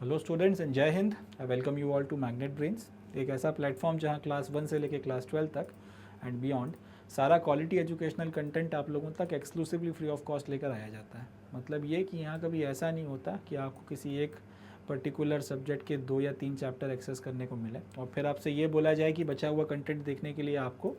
Hello students and Jai Hind. I welcome you all to Magnet Brains, एक ऐसा platform जहां class 1 से लेकर क्लास 12 तक एंड बियॉन्ड सारा क्वालिटी एजुकेशनल कंटेंट आप लोगों तक एक्सक्लूसिवली फ्री ऑफ कॉस्ट लेकर आया जाता है। मतलब ये कि यहाँ कभी ऐसा नहीं होता कि आपको किसी एक पर्टिकुलर सब्जेक्ट के 2 या 3 चैप्टर एक्सेस करने को मिले और फिर आपसे ये बोला जाए कि बचा हुआ कंटेंट देखने के लिए आपको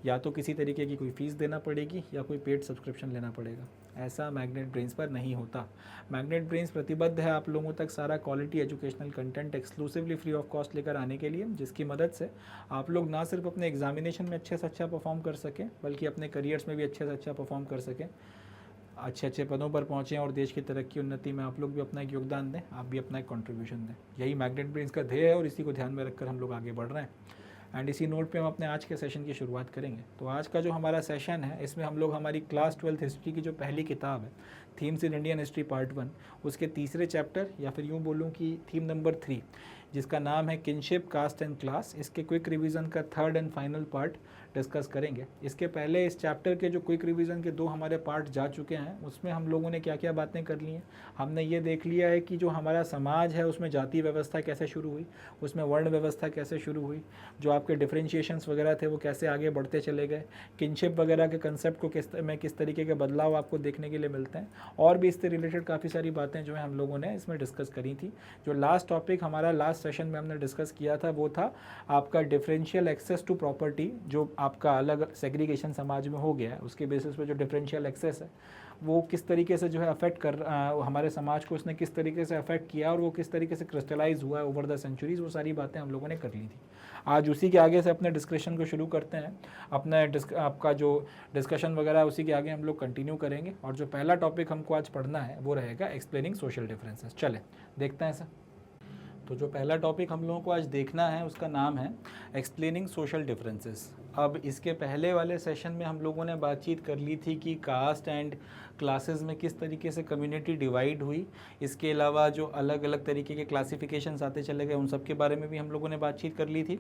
या तो किसी तरीके की कोई फ़ीस देना पड़ेगी या कोई पेड सब्सक्रिप्शन लेना पड़ेगा। ऐसा मैग्नेट ब्रेन्स पर नहीं होता। मैग्नेट ब्रेन्स प्रतिबद्ध है आप लोगों तक सारा quality educational content exclusively free of cost लेकर आने के लिए, जिसकी मदद से आप लोग ना सिर्फ अपने एग्जामिनेशन में अच्छे से अच्छा परफॉर्म कर सकें बल्कि अपने करियर्स में भी अच्छे से अच्छा परफॉर्म कर सकें, अच्छे अच्छे पदों पर पहुँचें और देश की तरक्की उन्नति में आप लोग भी अपना एक योगदान दें, आप भी अपना एक कंट्रीब्यूशन दें। यही मैग्नेट ब्रेन्स का ध्येय है और इसी को ध्यान में रखकर हम लोग आगे बढ़ रहे हैं। एंड इसी नोट पे हम अपने आज के सेशन की शुरुआत करेंगे। तो आज का जो हमारा सेशन है इसमें हम लोग हमारी क्लास 12 हिस्ट्री की जो पहली किताब है themes in Indian history part 1, उसके तीसरे चैप्टर या फिर यूँ बोलूँ कि थीम नंबर 3, जिसका नाम है किनशिप कास्ट एंड क्लास, इसके क्विक रिवीजन का third and final part discuss करेंगे। इसके पहले इस चैप्टर के जो क्विक रिवीजन के 2 हमारे पार्ट जा चुके हैं, उसमें हम लोगों ने क्या क्या बातें कर ली हैं। हमने ये देख लिया है कि जो हमारा समाज है उसमें जाति व्यवस्था कैसे शुरू हुई, उसमें वर्ण व्यवस्था कैसे शुरू हुई, जो आपके डिफरेंशिएशंस वगैरह थे वो कैसे आगे बढ़ते चले गए, किनशिप वगैरह के कंसेप्ट को किस तरीके के बदलाव आपको देखने के लिए मिलते हैं, और भी इससे रिलेटेड काफ़ी सारी बातें जो है हम लोगों ने इसमें डिस्कस करी थी। जो लास्ट टॉपिक हमारा लास्ट सेशन में हमने डिस्कस किया था वो था आपका डिफरेंशियल एक्सेस टू प्रॉपर्टी, जो आपका अलग सेग्रीगेशन समाज में हो गया है, उसके बेसिस पे जो डिफरेंशियल एक्सेस है वो किस तरीके से जो है अफेक्ट कर हमारे समाज को उसने किस तरीके से अफेक्ट किया और वो किस तरीके से क्रिस्टलाइज हुआ है ओवर द सेंचुरीज, वो सारी बातें हम लोगों ने कर ली थी। आज उसी के आगे से अपने डिस्कशन को शुरू करते हैं। अपना आपका जो डिस्कशन वगैरह है उसी के आगे हम लोग कंटिन्यू करेंगे और जो पहला टॉपिक हमको आज पढ़ना है वो रहेगा एक्सप्लेनिंग सोशल डिफरेंसेस। चले देखते हैं सर। तो जो पहला टॉपिक हम लोगों को आज देखना है उसका नाम है एक्सप्लेनिंग सोशल डिफरेंसेस। अब इसके पहले वाले सेशन में हम लोगों ने बातचीत कर ली थी कि कास्ट एंड क्लासेस में किस तरीके से कम्युनिटी डिवाइड हुई, इसके अलावा जो अलग अलग तरीके के क्लासिफिकेशंस आते चले गए उन सब के बारे में भी हम लोगों ने बातचीत कर ली थी।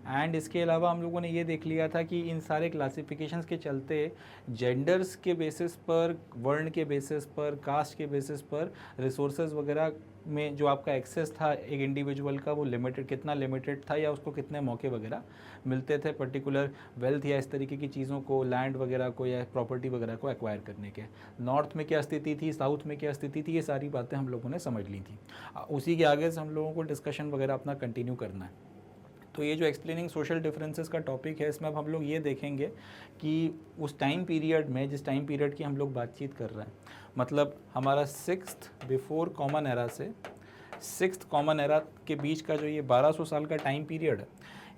एंड इसके अलावा हम लोगों ने ये देख लिया था कि इन सारे क्लासिफिकेशंस के चलते जेंडर्स के बेसिस पर, वर्ण के बेसिस पर, कास्ट के बेसिस पर रिसोर्सेज वगैरह में जो आपका एक्सेस था एक इंडिविजुअल का वो लिमिटेड, कितना लिमिटेड था या उसको कितने मौके वगैरह मिलते थे पर्टिकुलर वेल्थ या इस तरीके की चीज़ों को, लैंड वगैरह को या प्रॉपर्टी वगैरह को एक्वायर करने के। नॉर्थ में क्या स्थिति थी, साउथ में क्या स्थिति थी, ये सारी बातें हम लोगों ने समझ ली थी। उसी के आगे से हम लोगों को डिस्कशन वगैरह अपना कंटिन्यू करना है। तो ये जो एक्सप्लेनिंग सोशल डिफरेंसेस का टॉपिक है इसमें अब हम लोग ये देखेंगे कि उस टाइम पीरियड में, जिस टाइम पीरियड की हम लोग बातचीत कर रहे हैं, मतलब हमारा 6th बिफोर कॉमन एरा से 6th कॉमन एरा के बीच का जो ये 1200 साल का टाइम पीरियड है,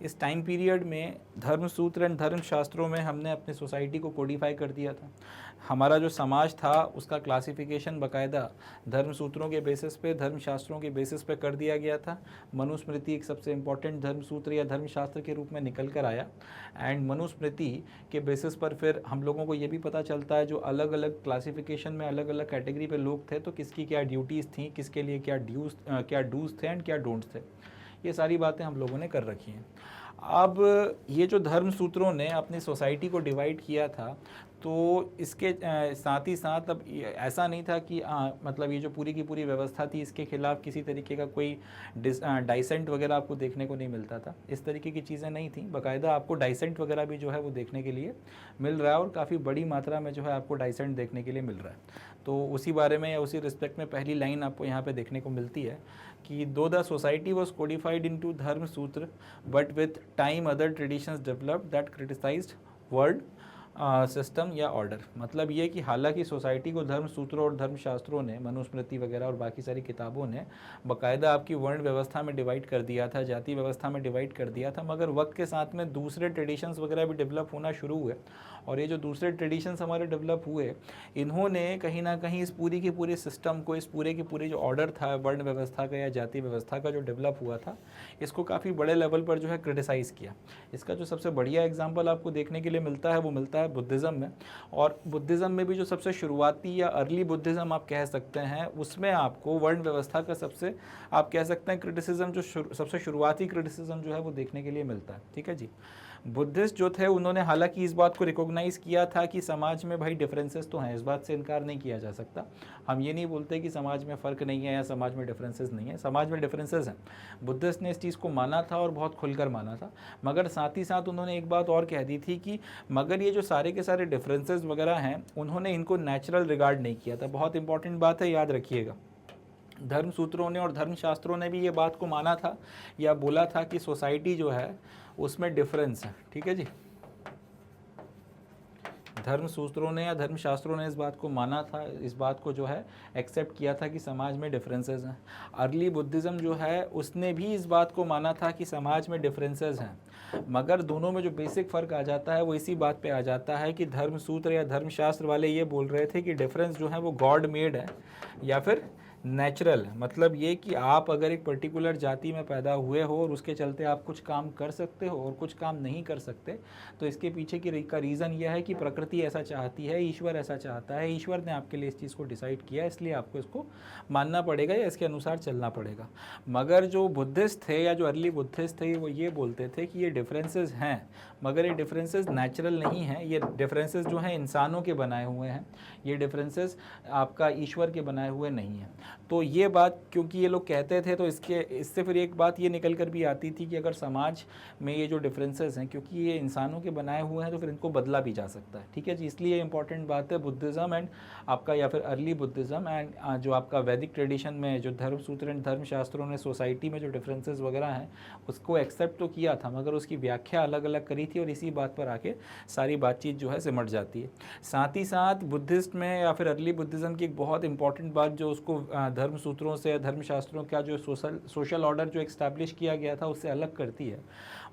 इस टाइम पीरियड में धर्मसूत्र एंड धर्मशास्त्रों में हमने अपनी सोसाइटी को कोडिफाई कर दिया था। हमारा जो समाज था उसका क्लासिफिकेशन बाकायदा धर्मसूत्रों के बेसिस पे, धर्मशास्त्रों के बेसिस पे कर दिया गया था। मनुस्मृति एक सबसे इम्पॉर्टेंट धर्मसूत्र या धर्मशास्त्र के रूप में निकल कर आया एंड मनुस्मृति के बेसिस पर फिर हम लोगों को ये भी पता चलता है जो अलग अलग क्लासिफिकेशन में अलग अलग कैटेगरी पे लोग थे तो किसकी क्या ड्यूटीज़ थी, किसके लिए क्या डूज थे एंड क्या डोंट्स थे, ये सारी बातें हम लोगों ने कर रखी हैं। अब ये जो धर्म सूत्रों ने अपनी सोसाइटी को डिवाइड किया था तो इसके साथ ही साथ अब ऐसा नहीं था कि मतलब ये जो पूरी की पूरी व्यवस्था थी इसके खिलाफ किसी तरीके का कोई डाइसेंट वगैरह आपको देखने को नहीं मिलता था। इस तरीके की चीज़ें नहीं थी, बाकायदा आपको डाइसेंट वगैरह भी जो है वो देखने के लिए मिल रहा है और काफ़ी बड़ी मात्रा में जो है आपको डाइसेंट देखने के लिए मिल रहा है। तो उसी बारे में या उसी रिस्पेक्ट में पहली लाइन आपको यहाँ पे देखने को मिलती है कि though the society was codified into Dharma Sutra but with time other traditions developed that criticized world system या ऑर्डर। मतलब ये कि हालांकि सोसाइटी को धर्म सूत्रों और धर्मशास्त्रों ने, मनुस्मृति वगैरह और बाकी सारी किताबों ने बाकायदा आपकी वर्ण व्यवस्था में डिवाइड कर दिया था, जाति व्यवस्था में डिवाइड कर दिया था, मगर वक्त के साथ में दूसरे ट्रेडिशंस वगैरह भी डेवलप होना शुरू हुए और ये जो दूसरे ट्रेडिशंस हमारे डेवलप हुए इन्होंने कहीं ना कहीं इस पूरी की पूरी सिस्टम को, इस पूरे की पूरी जो ऑर्डर था वर्ण व्यवस्था का या जाति व्यवस्था का जो डेवलप हुआ था, इसको काफ़ी बड़े लेवल पर जो है क्रिटिसाइज़ किया। इसका जो सबसे बढ़िया एग्जाम्पल आपको देखने के लिए मिलता है वो मिलता है बुद्धिज़्म में। और बुद्धिज़्म में भी जो सबसे शुरुआती या अर्ली बुद्धिज़्म आप कह सकते हैं उसमें आपको वर्ण व्यवस्था का सबसे, आप कह सकते हैं क्रिटिसिज्म, जो सबसे शुरुआती क्रिटिसिज्म जो है वो देखने के लिए मिलता है। ठीक है जी। बुद्धिस्ट जो थे उन्होंने हालांकि इस बात को रिकॉग्नाइज किया था कि समाज में भाई डिफरेंसेस तो हैं, इस बात से इनकार नहीं किया जा सकता। हम ये नहीं बोलते कि समाज में फ़र्क नहीं है या समाज में डिफरेंसेस नहीं है, समाज में डिफरेंसेस हैं। बुद्धिस्ट ने इस चीज़ को माना था और बहुत खुलकर माना था, मगर साथ ही साथ उन्होंने एक बात और कह दी थी कि मगर ये जो सारे के सारे डिफरेंसेस वगैरह हैं उन्होंने इनको नेचुरल रिगार्ड नहीं किया था। बहुत इंपॉर्टेंट बात है, याद रखिएगा। धर्म सूत्रों ने और धर्मशास्त्रों ने भी ये बात को माना था या बोला था कि सोसाइटी जो है उसमें डिफरेंस है, ठीक है जी। धर्म सूत्रों ने या धर्मशास्त्रों ने इस बात को माना था, इस बात को जो है एक्सेप्ट किया था कि समाज में डिफरेंसेस हैं। अर्ली बुद्धिज़्म जो है उसने भी इस बात को माना था कि समाज में डिफरेंसेस हैं, मगर दोनों में जो बेसिक फ़र्क आ जाता है वो इसी बात पे आ जाता है कि धर्म सूत्र या धर्मशास्त्र वाले ये बोल रहे थे कि डिफरेंस जो है वो गॉड मेड है या फिर नेचुरल। मतलब ये कि आप अगर एक पर्टिकुलर जाति में पैदा हुए हो और उसके चलते आप कुछ काम कर सकते हो और कुछ काम नहीं कर सकते, तो इसके पीछे का रीज़न यह है कि प्रकृति ऐसा चाहती है, ईश्वर ऐसा चाहता है, ईश्वर ने आपके लिए इस चीज़ को डिसाइड किया, इसलिए आपको इसको मानना पड़ेगा या इसके अनुसार चलना पड़ेगा। मगर जो बुद्धिस्ट थे या जो अर्ली बुद्धिस्ट थे वो ये बोलते थे कि ये डिफरेंसेस हैं, मगर ये डिफरेंसेस नेचुरल नहीं हैं, ये डिफरेंसेस जो हैं इंसानों के बनाए हुए हैं, ये डिफरेंसेस आपका ईश्वर के बनाए हुए नहीं हैं। तो ये बात क्योंकि ये लोग कहते थे तो इससे फिर एक बात ये निकल कर भी आती थी कि अगर समाज में ये जो डिफरेंसेस हैं क्योंकि ये इंसानों के बनाए हुए हैं तो फिर इनको बदला भी जा सकता है, ठीक है जी। इसलिए इंपॉर्टेंट बात है बुद्धिज़्म एंड आपका या फिर अर्ली बुद्धिज़्म एंड जो आपका वैदिक ट्रेडिशन में जो धर्मसूत्र एंड धर्मशास्त्रों ने सोसाइटी में जो डिफरेंसेस वगैरह हैं उसको एक्सेप्ट तो किया था, मगर उसकी व्याख्या अलग अलग करी थी और इसी बात पर आके सारी बातचीत जो है सिमट जाती है। साथ ही साथ बुद्धिस्ट में या फिर अर्ली बुद्धिज़्म की एक बहुत इंपॉर्टेंट बात जो उसको धर्म सूत्रों से धर्मशास्त्रों का जो सोशल ऑर्डर जो इस्टेब्लिश किया गया था उससे अलग करती है,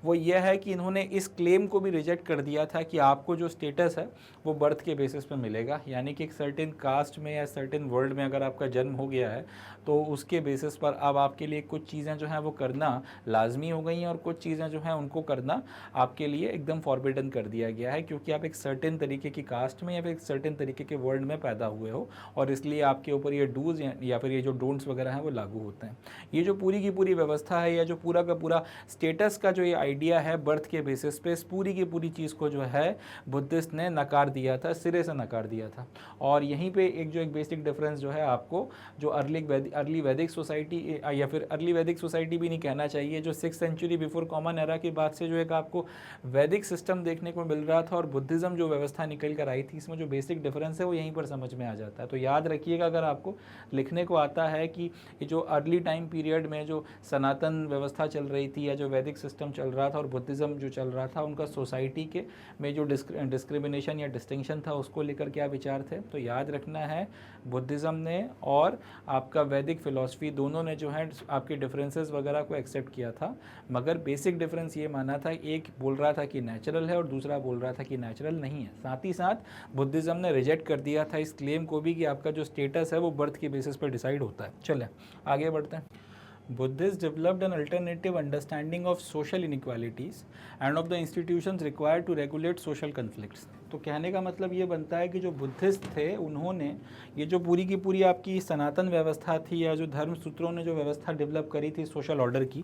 वो यह है कि इन्होंने इस क्लेम को भी रिजेक्ट कर दिया था कि आपको जो स्टेटस है वो बर्थ के बेसिस पे मिलेगा, यानी कि एक सर्टेन कास्ट में या सर्टेन वर्ल्ड में अगर आपका जन्म हो गया है तो उसके बेसिस पर अब आपके लिए कुछ चीज़ें जो हैं वो करना लाजमी हो गई हैं और कुछ चीज़ें जो हैं उनको करना आपके लिए एकदम फॉरबिडन कर दिया गया है, क्योंकि आप एक सर्टेन तरीके की कास्ट में या फिर एक सर्टेन तरीके के वर्ल्ड में पैदा हुए हो और इसलिए आपके ऊपर ये डूज या फिर ये जो डोंट्स वगैरह हैं वो लागू होते हैं। ये जो पूरी की पूरी व्यवस्था है या जो पूरा का पूरा स्टेटस का जो ये आइडिया है बर्थ के बेसिस पे, इस पूरी की पूरी चीज़ को जो है बुद्धिस्ट ने नकार दिया था, सिरे से नकार दिया था। और यहीं पे एक बेसिक डिफरेंस जो है आपको जो अर्ली वैदिक सोसाइटी या फिर अर्ली वैदिक सोसाइटी भी नहीं कहना चाहिए, जो 6th century before common era के बाद से जो एक आपको वैदिक सिस्टम देखने को मिल रहा था और बुद्धिज़्म जो व्यवस्था निकल कर आई थी, इसमें जो बेसिक डिफरेंस है वो यहीं पर समझ में आ जाता है। तो याद रखिएगा, अगर आपको लिखने को आता है कि ये जो अर्ली टाइम पीरियड में जो सनातन व्यवस्था चल रही थी या जो वैदिक सिस्टम चल रहा था और बुद्धिज़्म जो चल रहा था, उनका सोसाइटी के में जो डिस्क्रिमिनेशन या डिस्टिंक्शन था उसको लेकर क्या विचार थे, तो याद रखना है बुद्धिज़्म ने और आपका वैदिक फिलॉसफी दोनों ने जो है आपके डिफरेंसेस वगैरह को एक्सेप्ट किया था, मगर बेसिक डिफरेंस ये माना था, एक बोल रहा था कि नेचुरल है और दूसरा बोल रहा था कि नेचुरल नहीं है। साथ ही साथ बुद्धिज़्म ने रिजेक्ट कर दिया था इस क्लेम को भी कि आपका जो स्टेटस है वो बर्थ के बेसिस पर डिसाइड होता है। चलें आगे बढ़ते हैं। Buddhists developed an alternative understanding of social inequalities and of the institutions required to regulate social conflicts. तो कहने का मतलब ये बनता है कि जो बुद्धिस्ट थे उन्होंने ये जो पूरी की पूरी आपकी सनातन व्यवस्था थी या जो धर्म सूत्रों ने जो व्यवस्था डेवलप करी थी सोशल ऑर्डर की,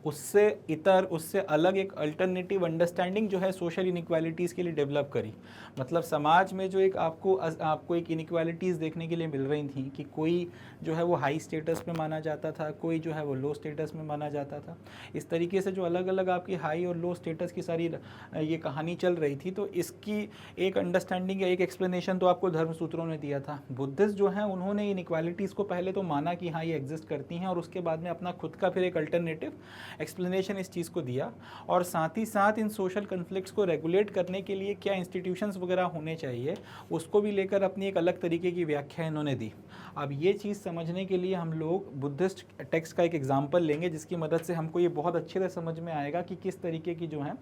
उससे अलग एक अल्टरनेटिव अंडरस्टैंडिंग जो है सोशल इनइक्वालिटीज़ के लिए डेवलप करी। मतलब समाज में जो एक आपको एक इनइक्वालिटीज़ देखने के लिए मिल रही थी कि कोई जो है वो हाई स्टेटस में माना जाता था, कोई जो है वो लो स्टेटस में माना जाता था। इस तरीके से जो अलग अलग आपकी हाई और लो स्टेटस की सारी ये कहानी चल रही थी, तो इसकी एक अंडरस्टैंडिंग या एक एक्सप्लेनेशन तो आपको धर्म सूत्रों ने दिया था। बुद्धिस्ट जो हैं उन्होंने इनइक्वालिटीज़ को पहले तो माना कि हाँ ये एग्जिस्ट करती हैं और उसके बाद में अपना खुद का फिर एक अल्टरनेटिव एक्सप्लेनेशन इस चीज़ को दिया। और साथ ही साथ इन सोशल कन्फ्लिक्ट्स को रेगुलेट करने के लिए क्या इंस्टीट्यूशंस वगैरह होने चाहिए उसको भी लेकर अपनी एक अलग तरीके की व्याख्या इन्होंने दी। अब ये चीज़ समझने के लिए हम लोग बुद्धिस्ट टेक्स्ट का एक एग्जाम्पल लेंगे जिसकी मदद से हमको ये बहुत अच्छे से समझ में आएगा कि किस तरीके की जो है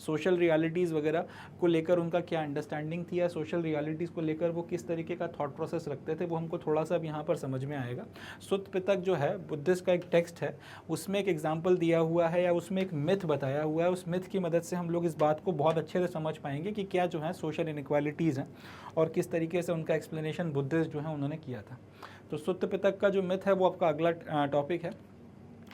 सोशल रियलिटीज़ वगैरह को लेकर उनका क्या अंडरस्टैंडिंग थी या सोशल रियलिटीज़ को लेकर वो किस तरीके का थॉट प्रोसेस रखते थे, वो हमको थोड़ा सा अब यहाँ पर समझ में आएगा। सुत्त पिटक जो है बुद्धिस्ट का एक टेक्स्ट है, उसमें एक एग्जाम्पल दिया हुआ है या उसमें एक मिथ बताया हुआ है। उस मिथ की मदद से हम लोग इस बात को बहुत अच्छे से समझ पाएंगे कि क्या जो है सोशल इनइक्वालिटीज़ हैं और किस तरीके से उनका एक्सप्लेनेशन बुद्धिस्ट जो है उन्होंने किया था। तो सुत्त पिटक का जो मिथ है वो आपका अगला टॉपिक है।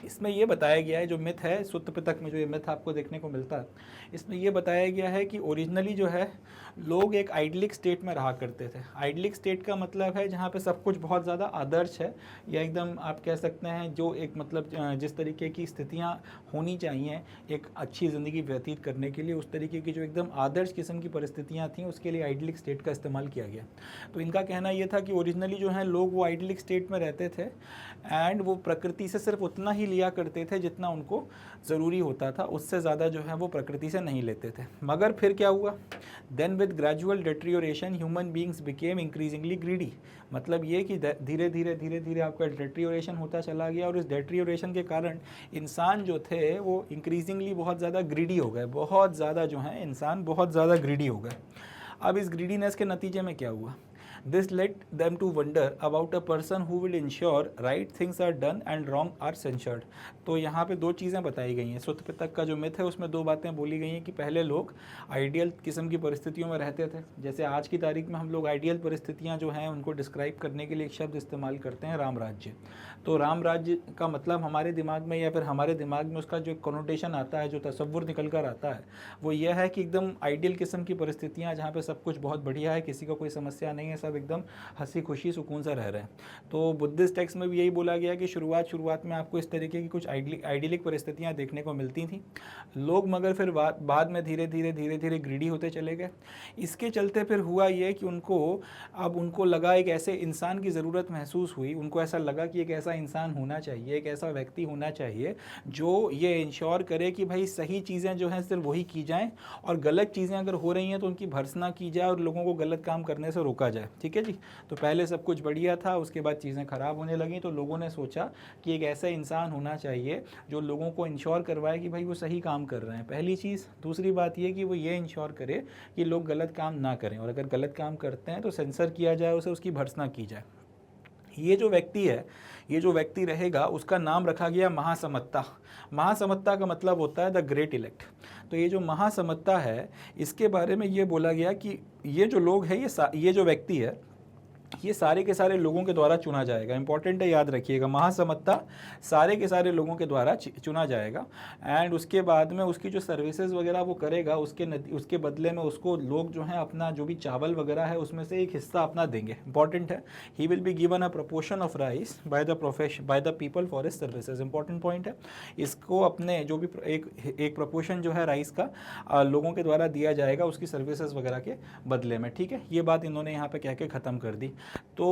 इसमें ये बताया गया है, जो मिथ है सुत्त पितक में जो ये मिथ आपको देखने को मिलता है, इसमें ये बताया गया है कि ओरिजिनली जो है लोग एक आइडलिक स्टेट में रहा करते थे। आइडलिक स्टेट का मतलब है जहाँ पे सब कुछ बहुत ज़्यादा आदर्श है, या एकदम आप कह सकते हैं जो एक मतलब जिस तरीके की स्थितियाँ होनी चाहिए एक अच्छी ज़िंदगी व्यतीत करने के लिए, उस तरीके की जो एकदम आदर्श किस्म की परिस्थितियाँ थीं, उसके लिए आइडलिक स्टेट का इस्तेमाल किया गया। तो इनका कहना ये था कि ओरिजिनली जो है लोग वो आइडलिक स्टेट में रहते थे एंड वो प्रकृति से सिर्फ उतना ही लिया करते थे जितना उनको ज़रूरी होता था, उससे ज़्यादा जो है वो प्रकृति से नहीं लेते थे। मगर फिर क्या हुआ, then with gradual deterioration human beings became increasingly greedy. मतलब ये कि धीरे धीरे आपका डेट्रियोरेशन होता चला गया, और इस डेट्रियोरेशन के कारण इंसान जो थे वो इंक्रीजिंगली बहुत ज़्यादा ग्रीडी हो गए, बहुत ज़्यादा जो है इंसान बहुत ज़्यादा ग्रीडी हो गए। अब इस ग्रीडीनेस के नतीजे में क्या हुआ, this led them to wonder about a person who will ensure right things are done and wrong are censured। तो यहाँ पे दो चीज़ें बताई गई हैं। सुत्त पितक का जो मिथ है उसमें दो बातें बोली गई हैं कि पहले लोग आइडियल किस्म की परिस्थितियों में रहते थे। जैसे आज की तारीख में हम लोग आइडियल परिस्थितियाँ जो हैं उनको डिस्क्राइब करने के लिए एक शब्द इस्तेमाल करते हैं, राम राज्य। तो राम राज्य का मतलब हमारे दिमाग में, या फिर हमारे दिमाग में उसका जो कनोटेशन आता है, जो तसव्वुर निकल कर आता है, वो यह है कि एकदम आइडियल किस्म की परिस्थितियाँ जहाँ पे सब कुछ बहुत बढ़िया है, किसी को कोई समस्या नहीं है, सब एकदम हंसी खुशी सुकून से रह रहे हैं। तो बुद्धिस्ट टेक्स्ट में भी यही बोला गया कि शुरुआत में आपको इस तरीके की कुछ आइडियलिक परिस्थितियाँ देखने को मिलती थी लोग, मगर फिर बाद में धीरे धीरे ग्रीडी होते चले गए। इसके चलते फिर हुआ ये कि उनको लगा, एक ऐसे इंसान की ज़रूरत महसूस हुई, उनको ऐसा लगा कि एक ऐसा इंसान होना चाहिए, एक ऐसा व्यक्ति होना चाहिए जो ये इंश्योर करे कि भाई सही चीज़ें जो हैं सिर्फ वही की जाएं, और गलत चीज़ें अगर हो रही हैं तो उनकी भर्त्सना की जाए और लोगों को गलत काम करने से रोका जाए। ठीक है जी। तो पहले सब कुछ बढ़िया था, उसके बाद चीज़ें ख़राब होने लगीं, तो लोगों ने सोचा कि एक ऐसा इंसान होना चाहिए जो लोगों को इंश्योर करवाए कि भाई वो सही काम कर रहे हैं, पहली चीज़। दूसरी बात ये कि वो ये इंश्योर करे कि लोग गलत काम ना करें, और अगर गलत काम करते हैं तो सेंसर किया जाए उसे, उसकी भर्त्सना की जाए। ये जो व्यक्ति है, ये जो व्यक्ति रहेगा, उसका नाम रखा गया महासमत्ता। महासमत्ता का मतलब होता है द ग्रेट इलेक्ट। तो ये जो महासमत्ता है, इसके बारे में ये बोला गया कि ये जो लोग हैं, ये जो व्यक्ति है, ये सारे के सारे लोगों के द्वारा चुना जाएगा। इंपॉर्टेंट है, याद रखिएगा, महासमत्ता सारे के सारे लोगों के द्वारा चुना जाएगा। एंड उसके बाद में उसकी जो सर्विसेज वगैरह वो करेगा, उसके बदले में उसको लोग जो हैं अपना जो भी चावल वगैरह है उसमें से एक हिस्सा अपना देंगे। इंपॉर्टेंट है, he will be given a proportion of rice by the people for his services. Important point है, इसको अपने जो भी एक प्रपोर्शन जो है राइस का लोगों के द्वारा दिया जाएगा उसकी सर्विसेज वगैरह के बदले में। ठीक है, ये बात इन्होंने यहाँ पे कह के ख़त्म कर दी। तो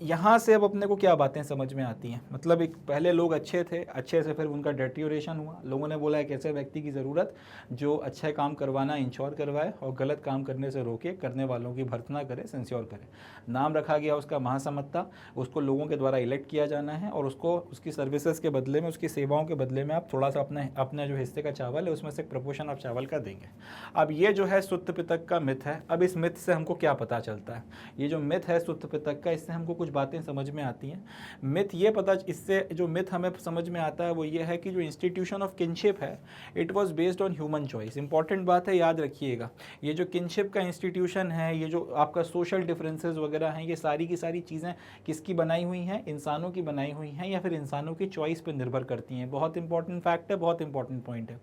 यहाँ से अब अपने को क्या बातें समझ में आती हैं, मतलब एक पहले लोग अच्छे थे, अच्छे से फिर उनका डेट्रियोरेशन हुआ, लोगों ने बोला एक ऐसे व्यक्ति की ज़रूरत जो अच्छे काम करवाना इंश्योर करवाए और गलत काम करने से रोके, करने वालों की भर्त्सना करे, सेंश्योर करे। नाम रखा गया उसका महासमत्ता, उसको लोगों के द्वारा इलेक्ट किया जाना है, और उसको उसकी सर्विसेज के बदले में, उसकी सेवाओं के बदले में आप थोड़ा सा अपने जो हिस्से का चावल है उसमें से एक प्रपोर्शन ऑफ चावल का देंगे। अब ये जो है सुत्त पितक का मिथ है। अब इस मिथ से हमको क्या पता चलता है, ये जो मिथ है सुत्त पितक का, इससे हमको कुछ बातें समझ में आती हैं। इससे जो मिथ हमें समझ में आता है वो ये है कि जो इंस्टीट्यूशन ऑफ किनशिप है, it was based on human choice. Important बात है, याद रखिएगा, ये जो किनशिप का इंस्टीट्यूशन है, ये जो आपका सोशल डिफरेंसेस वगैरह हैं, ये सारी की सारी चीज़ें किसकी बनाई हुई हैं, इंसानों की बनाई हुई हैं, या फिर इंसानों की चॉइस पर निर्भर करती हैं। बहुत इंपॉर्टेंट फैक्ट है, बहुत इंपॉर्टेंट पॉइंट है।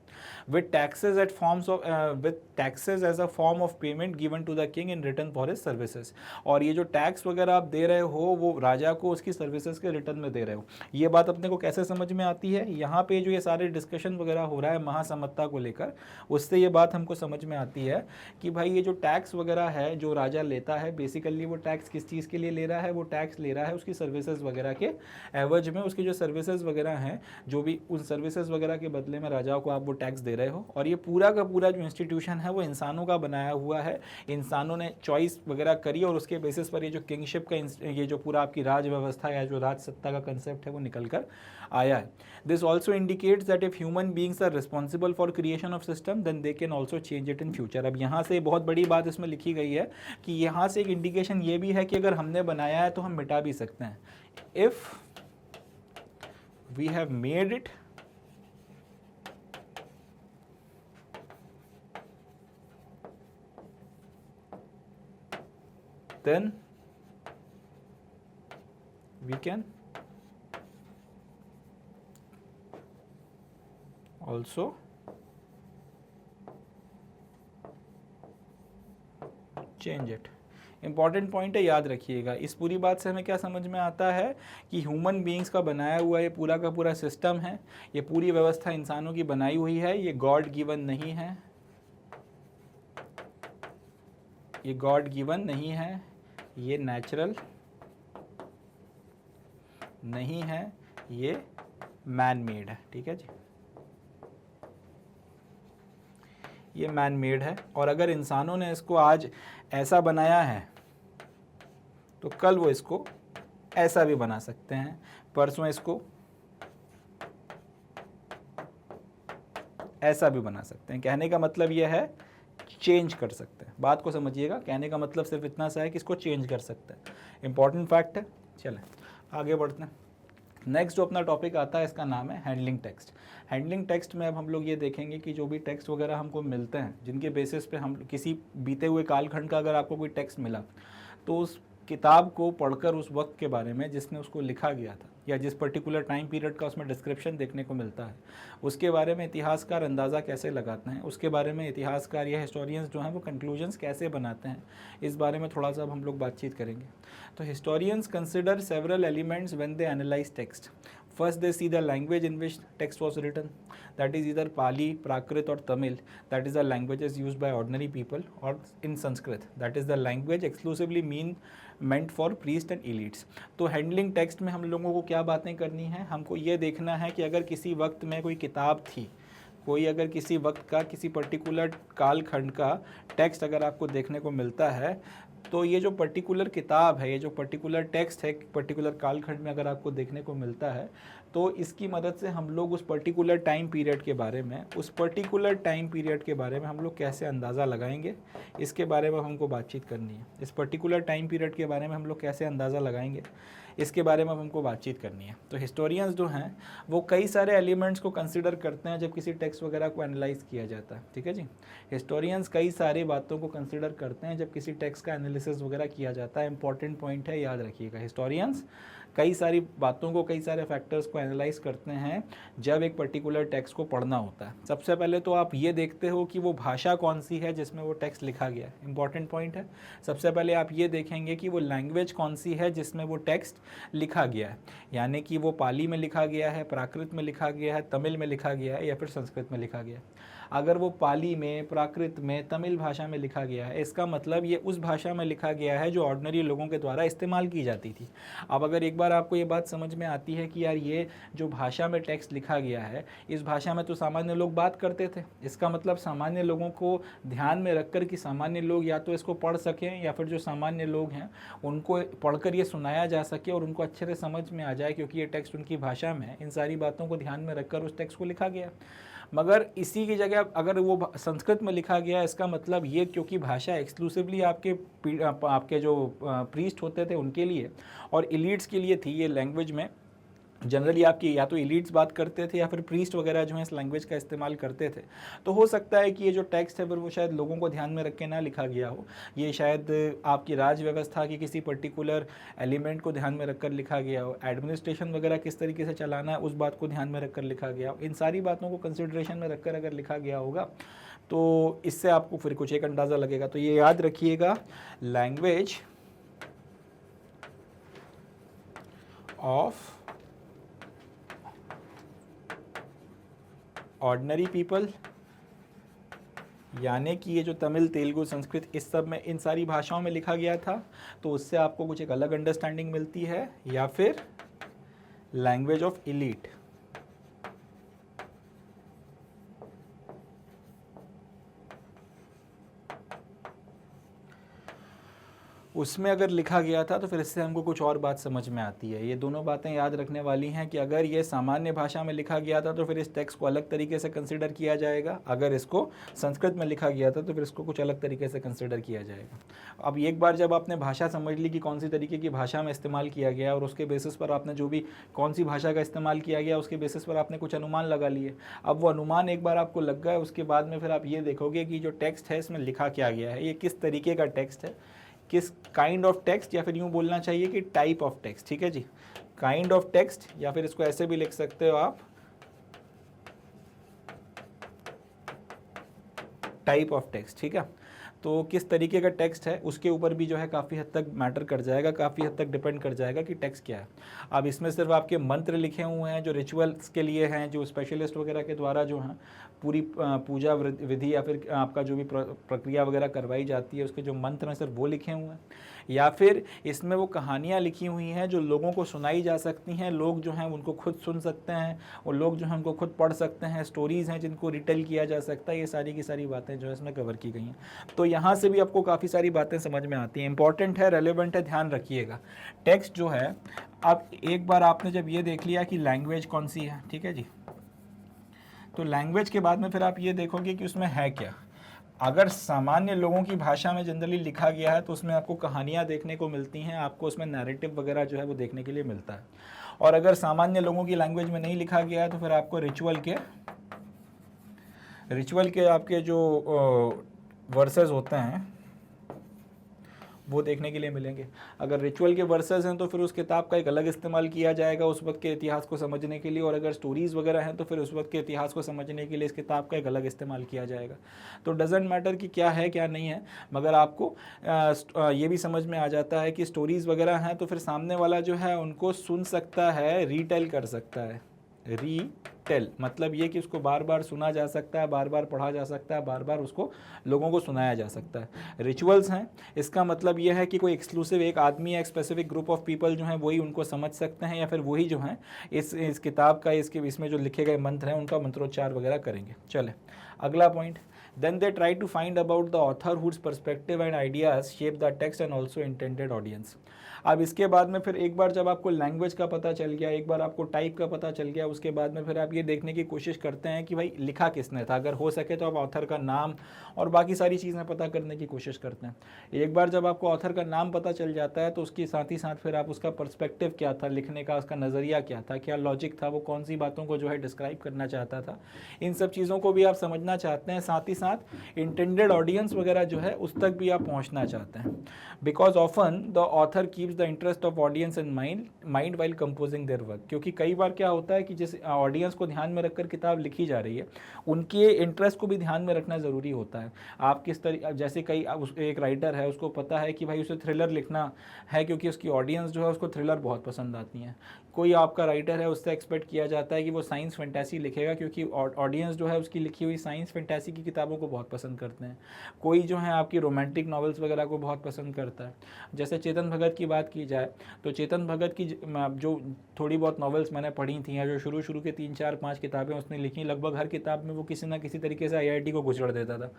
With taxes as a form of payment given to the king in return for his services. और ये जो टैक्स वगैरह आप दे रहे हो वो राजा को उसकी सर्विसेज के रिटर्न में दे रहे हो। ये बात अपने को कैसे समझ में आती है, यहाँ पे जो ये सारे डिस्कशन वगैरह हो रहा है महासमत्ता को लेकर, उससे ये बात हमको समझ में आती है कि भाई ये जो टैक्स वगैरह है जो राजा लेता है, बेसिकली वो टैक्स किस चीज़ के लिए ले रहा है, वो टैक्स ले रहा है उसकी सर्विसेज वगैरह के एवज में। उसकी जो सर्विसेज वगैरह हैं, जो भी उन सर्विसेज वगैरह के बदले में राजा को आप वो टैक्स दे रहे हो। और ये पूरा का पूरा जो इंस्टीट्यूशन है वो इंसानों का बनाया हुआ है, इंसानों ने चॉइस वगैरह करी और उसके बेसिस पर ये जो किंगशिप का ये जो पूरा आपकी राज व्यवस्था या जो राज सत्ता का कंसेप्ट है वो निकल कर आया है। This also indicates that if human beings are responsible for creation of system then they can also change it in future. अब यहाँ से बहुत बड़ी बात इसमें लिखी गई है कि यहाँ से एक इंडिकेशन ये भी है कि अगर हमने बनाया है तो हम मिटा भी सकते हैं। If we have made it then we can also change it. Important point है, याद रखिएगा। इस पूरी बात से हमें क्या समझ में आता है कि ह्यूमन बीइंग्स का बनाया हुआ ये पूरा का पूरा सिस्टम है, ये पूरी व्यवस्था इंसानों की बनाई हुई है, ये गॉड गिवन नहीं है, ये गॉड गिवन नहीं है, ये नेचुरल नहीं है, ये मैन मेड है। ठीक है जी, ये मैन मेड है। और अगर इंसानों ने इसको आज ऐसा बनाया है तो कल वो इसको ऐसा भी बना सकते हैं, परसों इसको ऐसा भी बना सकते हैं। कहने का मतलब ये है चेंज कर सकते हैं। बात को समझिएगा, कहने का मतलब सिर्फ इतना सा है कि इसको चेंज कर सकते हैं। इंपॉर्टेंट फैक्ट है। चलें आगे बढ़ते हैं। नेक्स्ट जो अपना टॉपिक आता है इसका नाम है हैंडलिंग टेक्स्ट। हैंडलिंग टेक्स्ट में अब हम लोग ये देखेंगे कि जो भी टेक्स्ट वगैरह हमको मिलते हैं, जिनके बेसिस पे हम किसी बीते हुए कालखंड का अगर आपको कोई टेक्स्ट मिला तो उस किताब को पढ़कर उस वक्त के बारे में जिसने उसको लिखा गया था या जिस पर्टिकुलर टाइम पीरियड का उसमें डिस्क्रिप्शन देखने को मिलता है, उसके बारे में इतिहासकार अंदाज़ा कैसे लगाते हैं, उसके बारे में इतिहासकार या हिस्टोरियंस जो हैं वो कंक्लूजन्स कैसे बनाते हैं, इस बारे में थोड़ा सा अब हम लोग बातचीत करेंगे। तो historians consider several elements when they analyse text. First, they see the language in which text was written, that is either Pali, Prakrit or Tamil, that is the languages used by ordinary people, or in Sanskrit, that is the language exclusively meant for priest and elites. तो handling text में हम लोगों को क्या बातें करनी है, हमको ये देखना है कि अगर किसी वक्त में कोई किताब थी, कोई अगर किसी वक्त का किसी पर्टिकुलर कालखंड का टेक्स्ट अगर आपको देखने को मिलता है, तो ये जो पर्टिकुलर किताब है, ये जो पर्टिकुलर टेक्स्ट है, पर्टिकुलर कालखंड में अगर आपको देखने को मिलता है, तो इसकी मदद से हम लोग उस पर्टिकुलर टाइम पीरियड के बारे में, उस पर्टिकुलर टाइम पीरियड के बारे में हम लोग कैसे अंदाज़ा लगाएंगे, इसके बारे में हमको बातचीत करनी है। इस पर्टिकुलर टाइम पीरियड के बारे में हम लोग कैसे अंदाज़ा लगाएंगे, इसके बारे में हमको बातचीत करनी है। तो हिस्टोरियंस जो हैं वो कई सारे एलिमेंट्स को कंसिडर करते हैं जब किसी टेक्स्ट वगैरह को एनालाइज किया जाता है। ठीक है जी, हिस्टोरियंस कई सारी बातों को कंसिडर करते हैं जब किसी टेक्स्ट का एनालिसिस वगैरह किया जाता है। इंपॉर्टेंट पॉइंट है, याद रखिएगा। हिस्टोरियंस कई सारी बातों को, कई सारे फैक्टर्स को एनालाइज करते हैं जब एक पर्टिकुलर टेक्स्ट को पढ़ना होता है। सबसे पहले तो आप ये देखते हो कि वो भाषा कौन सी है जिसमें वो टेक्स्ट लिखा गया है। इंपॉर्टेंट पॉइंट है। सबसे पहले आप ये देखेंगे कि वो लैंग्वेज कौन सी है जिसमें वो टेक्स्ट लिखा गया है, यानी कि वो पाली में लिखा गया है, प्राकृत में लिखा गया है, तमिल में लिखा गया है या फिर संस्कृत में लिखा गया है। अगर वो पाली में, प्राकृत में, तमिल भाषा में लिखा गया है, इसका मतलब ये उस भाषा में लिखा गया है जो ऑर्डिनरी लोगों के द्वारा इस्तेमाल की जाती थी। अब अगर एक बार आपको ये बात समझ में आती है कि यार ये जो भाषा में टेक्स्ट लिखा गया है, इस भाषा में तो सामान्य लोग बात करते थे, इसका मतलब सामान्य लोगों को ध्यान में रखकर कि सामान्य लोग या तो इसको पढ़ सकें या फिर जो सामान्य लोग हैं उनको पढ़कर ये सुनाया जा सके और उनको अच्छे से समझ में आ जाए, क्योंकि ये टेक्स्ट उनकी भाषा में है। इन सारी बातों को ध्यान में रखकर उस टेक्स्ट को लिखा गया। मगर इसी की जगह अगर वो संस्कृत में लिखा गया, इसका मतलब ये क्योंकि भाषा एक्सक्लूसिवली आपके जो प्रीस्ट होते थे उनके लिए और इलीट्स के लिए थी, ये लैंग्वेज में जनरली आपकी या तो इलीट्स बात करते थे या फिर प्रीस्ट वगैरह जो है इस लैंग्वेज का इस्तेमाल करते थे। तो हो सकता है कि ये जो टेक्स्ट है फिर वो शायद लोगों को ध्यान में रख के ना लिखा गया हो, ये शायद आपकी राज व्यवस्था की किसी पर्टिकुलर एलिमेंट को ध्यान में रखकर लिखा गया हो, एडमिनिस्ट्रेशन वगैरह किस तरीके से चलाना है उस बात को ध्यान में रखकर लिखा गया हो। इन सारी बातों को कंसिडरेशन में रखकर अगर लिखा गया होगा तो इससे आपको फिर कुछ एक अंदाज़ा लगेगा। तो ये याद रखिएगा, लैंग्वेज ऑफ ऑर्डिनरी पीपल, यानी कि ये जो तमिल, तेलुगु, संस्कृत, इस सब में इन सारी भाषाओं में लिखा गया था, तो उससे आपको कुछ एक अलग अंडरस्टैंडिंग मिलती है। या फिर लैंग्वेज ऑफ इलीट, उसमें अगर लिखा गया था तो फिर इससे हमको कुछ और बात समझ में आती है। ये दोनों बातें याद रखने वाली हैं कि अगर ये सामान्य भाषा में लिखा गया था तो फिर इस टेक्स्ट को अलग तरीके से कंसिडर किया जाएगा, अगर इसको संस्कृत में लिखा गया था तो फिर इसको कुछ अलग तरीके से कंसिडर किया जाएगा। अब एक बार जब आपने भाषा समझ ली कि कौन सी तरीके की भाषा में इस्तेमाल किया गया और उसके बेसिस पर आपने जो भी कौन सी भाषा का इस्तेमाल किया गया उसके बेसिस पर आपने कुछ अनुमान लगा लिए। अब वो अनुमान एक बार आपको लग गया, उसके बाद में फिर आप ये देखोगे कि जो टेक्स्ट है इसमें लिखा क्या गया है, ये किस तरीके का टेक्स्ट है, किस काइंड ऑफ टेक्स्ट, या फिर यूँ बोलना चाहिए कि टाइप ऑफ टेक्स्ट। ठीक है जी, काइंड ऑफ टेक्स्ट, या फिर इसको ऐसे भी लिख सकते हो आप, टाइप ऑफ टेक्स्ट, ठीक है। तो किस तरीके का टेक्स्ट है उसके ऊपर भी जो है काफ़ी हद तक मैटर कर जाएगा, काफ़ी हद तक डिपेंड कर जाएगा कि टेक्स्ट क्या है। अब इसमें सिर्फ आपके मंत्र लिखे हुए हैं जो रिचुअल्स के लिए हैं, जो स्पेशलिस्ट वगैरह के द्वारा जो हैं पूरी पूजा विधि या फिर आपका जो भी प्रक्रिया वगैरह करवाई जाती है उसके जो मंत्र हैं सिर्फ वो लिखे हुए हैं, या फिर इसमें वो कहानियाँ लिखी हुई हैं जो लोगों को सुनाई जा सकती हैं, लोग जो हैं उनको खुद सुन सकते हैं और लोग जो हैं उनको खुद पढ़ सकते हैं, स्टोरीज़ हैं जिनको रिटेल किया जा सकता है। ये सारी की सारी बातें जो है इसमें कवर की गई हैं। तो यहाँ से भी आपको काफ़ी सारी बातें समझ में आती हैं। इंपॉर्टेंट है, रेलेवेंट है, ध्यान रखिएगा। टेक्स्ट जो है, अब एक बार आपने जब ये देख लिया कि लैंग्वेज कौन सी है, ठीक है जी, तो लैंग्वेज के बाद में फिर आप ये देखोगे कि उसमें है क्या। अगर सामान्य लोगों की भाषा में जनरली लिखा गया है तो उसमें आपको कहानियाँ देखने को मिलती हैं, आपको उसमें नैरेटिव वगैरह जो है वो देखने के लिए मिलता है। और अगर सामान्य लोगों की लैंग्वेज में नहीं लिखा गया है तो फिर आपको रिचुअल के आपके जो वर्सेस होते हैं वो देखने के लिए मिलेंगे। अगर रिचुअल के वर्सेस हैं तो फिर उस किताब का एक अलग इस्तेमाल किया जाएगा उस वक्त के इतिहास को समझने के लिए, और अगर स्टोरीज़ वगैरह हैं तो फिर उस वक्त के इतिहास को समझने के लिए इस किताब का एक अलग इस्तेमाल किया जाएगा। तो डजेंट मैटर कि क्या है क्या नहीं है, मगर आपको ये भी समझ में आ जाता है कि स्टोरीज़ वगैरह हैं तो फिर सामने वाला जो है उनको सुन सकता है, रीटेल कर सकता है। रीटेल मतलब ये कि उसको बार बार सुना जा सकता है, बार बार पढ़ा जा सकता है, बार बार उसको लोगों को सुनाया जा सकता है। रिचुअल्स हैं, इसका मतलब ये है कि कोई एक्सक्लूसिव एक आदमी या एक स्पेसिफिक ग्रुप ऑफ पीपल जो हैं वही उनको समझ सकते हैं, या फिर वही जो हैं इस किताब का इसमें जो लिखे गए मंत्र हैं उनका मंत्रोच्चार वगैरह करेंगे। चले अगला point, then they try to find about the author whose perspective and ideas shape the text and also intended audience. अब इसके बाद में फिर एक बार जब आपको लैंग्वेज का पता चल गया, एक बार आपको टाइप का पता चल गया, उसके बाद में फिर आप ये देखने की कोशिश करते हैं कि भाई लिखा किसने था। अगर हो सके तो आप ऑथर का नाम और बाकी सारी चीज़ें पता करने की कोशिश करते हैं। एक बार जब आपको ऑथर का नाम पता चल जाता है तो उसके साथ ही साथ फिर आप उसका पर्सपेक्टिव क्या था लिखने का, उसका नज़रिया क्या था, क्या लॉजिक था, वो कौन सी बातों को जो है डिस्क्राइब करना चाहता था, इन सब चीज़ों को भी आप समझना चाहते हैं। साथ ही साथ इंटेंडेड ऑडियंस वगैरह जो है उस तक भी आप पहुँचना चाहते हैं, because often the author keeps the interest of audience in mind while composing their work. क्योंकि कई बार क्या होता है कि जिस ऑडियंस को ध्यान में रखकर किताब लिखी जा रही है उनके इंटरेस्ट को भी ध्यान में रखना ज़रूरी होता है। आप किस तरीके, जैसे एक राइटर है उसको पता है कि भाई उसे थ्रिलर लिखना है क्योंकि उसकी ऑडियंस जो है उसको थ्रिलर बहुत पसंद आती है। कोई आपका राइटर है उससे एक्सपेक्ट किया जाता है कि वो साइंस फैंटेसी लिखेगा क्योंकि ऑडियंस जो है उसकी लिखी हुई साइंस फैंटेसी की किताबों को बहुत पसंद करते हैं। कोई जो है आपकी रोमांटिक नॉवेल्स वगैरह को बहुत पसंद करता है। जैसे चेतन भगत की बात की जाए तो चेतन भगत की जो थोड़ी बहुत नॉवेल्स मैंने पढ़ी थी या जो शुरू के 3, 4, 5 किताबें उसने लिखी, लगभग हर किताब में वो किसी ना किसी तरीके से आईआईटी को गुजर देता था।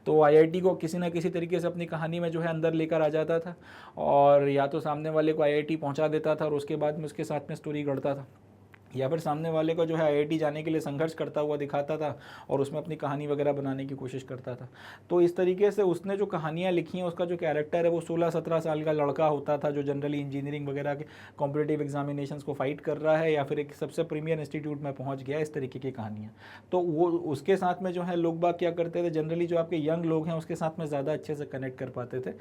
तो आईआईटी को किसी ना किसी तरीके से अपनी कहानी में जो है अंदर लेकर आ जाता था और या तो सामने वाले को आईआईटी पहुंचा देता था और उसके बाद में उसके साथ में स्टोरी गढ़ता था, या फिर सामने वाले को जो है आईआईटी जाने के लिए संघर्ष करता हुआ दिखाता था और उसमें अपनी कहानी वगैरह बनाने की कोशिश करता था। तो इस तरीके से उसने जो कहानियाँ लिखी हैं उसका जो कैरेक्टर है वो 16-17 साल का लड़का होता था जो जनरली इंजीनियरिंग वगैरह के कॉम्पिटिटिव एग्जामिनेशंस को फाइट कर रहा है या फिर एक सबसे प्रीमियर इंस्टीट्यूट में पहुँच गया, इस तरीके की कहानियाँ। तो वो उसके साथ में जो है लोग बाग क्या करते थे, जनरली जो आपके यंग लोग हैं उसके साथ में ज़्यादा अच्छे से कनेक्ट कर पाते थे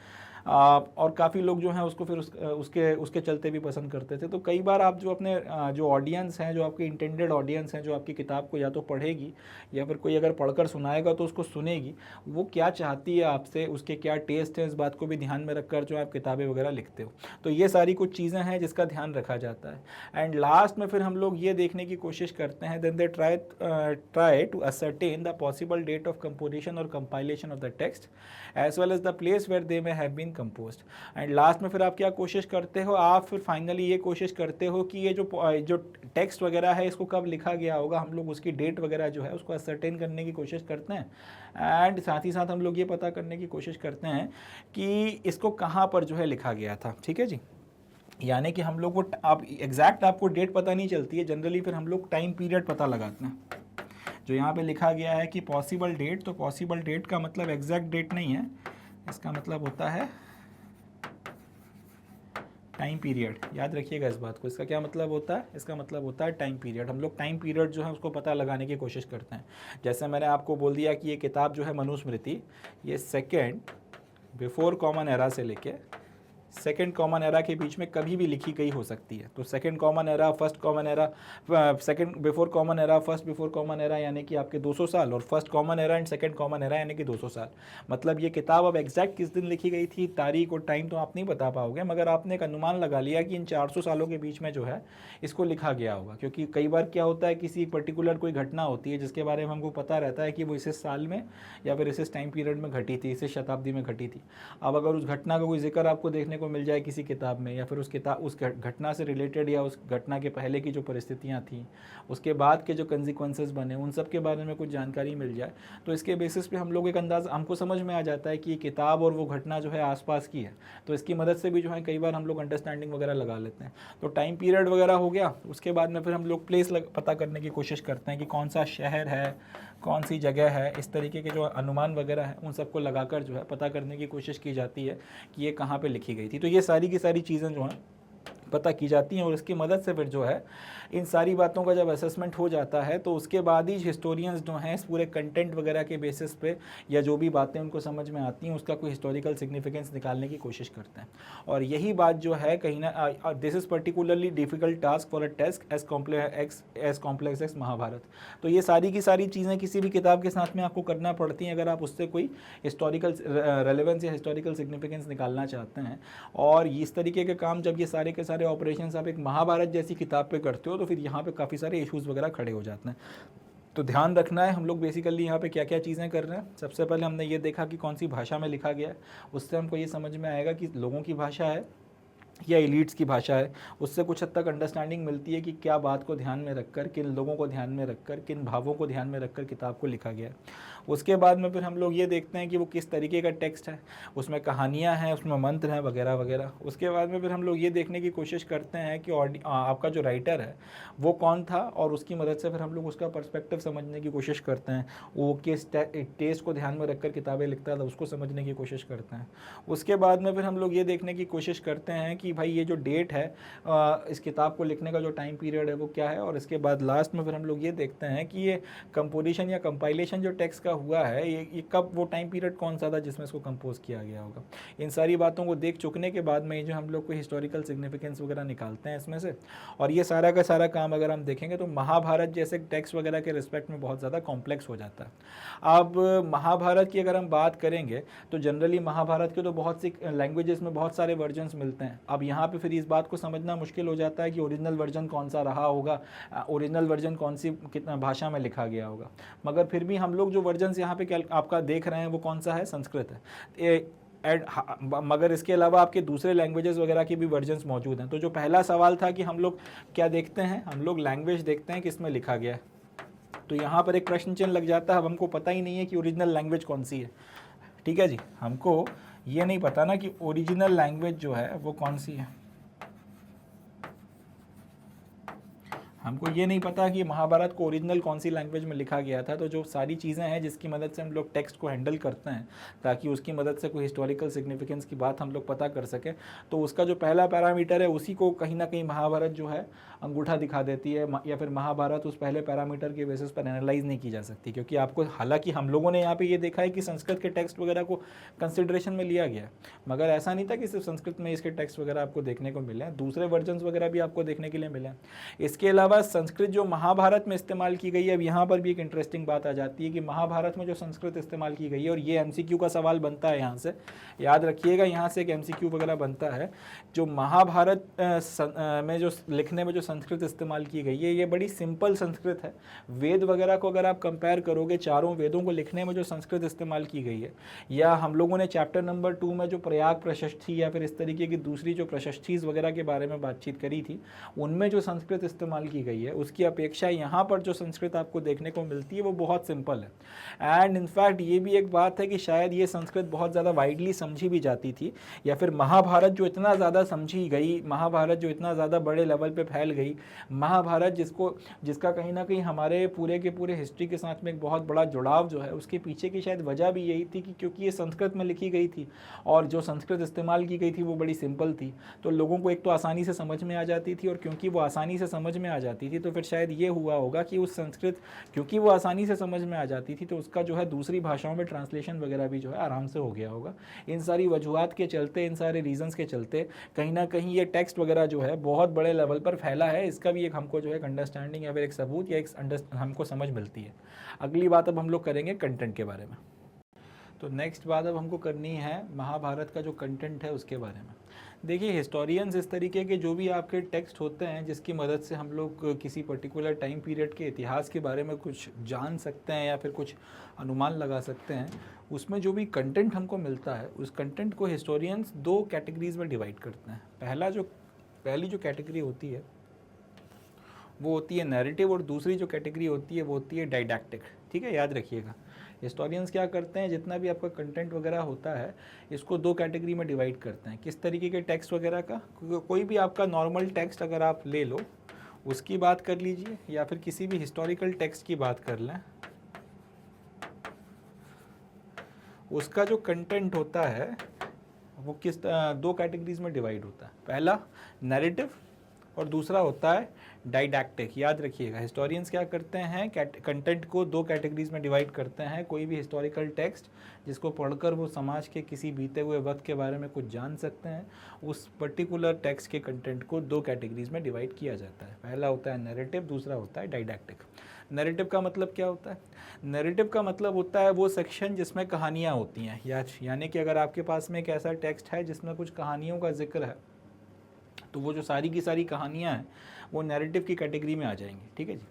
और काफ़ी लोग जो हैं उसको फिर उसके चलते भी पसंद करते थे। तो कई बार आप जो अपने जो ऑडियंस हैं, जो आपकी इंटेंडेड ऑडियंस हैं, जो आपकी किताब को या तो पढ़ेगी या फिर कोई अगर पढ़कर सुनाएगा तो उसको सुनेगी, वो क्या चाहती है आपसे, उसके क्या टेस्ट है, इस बात को भी ध्यान में रखकर जो आप किताबें वगैरह लिखते हो। तो ये सारी कुछ चीज़ें हैं जिसका ध्यान रखा जाता है। एंड लास्ट में फिर हम लोग ये देखने की कोशिश करते हैं, then they try to ascertain the possible date of composition और compilation of the text as well as the place where they may have been composed. And last में फिर आप क्या कोशिश करते हो, आप फिर फाइनली ये कोशिश करते हो कि ये जो टेक्स्ट वगैरह है इसको कब लिखा गया होगा, हम लोग उसकी डेट वगैरह जो है उसको असर्टेन करने की कोशिश करते हैं। एंड साथ ही साथ हम लोग ये पता करने की कोशिश करते हैं कि इसको कहाँ पर जो है लिखा गया था। ठीक है जी, यानी कि हम लोग को आप एग्जैक्ट आपको डेट पता नहीं चलती है, जनरली फिर हम लोग टाइम पीरियड पता लगाते हैं। जो यहाँ पे लिखा गया है कि पॉसिबल डेट, तो पॉसिबल डेट का मतलब एग्जैक्ट डेट नहीं है, इसका मतलब होता है टाइम पीरियड। याद रखिएगा इस बात को, इसका क्या मतलब होता है, इसका मतलब होता है टाइम पीरियड। हम लोग टाइम पीरियड जो है उसको पता लगाने की कोशिश करते हैं। जैसे मैंने आपको बोल दिया कि ये किताब जो है मनुस्मृति, ये 2nd बिफोर कॉमन एरा से लेके सेकंड कॉमन एरा के बीच में कभी भी लिखी गई हो सकती है। तो second common era, first common era, second before common era, first before common era यानी कि आपके 200 साल, और first common era and second common era यानी कि 200 साल। मतलब ये किताब अब एग्जैक्ट किस दिन लिखी गई थी, तारीख और टाइम तो आप नहीं बता पाओगे, मगर आपने एक अनुमान लगा लिया कि इन 400 सालों के बीच में जो है इसको लिखा गया होगा। क्योंकि कई बार क्या होता है, किसी पर्टिकुलर कोई घटना होती है जिसके बारे में हमको पता रहता है कि वो इस साल में या फिर इस टाइम पीरियड में घटी थी, इस शताब्दी में घटी थी। अब अगर उस घटना का कोई जिक्र आपको देखने को मिल जाए किसी किताब में, या फिर उस घटना से रिलेटेड या उस घटना के पहले की जो परिस्थितियाँ थी, उसके बाद के जो कंसिक्वेंसेस बने, उन सब के बारे में कुछ जानकारी मिल जाए, तो इसके बेसिस पे हम लोग एक अंदाज़ हमको समझ में आ जाता है कि ये किताब और वो घटना जो है आसपास की है। तो इसकी मदद से भी जो है कई बार हम लोग अंडरस्टैंडिंग वगैरह लगा लेते हैं। तो टाइम पीरियड वगैरह हो गया, उसके बाद में फिर हम लोग प्लेस पता करने की कोशिश करते हैं कि कौन सा शहर है, कौन सी जगह है, इस तरीके के जो अनुमान वगैरह है उन सबको लगाकर जो है पता करने की कोशिश की जाती है कि ये कहाँ पे लिखी गई थी। तो ये सारी की सारी चीज़ें जो हैं पता की जाती हैं, और इसकी मदद से फिर जो है इन सारी बातों का जब असेसमेंट हो जाता है तो उसके बाद ही हिस्टोरियंस जो हैं इस पूरे कंटेंट वगैरह के बेसिस पे या जो भी बातें उनको समझ में आती हैं उसका कोई हिस्टोरिकल सिग्निफिकेंस निकालने की कोशिश करते हैं। और यही बात जो है कहीं ना, this is particularly difficult task for a test as complex as Mahabharata. तो ये सारी की सारी चीज़ें किसी भी किताब के साथ में आपको करना पड़ती हैं अगर आप उससे कोई हिस्टोरिकल रेलेवेंस या हिस्टोरिकल सिग्निफिकेंस निकालना चाहते हैं। और इस तरीके के काम जब ये सारे के सारे ऑपरेशंस आप एक महाभारत जैसी किताब पे करते हो तो फिर यहाँ पे काफ़ी सारे इश्यूज़ वगैरह खड़े हो जाते हैं। तो ध्यान रखना है हम लोग बेसिकली यहाँ पे क्या क्या चीज़ें कर रहे हैं। सबसे पहले हमने ये देखा कि कौन सी भाषा में लिखा गया है, उससे हमको ये समझ में आएगा कि लोगों की भाषा है या एलिट्स की भाषा है। उससे कुछ हद तक अंडरस्टैंडिंग मिलती है कि क्या बात को ध्यान में रखकर, किन लोगों को ध्यान में रखकर, किन भावों को ध्यान में रखकर किताब को लिखा गया है। उसके बाद में फिर हम लोग ये देखते हैं कि वो किस तरीके का टेक्स्ट है, उसमें कहानियाँ हैं, उसमें मंत्र हैं वगैरह वगैरह। उसके बाद में फिर हम लोग ये देखने की कोशिश करते हैं कि आपका जो राइटर है वो कौन था, और उसकी मदद से फिर हम लोग उसका पर्सपेक्टिव समझने की कोशिश करते हैं। वो किस टेस्ट को ध्यान में रखकर किताबें लिखता था उसको समझने की कोशिश करते हैं। उसके बाद में फिर हम लोग ये देखने की कोशिश करते हैं कि भाई ये जो डेट है इस किताब को लिखने का जो टाइम पीरियड है वो क्या है। और इसके बाद लास्ट में फिर हम लोग ये देखते हैं कि ये कंपोजिशन या कंपाइलेशन जो टेक्स्ट का हुआ है ये कब, वो टाइम पीरियड कौन सा था जिसमें इसको कंपोज किया गया होगा। इन सारी बातों को देख चुकने के बाद में जो हम लोग को हिस्टोरिकल सिग्निफिकेंस वगैरह निकालते हैं इसमें से। और ये सारा का सारा काम अगर हम देखेंगे तो महाभारत जैसे टेक्स्ट वगैरह के रिस्पेक्ट में बहुत ज़्यादा कॉम्प्लेक्स हो जाता है। अब महाभारत की अगर हम बात करेंगे तो जनरली महाभारत के तो बहुत सी लैंग्वेजेस में बहुत सारे वर्जन्स मिलते हैं। अब यहाँ पे फिर इस बात को समझना मुश्किल हो जाता है कि ओरिजिनल वर्जन कौन सा रहा होगा, ओरिजिनल वर्जन कौन सी कितना भाषा में लिखा गया होगा। मगर फिर भी हम लोग जो वर्जन्स यहाँ पे आपका देख रहे हैं वो कौन सा है, संस्कृत है। मगर इसके अलावा आपके दूसरे लैंग्वेजेस वगैरह के भी वर्जन्स मौजूद हैं। तो जो पहला सवाल था कि हम लोग क्या देखते हैं, हम लोग लैंग्वेज देखते हैं किस में लिखा गया है। तो यहाँ पर एक प्रश्न चिन्ह लग जाता है। अब हमको पता ही नहीं है कि ओरिजिनल लैंग्वेज कौन सी है। ठीक है जी, हमको ये नहीं पता ना कि ओरिजिनल लैंग्वेज जो है वो कौन सी है। हमको ये नहीं पता कि महाभारत को ओरिजिनल कौन सी लैंग्वेज में लिखा गया था। तो जो सारी चीज़ें हैं जिसकी मदद से हम लोग टेक्स्ट को हैंडल करते हैं ताकि उसकी मदद से कोई हिस्टोरिकल सिग्निफिकेंस की बात हम लोग पता कर सकें, तो उसका जो पहला पैरामीटर है उसी को कहीं ना कहीं महाभारत जो है अंगूठा दिखा देती है, या फिर महाभारत उस पहले पैरामीटर के बेसिस पर एनालाइज नहीं की जा सकती। क्योंकि आपको, हालांकि हम लोगों ने यहाँ पे ये देखा है कि संस्कृत के टेक्स्ट वगैरह को कंसिडरेशन में लिया गया, मगर ऐसा नहीं था कि सिर्फ संस्कृत में इसके टेक्स्ट वगैरह आपको देखने को मिले, दूसरे वर्जन्स वगैरह भी आपको देखने के लिए मिले। इसके अलावा संस्कृत जो महाभारत में इस्तेमाल की गई है, अब यहाँ पर भी एक इंटरेस्टिंग बात आ जाती है कि महाभारत में जो संस्कृत इस्तेमाल की गई है, और ये एमसीक्यू का सवाल बनता है, यहाँ से याद रखिएगा, यहाँ से एक एमसीक्यू वगैरह बनता है। जो महाभारत में जो लिखने में जो संस्कृत इस्तेमाल की गई है ये बड़ी सिंपल संस्कृत है। वेद वगैरह को अगर आप कंपेयर करोगे, चारों वेदों को लिखने में जो संस्कृत इस्तेमाल की गई है, या हम लोगों ने चैप्टर नंबर 2 में जो प्रयाग प्रशस्ति या फिर इस तरीके की दूसरी जो प्रशस्तिज वगैरह के बारे में बातचीत करी थी, उनमें जो संस्कृत इस्तेमाल की गई है उसकी अपेक्षा यहाँ पर जो संस्कृत आपको देखने को मिलती है वो बहुत सिंपल है। एंड इनफैक्ट ये भी एक बात है कि शायद ये संस्कृत बहुत ज़्यादा वाइडली समझी भी जाती थी, या फिर महाभारत जो इतना ज़्यादा समझी गई, महाभारत जो इतना ज़्यादा बड़े लेवल पे फैल गई, महाभारत जिसका कहीं ना कहीं हमारे पूरे के पूरे हिस्ट्री के साथ में एक बहुत बड़ा जुड़ाव जो है, उसके पीछे की शायद वजह भी यही थी कि क्योंकि ये संस्कृत में लिखी गई थी और जो संस्कृत इस्तेमाल की गई थी वो बड़ी सिंपल थी, तो लोगों को एक तो आसानी से समझ में आ जाती थी, और क्योंकि वो आसानी से समझ में आ जाती जाती थी, तो फिर शायद ये हुआ होगा कि उस संस्कृत, क्योंकि वो आसानी से समझ में आ जाती थी, तो उसका जो है दूसरी भाषाओं में ट्रांसलेशन वगैरह भी जो है आराम से हो गया होगा। इन सारी वजूहत के चलते, इन सारे रीजंस के चलते कहीं ना कहीं ये टेक्स्ट वगैरह जो है बहुत बड़े लेवल पर फैला है। इसका भी एक हमको जो है अंडरस्टैंडिंग या फिर एक सबूत या एक हमको समझ मिलती है। अगली बात अब हम लोग करेंगे कंटेंट के बारे में। तो नेक्स्ट बात अब हमको करनी है महाभारत का जो कंटेंट है उसके बारे में। देखिए, हिस्टोरियंस इस तरीके के जो भी आपके टेक्स्ट होते हैं जिसकी मदद से हम लोग किसी पर्टिकुलर टाइम पीरियड के इतिहास के बारे में कुछ जान सकते हैं या फिर कुछ अनुमान लगा सकते हैं, उसमें जो भी कंटेंट हमको मिलता है उस कंटेंट को हिस्टोरियंस दो कैटेगरीज में डिवाइड करते हैं। पहली जो कैटेगरी होती है वो होती है नैरेटिव, और दूसरी जो कैटेगरी होती है वो होती है डाइडैक्टिक। ठीक है, याद रखिएगा। हिस्टोरियंस क्या करते हैं, जितना भी आपका कंटेंट वगैरह होता है इसको दो कैटेगरी में डिवाइड करते हैं। किस तरीके के टेक्स्ट वगैरह का, कोई भी आपका नॉर्मल टेक्स्ट अगर आप ले लो उसकी बात कर लीजिए, या फिर किसी भी हिस्टोरिकल टेक्स्ट की बात कर लें, उसका जो कंटेंट होता है वो किस दो कैटेगरीज में डिवाइड होता है। पहला नैरेटिव और दूसरा होता है डाइडैक्टिक। याद रखिएगा, हिस्टोरियंस क्या करते हैं, कंटेंट को दो कैटेगरीज में डिवाइड करते हैं। कोई भी हिस्टोरिकल टेक्स्ट जिसको पढ़कर वो समाज के किसी बीते हुए वक्त के बारे में कुछ जान सकते हैं, उस पर्टिकुलर टेक्स्ट के कंटेंट को दो कैटेगरीज में डिवाइड किया जाता है। पहला होता है नैरेटिव, दूसरा होता है डाइडैक्टिक। नैरेटिव का मतलब क्या होता है, नैरेटिव का मतलब होता है वो सेक्शन जिसमें कहानियाँ होती हैं, यानी कि अगर आपके पास में एक ऐसा टेक्स्ट है जिसमें कुछ कहानियों का जिक्र है, तो वो जो सारी की सारी कहानियाँ हैं वो नैरेटिव की कैटेगरी में आ जाएंगी। ठीक है जी।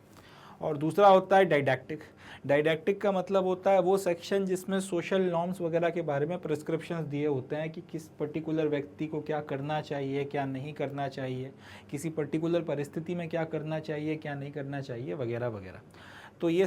और दूसरा होता है डाइडैक्टिक। डाइडैक्टिक का मतलब होता है वो सेक्शन जिसमें सोशल नॉर्म्स वगैरह के बारे में प्रिस्क्रिप्शंस दिए होते हैं कि किस पर्टिकुलर व्यक्ति को क्या करना चाहिए, क्या नहीं करना चाहिए, किसी पर्टिकुलर परिस्थिति में क्या करना चाहिए, क्या नहीं करना चाहिए, वगैरह वगैरह। तो ये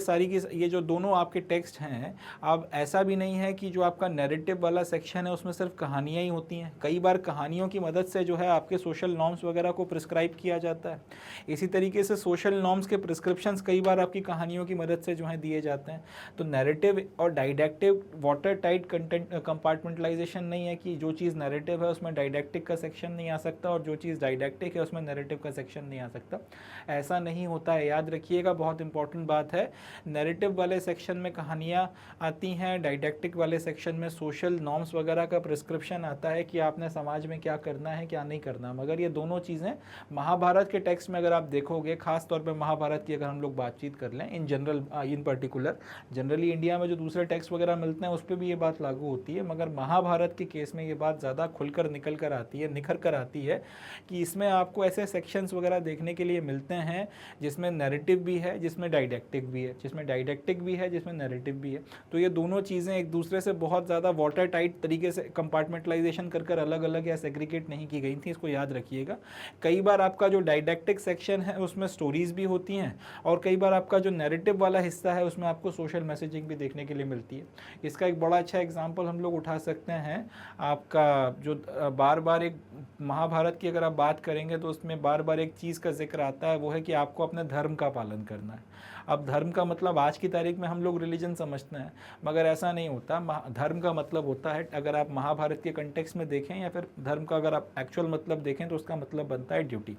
ये जो दोनों आपके टेक्स्ट हैं, अब ऐसा भी नहीं है कि जो आपका नैरेटिव वाला सेक्शन है उसमें सिर्फ कहानियाँ ही होती हैं। कई बार कहानियों की मदद से जो है आपके सोशल नॉर्म्स वगैरह को प्रिस्क्राइब किया जाता है। इसी तरीके से सोशल नॉर्म्स के प्रिस्क्रिप्शंस कई बार आपकी कहानियों की मदद से जो है दिए जाते हैं। तो नैरेटिव और डाइडैक्टिव वाटर टाइट कंटेंट कंपार्टमेंटलाइजेशन नहीं है कि जो चीज़ नैरेटिव है उसमें डाइडैक्टिक का सेक्शन नहीं आ सकता और जो चीज़ डाइडैक्टिक है उसमें नैरेटिव का सेक्शन नहीं आ सकता। ऐसा नहीं होता है, याद रखिएगा, बहुत इंपॉर्टेंट बात है। नैरेटिव वाले सेक्शन में कहानियाँ आती हैं, डाइडैक्टिक वाले सेक्शन में सोशल नॉर्म्स वगैरह का प्रिस्क्रिप्शन आता है कि आपने समाज में क्या करना है, क्या नहीं करना। मगर ये दोनों चीज़ें महाभारत के टेक्स्ट में अगर आप देखोगे, खास तौर पे महाभारत की अगर हम लोग बातचीत कर लें in general, in particular generally India में जो दूसरे टेक्स्ट वगैरह मिलते हैं उस पर भी ये बात लागू होती है, मगर महाभारत के केस में ये बात ज़्यादा खुलकर निकल कर आती है, निखर कर आती है कि इसमें आपको ऐसे सेक्शंस वगैरह देखने के लिए मिलते हैं जिसमें नैरेटिव भी है, जिसमें डाइडैक्टिक भी है, जिसमें डाइडैक्टिक भी है, जिसमें नैरेटिव भी है। तो ये दोनों चीज़ें एक दूसरे से बहुत ज़्यादा वाटर टाइट तरीके से कंपार्टमेंटलाइजेशन कर अलग अलग या सेग्रीगेट नहीं की गई थी, इसको याद रखिएगा। कई बार आपका जो डाइडैक्टिक सेक्शन है उसमें स्टोरीज भी होती हैं और कई बार आपका जो नैरेटिव वाला हिस्सा है उसमें आपको सोशल मैसेजिंग भी देखने के लिए मिलती है। इसका एक बड़ा अच्छा एग्जाम्पल हम लोग उठा सकते हैं, आपका जो बार बार एक महाभारत की अगर आप बात करेंगे तो उसमें बार बार एक चीज़ का जिक्र आता है, वो है कि आपको अपने धर्म का पालन करना है। अब धर्म का मतलब आज की तारीख में हम लोग रिलीजन समझते हैं, मगर ऐसा नहीं होता। धर्म का मतलब होता है, अगर आप महाभारत के कंटेक्स्ट में देखें या फिर धर्म का अगर आप एक्चुअल मतलब देखें तो उसका मतलब बनता है ड्यूटी।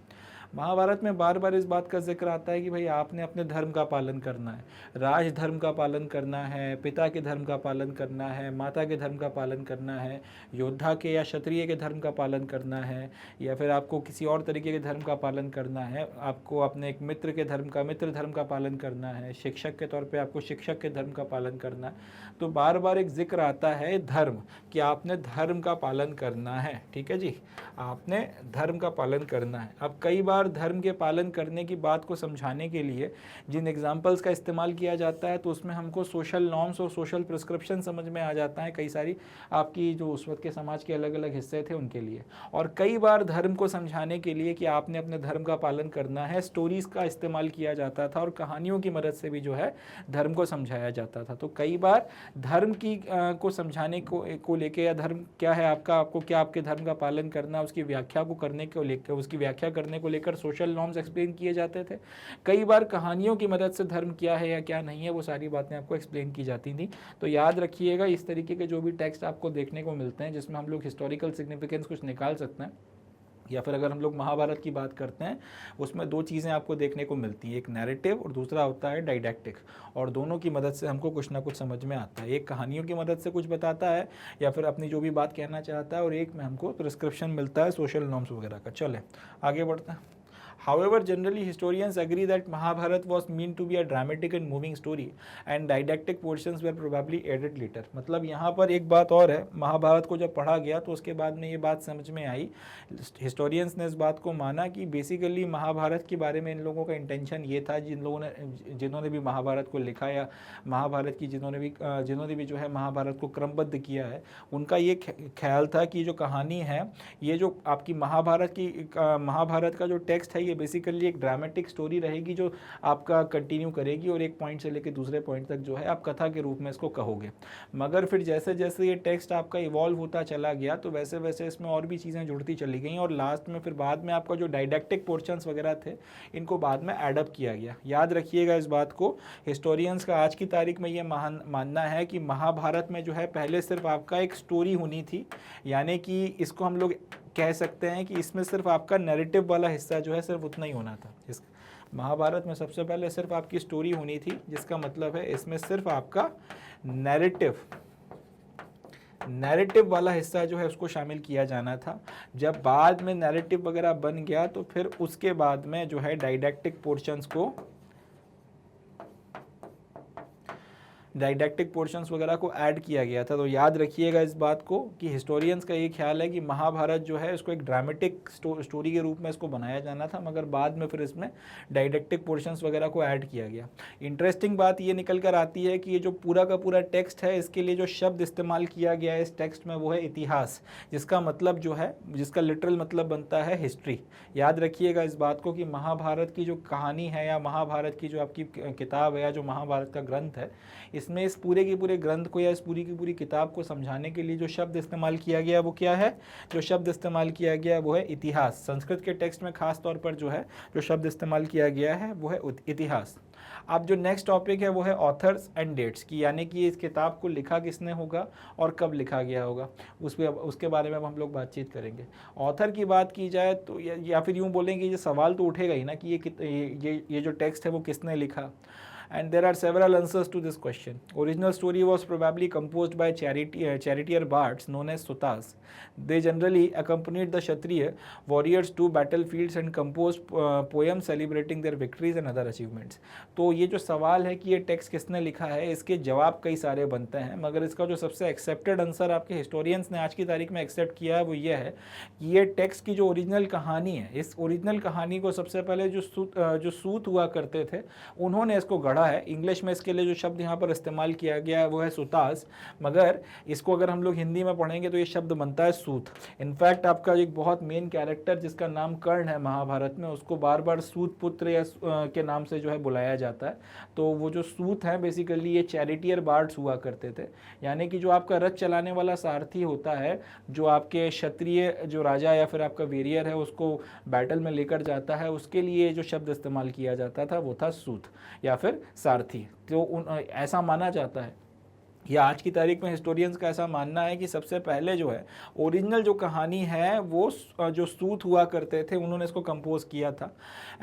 महाभारत में बार बार इस बात का जिक्र आता है कि भाई आपने अपने धर्म का पालन करना है, राज धर्म का पालन करना है, पिता के धर्म का पालन करना है, माता के धर्म का पालन करना है, योद्धा के या क्षत्रिय के धर्म का पालन करना है, या फिर आपको किसी और तरीके के धर्म का पालन करना है, आपको अपने एक मित्र के मित्र धर्म का पालन करना है, शिक्षक के तौर पे आपको शिक्षक के धर्म का पालन करना है। तो बार बार एक जिक्र आता है धर्म, कि आपने धर्म का पालन करना है। ठीक है जी, आपने धर्म का पालन करना है। अब कई बार धर्म के पालन करने की बात को समझाने के लिए जिन एग्जाम्पल्स का इस्तेमाल किया जाता है तो उसमें हमको सोशल नॉर्म्स और सोशल प्रिस्क्रिप्शन समझ में आ जाता है, कई सारी आपकी जो उस वक्त के समाज के अलग अलग हिस्से थे उनके लिए। और कई बार धर्म को समझाने के लिए कि आपने अपने धर्म का पालन करना है, स्टोरीज का इस्तेमाल किया जाता था और कहानियों की मदद से भी जो है धर्म को समझाया जाता था। तो कई बार धर्म की को समझाने को लेके, या धर्म क्या है आपको क्या आपके धर्म का पालन करना, उसकी व्याख्या को करने को लेकर, उसकी व्याख्या करने को लेकर सोशल नॉर्म्स एक्सप्लेन किए जाते थे। कई बार कहानियों की मदद से धर्म क्या है या क्या नहीं है वो सारी बातें आपको एक्सप्लेन की जाती थी। तो याद रखिएगा, इस तरीके के जो भी टेक्स्ट आपको देखने को मिलते हैं जिसमें हम लोग हिस्टोरिकल सिग्निफिकेंस कुछ निकाल सकते हैं, या फिर अगर हम लोग महाभारत की बात करते हैं, उसमें दो चीज़ें आपको देखने को मिलती हैं, एक नैरेटिव और दूसरा होता है डाइडैक्टिक, और दोनों की मदद से हमको कुछ ना कुछ समझ में आता है। एक कहानियों की मदद से कुछ बताता है या फिर अपनी जो भी बात कहना चाहता है, और एक में हमको प्रिस्क्रिप्शन मिलता है सोशल नॉर्म्स वगैरह का। चले आगे बढ़ते हैं। However, generally historians agree that Mahabharata was meant to be a dramatic and moving story and didactic portions were probably added later। मतलब यहाँ पर एक बात और है, महाभारत को जब पढ़ा गया तो उसके बाद में ये बात समझ में आई, हिस्टोरियंस ने इस बात को माना कि बेसिकली महाभारत के बारे में इन लोगों का इंटेंशन ये था, जिन्होंने भी महाभारत को लिखा या महाभारत की जिन्होंने भी जो है महाभारत को क्रमबद्ध किया है, उनका ये ख्याल था कि जो कहानी है, ये जो आपकी महाभारत का जो टेक्स्ट है, ये बेसिकली एक ड्रामेटिक स्टोरी रहेगी जो आपका कंटिन्यू करेगी और एक पॉइंट से लेकर दूसरे पॉइंट तक जो है आप कथा के रूप में इसको कहोगे। मगर फिर जैसे जैसे ये टेक्स्ट आपका इवॉल्व होता चला गया तो वैसे वैसे इसमें और भी चीज़ें जुड़ती चली गई, और लास्ट में फिर बाद में आपका जो डाइडैक्टिक पोर्शंस वगैरह थे, इनको बाद में एडअप किया गया। याद रखिएगा इस बात को, हिस्टोरियंस का आज की तारीख में ये मानना है कि महाभारत में जो है पहले सिर्फ आपका एक स्टोरी होनी थी, यानी कि इसको हम लोग कह सकते हैं कि इसमें सिर्फ आपका नैरेटिव वाला हिस्सा जो है सिर्फ उतना ही होना था। इस महाभारत में सबसे पहले सिर्फ आपकी स्टोरी होनी थी, जिसका मतलब है इसमें सिर्फ आपका नैरेटिव वाला हिस्सा जो है उसको शामिल किया जाना था। जब बाद में नैरेटिव वगैरह बन गया तो फिर उसके बाद में जो है डाइडैक्टिक पोर्शंस वगैरह को ऐड किया गया था। तो याद रखिएगा इस बात को कि हिस्टोरियंस का ये ख्याल है कि महाभारत जो है इसको एक ड्रामेटिक स्टोरी के रूप में इसको बनाया जाना था, मगर बाद में फिर इसमें डाइडैक्टिक पोर्शंस वगैरह को ऐड किया गया। इंटरेस्टिंग बात ये निकल कर आती है कि ये जो पूरा का पूरा टेक्स्ट है, इसके लिए जो शब्द इस्तेमाल किया गया है इस टेक्स्ट में, वो है इतिहास, जिसका मतलब जो है, जिसका लिटरल मतलब बनता है हिस्ट्री। याद रखिएगा इस बात को कि महाभारत की जो कहानी है या महाभारत की जो आपकी किताब है या जो महाभारत का ग्रंथ है, इसमें इस पूरे के पूरे ग्रंथ को या इस पूरी की पूरी किताब को समझाने के लिए जो शब्द इस्तेमाल किया गया वो क्या है? जो शब्द इस्तेमाल किया गया वो है इतिहास। संस्कृत के टेक्स्ट में खास तौर पर जो है जो शब्द इस्तेमाल किया गया है वो है इतिहास। अब जो नेक्स्ट टॉपिक है वो है ऑथर्स एंड डेट्स की, यानी कि इस किताब को लिखा किसने होगा और कब लिखा गया होगा, उसके बारे में हम लोग बातचीत करेंगे। ऑथर की बात की जाए तो या फिर यूँ बोलेंगे, ये सवाल तो उठेगा ही ना कि ये जो टेक्स्ट है वो किसने लिखा। And there are several answers to this question. Original story was probably composed by charioteer bards known as sutas. They generally accompanied the Kshatriya warriors to battlefields and composed poems celebrating their victories and other achievements. तो ये जो सवाल है कि ये text किसने लिखा है, इसके जवाब कई सारे बनते हैं, मगर इसका जो सबसे एक्सेप्टेड आंसर आपके हिस्टोरियंस ने आज की तारीख में एक्सेप्ट किया है वो ये है कि ये टेक्स्ट की जो ओरिजिनल कहानी है, इस ओरिजिनल कहानी को सबसे पहले जो सूत हुआ करते थे उन्होंने इसको गढ़ा है। इंग्लिश में इसके लिए जो शब्द यहाँ पर इस्तेमाल किया गया है वो है सुतास, मगर इसको अगर हम लोग हिंदी में पढ़ेंगे तो ये शब्द बनता है सूत। इनफैक्ट आपका एक बहुत मेन कैरेक्टर जिसका नाम कर्ण है महाभारत में, उसको बार बार सूत पुत्र या के नाम से जो है बुलाया जाता है। तो वो जो सूत है बेसिकली ये चैरिटियर बार्ड्स हुआ करते थे, यानी कि जो आपका रथ चलाने वाला सारथी होता है, जो आपके क्षत्रिय जो राजा या फिर आपका वेरियर है उसको बैटल में लेकर जाता है, उसके लिए जो शब्द इस्तेमाल किया जाता था वो था सूत या फिर सारथी। तो ऐसा माना जाता है, या आज की तारीख में हिस्टोरियंस का ऐसा मानना है कि सबसे पहले जो है ओरिजिनल जो कहानी है वो जो सूत हुआ करते थे उन्होंने इसको कंपोज किया था।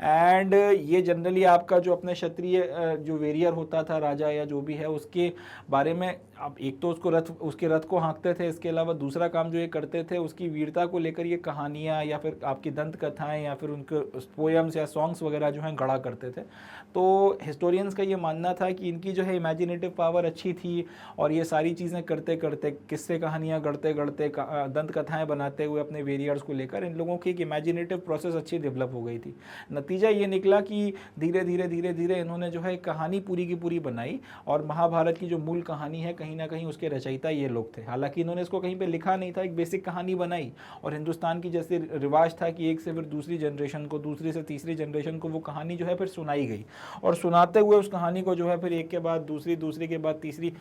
एंड ये जनरली आपका जो अपने क्षत्रिय जो वेरियर होता था, राजा या जो भी है, उसके बारे में अब एक तो उसके रथ को हाँकते थे, इसके अलावा दूसरा काम जो ये करते थे उसकी वीरता को लेकर ये कहानियाँ या फिर आपकी दंत कथाएँ या फिर उनके पोएम्स या सॉन्ग्स वगैरह जो हैं गढ़ा करते थे। तो हिस्टोरियंस का ये मानना था कि इनकी जो है इमेजिनेटिव पावर अच्छी थी और ये सारी चीज़ें करते करते, किस्से कहानियाँ गढ़ते गढ़ते, दंत कथाएँ बनाते हुए अपने वेरियर्स को लेकर, इन लोगों की एक इमेजिनेटिव प्रोसेस अच्छी डेवलप हो गई थी। नतीजा ये निकला कि धीरे धीरे इन्होंने जो है कहानी पूरी की पूरी बनाई, और महाभारत की जो मूल कहानी है कहीं ना कहीं उसके रचयिता ये लोग थे। हालांकि इन्होंने इसको कहीं पे लिखा नहीं था, एक बेसिक कहानी बनाई, और हिंदुस्तान की जैसे रिवाज था कि एक से फिर दूसरी जनरेशन को, दूसरी से तीसरी जनरेशन को वो कहानी जो है फिर सुनाई गई, और सुनाते हुए उस कहानी को जो है फिर एक के बाद दूसरी, दूसरी के बाद तीसरी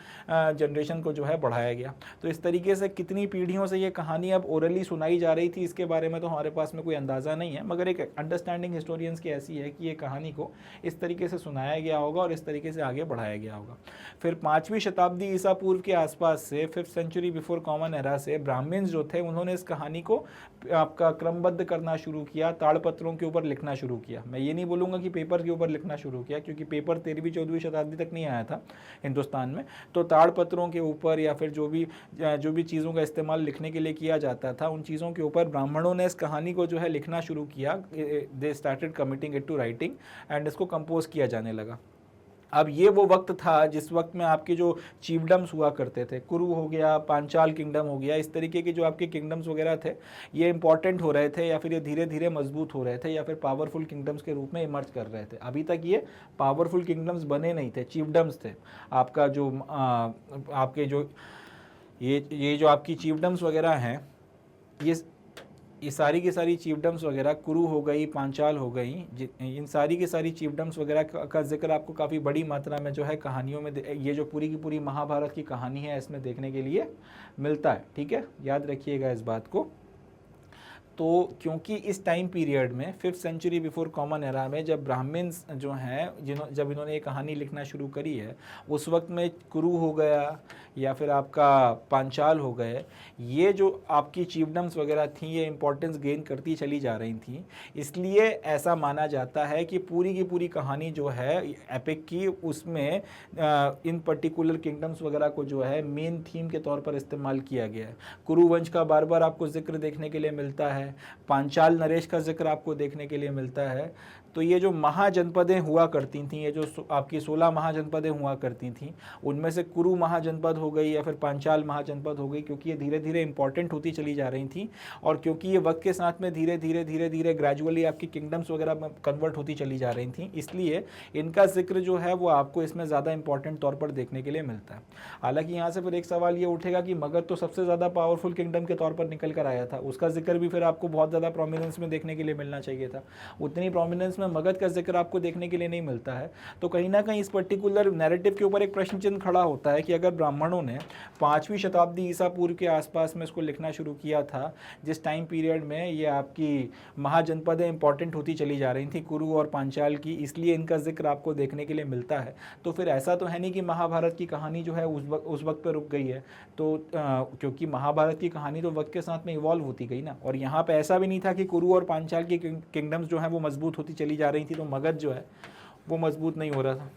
जनरेशन को जो है बढ़ाया गया। तो इस तरीके से कितनी पीढ़ियों से ये कहानी अब ओरली सुनाई जा रही थी, इसके बारे में तो हमारे पास में कोई अंदाज़ा नहीं है, मगर एक अंडरस्टैंडिंग हिस्टोरियंस की ऐसी है कि ये कहानी को इस तरीके से सुनाया गया होगा और इस तरीके से आगे बढ़ाया गया होगा। फिर 5वीं शताब्दी ईसा पूर्व के आसपास से 5th century before common era से ब्राह्मण्स जो थे उन्होंने इस कहानी को आपका क्रमबद्ध करना शुरू किया, ताड़पत्रों के ऊपर लिखना शुरू किया। मैं ये नहीं बोलूँगा कि पेपर के ऊपर लिखना शुरू किया, क्योंकि पेपर 13वीं 14वीं शताब्दी तक नहीं आया था हिंदुस्तान में। तो ताड़पत्रों के ऊपर या फिर जो भी चीज़ों का इस्तेमाल लिखने के लिए किया जाता था, उन चीज़ों के ऊपर ब्राह्मणों ने इस कहानी को जो है लिखना शुरू किया। They started committing it to writing and इसको कंपोज किया जाने लगा। अब ये वो वक्त था जिस वक्त में आपके जो चीफडम्स हुआ करते थे, कुरु हो गया, पांचाल किंगडम हो गया, इस तरीके के जो आपके किंगडम्स वगैरह थे, ये इंपॉर्टेंट हो रहे थे या फिर ये धीरे धीरे मजबूत हो रहे थे या फिर पावरफुल किंगडम्स के रूप में इमर्ज कर रहे थे। अभी तक ये पावरफुल किंगडम्स बने नहीं थे, चीफडम्स थे। आपका जो आपके जो ये जो आपकी चीफडम्स वगैरह हैं, ये सारी की सारी चीफडम्स वगैरह, कुरु हो गई, पांचाल हो गई, इन सारी की सारी चीफडम्स वगैरह का जिक्र आपको काफ़ी बड़ी मात्रा में जो है कहानियों में, ये जो पूरी की पूरी महाभारत की कहानी है इसमें देखने के लिए मिलता है। ठीक है, याद रखिएगा इस बात को। तो क्योंकि इस टाइम पीरियड में 5th century before common era में जब ब्राह्मण्स जो हैं जब इन्होंने ये कहानी लिखना शुरू करी है, उस वक्त में कुरु हो गया या फिर आपका पांचाल हो गए, ये जो आपकी चीफडम्स वगैरह थी ये इंपॉर्टेंस गेन करती चली जा रही थी। इसलिए ऐसा माना जाता है कि पूरी की पूरी कहानी जो है एपिक की, उसमें इन पर्टिकुलर किंगडम्स वगैरह को जो है मेन थीम के तौर पर इस्तेमाल किया गया है। कुरु वंश का बार बार आपको जिक्र देखने के लिए मिलता है, पांचाल नरेश का जिक्र आपको देखने के लिए मिलता है। तो ये जो महाजनपदें हुआ करती थीं, ये जो आपकी 16 महाजनपदें हुआ करती थीं, उनमें से कुरु महाजनपद हो गई या फिर पांचाल महाजनपद हो गई, क्योंकि ये धीरे धीरे इंपॉर्टेंट होती चली जा रही थी और क्योंकि ये वक्त के साथ में धीरे धीरे ग्रेजुअली आपकी किंगडम्स वगैरह में कन्वर्ट होती चली जा रही थी, इसलिए इनका जिक्र जो है वो आपको इसमें ज़्यादा इंपॉर्टेंट तौर पर देखने के लिए मिलता है। हालांकि यहाँ से फिर एक सवाल ये उठेगा कि मगध तो सबसे ज़्यादा पावरफुल किंगडम के तौर पर निकल कर आया था, उसका जिक्र भी फिर आपको बहुत ज़्यादा प्रोमिनेंस में देखने के लिए मिलना चाहिए था। उतनी प्रोमिनेंस में मगध का जिक्र आपको देखने के लिए नहीं मिलता है। तो कहीं ना कहीं इस पर्टिकुलर नैरेटिव के ऊपर एक प्रश्न चिन्ह खड़ा होता है कि अगर ब्राह्मणों ने 5वीं शताब्दी ईसा पूर्व के आसपास में इसको लिखना शुरू किया था, जिस टाइम पीरियड में ये आपकी महाजनपदें इंपॉर्टेंट होती चली जा रही थी, कुरु और पांचाल की, इसलिए इनका जिक्र आपको देखने के लिए मिलता है, तो फिर ऐसा तो है नहीं कि महाभारत की कहानी जो है उस वक्त पर रुक गई है। तो क्योंकि महाभारत की कहानी तो वक्त के साथ में इवॉल्व होती गई ना, और यहाँ पे ऐसा भी नहीं था कि कुरु और पांचाल की किंगडम्स जो है वो मजबूत होती चली जा रही थी तो मगध जो है वो मजबूत नहीं हो रहा था।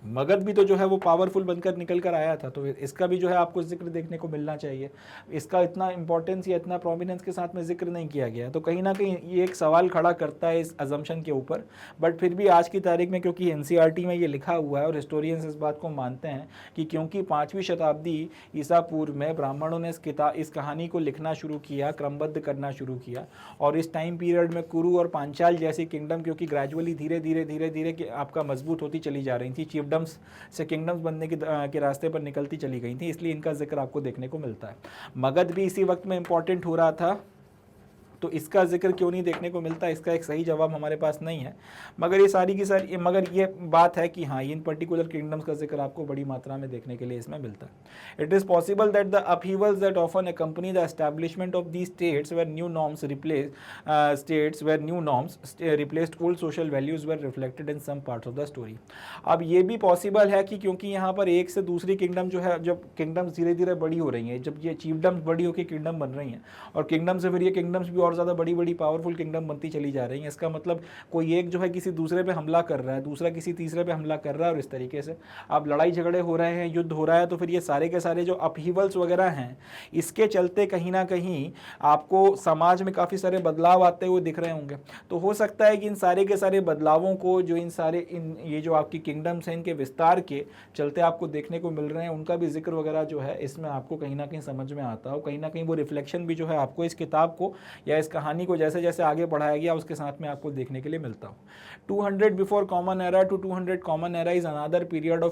मगध भी तो जो है वो पावरफुल बनकर निकल कर आया था, तो इसका भी जो है आपको जिक्र देखने को मिलना चाहिए। इसका इतना इंपॉर्टेंस या इतना प्रोमिनेंस के साथ में जिक्र नहीं किया गया, तो कहीं ना कहीं ये एक सवाल खड़ा करता है इस अजम्पशन के ऊपर। बट फिर भी आज की तारीख में क्योंकि एनसीईआरटी में ये लिखा हुआ है और हिस्टोरियंस इस बात को मानते हैं कि क्योंकि 5वीं शताब्दी ईसा पूर्व में ब्राह्मणों ने इस कहानी को लिखना शुरू किया, क्रमबद्ध करना शुरू किया, और इस टाइम पीरियड में कुरु और पांचाल जैसी किंगडम क्योंकि ग्रेजुअली धीरे धीरे आपका मजबूत होती चली जा रही थी, किंगडम्स से किंगडम्स बनने के रास्ते पर निकलती चली गई थी, इसलिए इनका जिक्र आपको देखने को मिलता है। मगध भी इसी वक्त में इंपॉर्टेंट हो रहा था, तो इसका जिक्र क्यों नहीं देखने को मिलता, इसका एक सही जवाब हमारे पास नहीं है। मगर ये सारी की सारी मगर ये बात है कि हाँ, इन पर्टिकुलर किंगडम्स का जिक्र आपको बड़ी मात्रा में देखने के लिए इसमें मिलता है। It is possible that the upheavals that often accompany the establishment of these states where new norms replaced old social values were reflected in some parts of the story। अब ये भी पॉसिबल है कि क्योंकि यहाँ पर एक से दूसरी किंगडम जो है, जब किंगडम्स धीरे धीरे बड़ी हो रही हैं, जब ये चीफडम्स बड़ी होकर किंगडम बन रही हैं और किंगडम से फिर ये किंगडम्स भी और ज़्यादा बड़ी बड़ी पावरफुल किंगडम बनती चली जा रही हैं, इसका मतलब कोई एक जो है किसी दूसरे पे हमला कर रहा है, दूसरा किसी तीसरे पे हमला कर रहा है, और इस तरीके से अब लड़ाई झगड़े हो रहे हैं, युद्ध हो रहा है, तो फिर ये सारे के सारे जो अपहीवल्स वगैरह हैं, इसके चलते कहीं ना कहीं आपको समाज में काफ़ी सारे बदलाव आते हुए दिख रहे होंगे। तो हो सकता है कि इन सारे के सारे बदलावों को जो ये जो आपकी किंगडम्स हैं, इनके विस्तार के चलते आपको देखने को मिल रहे हैं, उनका भी जिक्र वगैरह जो है इसमें आपको कहीं ना कहीं समझ में आता हो, कहीं ना कहीं वो रिफ्लेक्शन भी जो है आपको इस किताब को या इस कहानी को जैसे जैसे आगे बढ़ाया गया उसके साथ में आपको देखने के लिए मिलता हूँ। 200 before common era to 200 common era is another period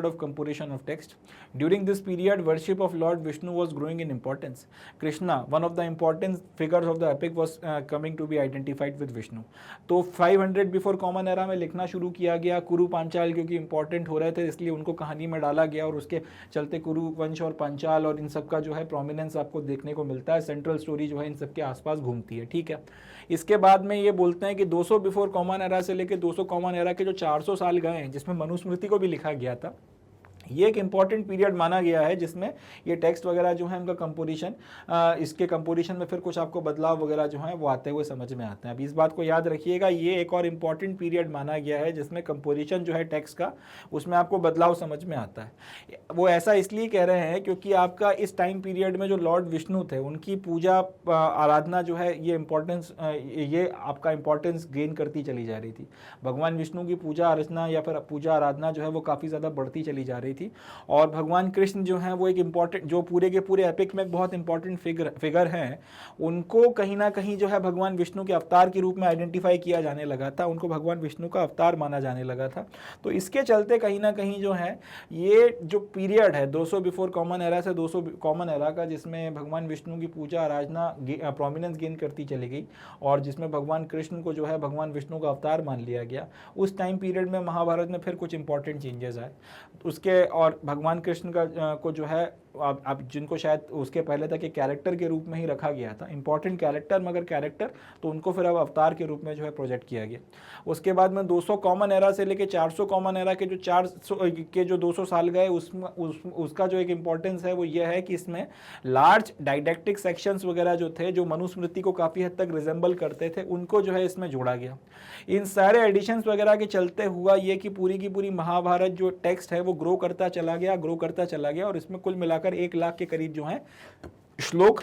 of composition of text. During this period, worship of Lord Vishnu was growing in importance. Krishna, one of the important figures of the epic, was coming to be identified with Vishnu. तो 500 before common era में लिखना शुरू किया गया। कुरु पांचाल क्योंकि important हो रहे थे इसलिए उनको कहानी में डाला गया और उसके चलते कुरु वंश और पांचाल और इन सब का जो है प्रोमिनेंस आपको देखने को मिलता है। सेंट्रल स्टोरी जो है इन सब के आसपास घूमती है, ठीक है। इसके बाद में ये बोलते हैं कि 200 बिफोर कॉमन एरा से लेकर 200 कॉमन एरा के जो 400 साल गए हैं जिसमें मनुस्मृति को भी लिखा गया था, ये एक इंपॉर्टेंट पीरियड माना गया है जिसमें ये टेक्स्ट वगैरह जो है उनका कंपोजिशन, इसके कंपोजिशन में फिर कुछ आपको बदलाव वगैरह जो है वो आते हुए समझ में आते हैं। अब इस बात को याद रखिएगा, ये एक और इम्पॉर्टेंट पीरियड माना गया है जिसमें कंपोजिशन जो है टेक्स्ट का उसमें आपको बदलाव समझ में आता है। वो ऐसा इसलिए कह रहे हैं क्योंकि आपका इस टाइम पीरियड में जो लॉर्ड विष्णु थे उनकी पूजा आराधना जो है ये इम्पोर्टेंस, ये आपका इम्पोर्टेंस गेन करती चली जा रही थी। भगवान विष्णु की पूजा अर्चना या फिर पूजा आराधना जो है वो काफ़ी ज़्यादा बढ़ती चली जा रही थी। और भगवान कृष्ण जो हैं वो एक इम्पॉर्टेंट, जो पूरे के पूरे एपिक में एक बहुत इंपॉर्टेंट फिगर हैं, उनको कहीं ना कहीं जो है भगवान विष्णु के अवतार के रूप में आइडेंटिफाई किया जाने लगा था, उनको भगवान विष्णु का अवतार माना जाने लगा था। तो इसके चलते कहीं ना कहीं जो है ये जो पीरियड है 200 बिफोर कॉमन एरा से 200 कॉमन एरा का, जिसमें भगवान विष्णु की पूजा आराधना प्रोमिनेंस गेन करती चली गई और जिसमें भगवान कृष्ण को जो है भगवान विष्णु का अवतार मान लिया गया, उस टाइम पीरियड में महाभारत में फिर कुछ इंपॉर्टेंट चेंजेस आए उसके। और भगवान कृष्ण का को जो है आप जिनको शायद उसके पहले तक एक कैरेक्टर के रूप में ही रखा गया था, इंपॉर्टेंट कैरेक्टर मगर कैरेक्टर, तो उनको फिर अब अवतार के रूप में जो है प्रोजेक्ट किया गया। उसके बाद में 200 कॉमन एरा से लेके 400 कॉमन एरा के जो 400 के जो 200 साल गए उसका जो एक इंपॉर्टेंस है वो ये है कि इसमें लार्ज डाइडेक्टिक सेक्शंस वगैरह जो थे जो मनुस्मृति को काफ़ी हद तक रिजेंबल करते थे उनको जो है इसमें जोड़ा गया। इन सारे एडिशंस वगैरह के चलते हुआ ये कि पूरी की पूरी महाभारत जो टेक्स्ट है वो ग्रो करता चला गया और इसमें कुल मिलाकर 1 लाख के करीब जो है श्लोक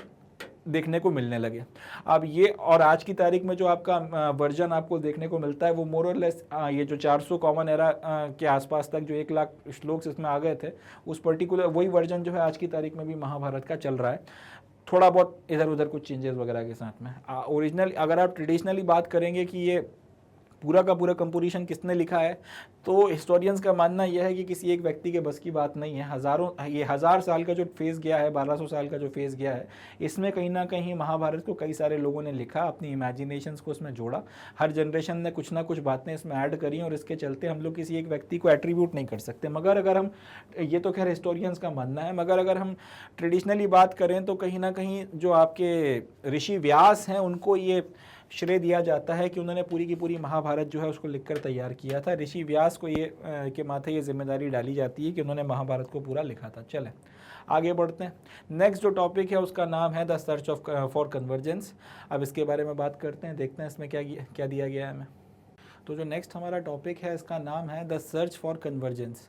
देखने को मिलने लगे। अब ये और आज की तारीख में जो आपका वर्जन आपको देखने को मिलता है वो मोर और लेस ये जो 400 कॉमन एरा के आसपास तक जो 1 लाख श्लोक इसमें आ गए थे, उस पर्टिकुलर वही वर्जन जो है आज की तारीख में भी महाभारत का चल रहा है, थोड़ा बहुत इधर उधर कुछ चेंजेस वगैरह के साथ में। ओरिजिनल अगर आप ट्रेडिशनली बात करेंगे कि ये पूरा का पूरा कंपोजिशन किसने लिखा है, तो हिस्टोरियंस का मानना यह है कि किसी एक व्यक्ति के बस की बात नहीं है। ये 1000 साल का जो फेज़ गया है, 1200 साल का जो फेज़ गया है, इसमें कहीं ना कहीं महाभारत को कई सारे लोगों ने लिखा, अपनी इमेजिनेशंस को उसमें जोड़ा, हर जनरेशन ने कुछ ना कुछ बातें इसमें ऐड करी और इसके चलते हम लोग किसी एक व्यक्ति को एट्रीब्यूट नहीं कर सकते। मगर अगर हम, ये तो खैर हिस्टोरियंस का मानना है, मगर अगर हम ट्रेडिशनली बात करें तो कहीं ना कहीं जो आपके ऋषि व्यास हैं उनको ये श्रेय दिया जाता है कि उन्होंने पूरी की पूरी महाभारत जो है उसको लिखकर तैयार किया था। ऋषि व्यास को ये के माथे ये जिम्मेदारी डाली जाती है कि उन्होंने महाभारत को पूरा लिखा था। चलें आगे बढ़ते हैं। नेक्स्ट जो टॉपिक है उसका नाम है द सर्च फॉर कन्वर्जेंस। अब इसके बारे में बात करते हैं, देखते हैं इसमें क्या दिया गया है हमें। तो जो नेक्स्ट हमारा टॉपिक है इसका नाम है द सर्च फॉर कन्वर्जेंस।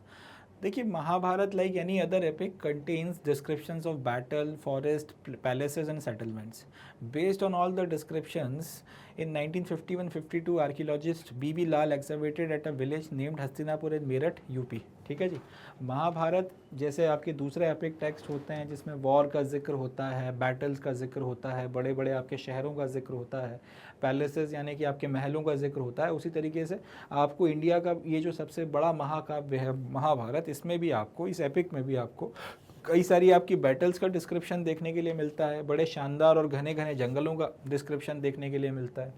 देखिए, Mahabharata like any other epic contains descriptions of battle, forest, palaces and settlements. Based on all the descriptions in 1951-52 archaeologist B B Lal excavated at a village named Hastinapur in Meerut UP. ठीक है जी। महाभारत जैसे आपके दूसरे एपिक टेक्स्ट होते हैं जिसमें war का जिक्र होता है, बैटल्स का जिक्र होता है, बड़े बड़े आपके शहरों का जिक्र होता है, पैलेसेस यानी कि आपके महलों का जिक्र होता है, उसी तरीके से आपको इंडिया का ये जो सबसे बड़ा महाकाव्य है महाभारत, इसमें भी आपको, इस एपिक में भी आपको कई सारी आपकी बैटल्स का डिस्क्रिप्शन देखने के लिए मिलता है, बड़े शानदार और घने घने जंगलों का डिस्क्रिप्शन देखने के लिए मिलता है,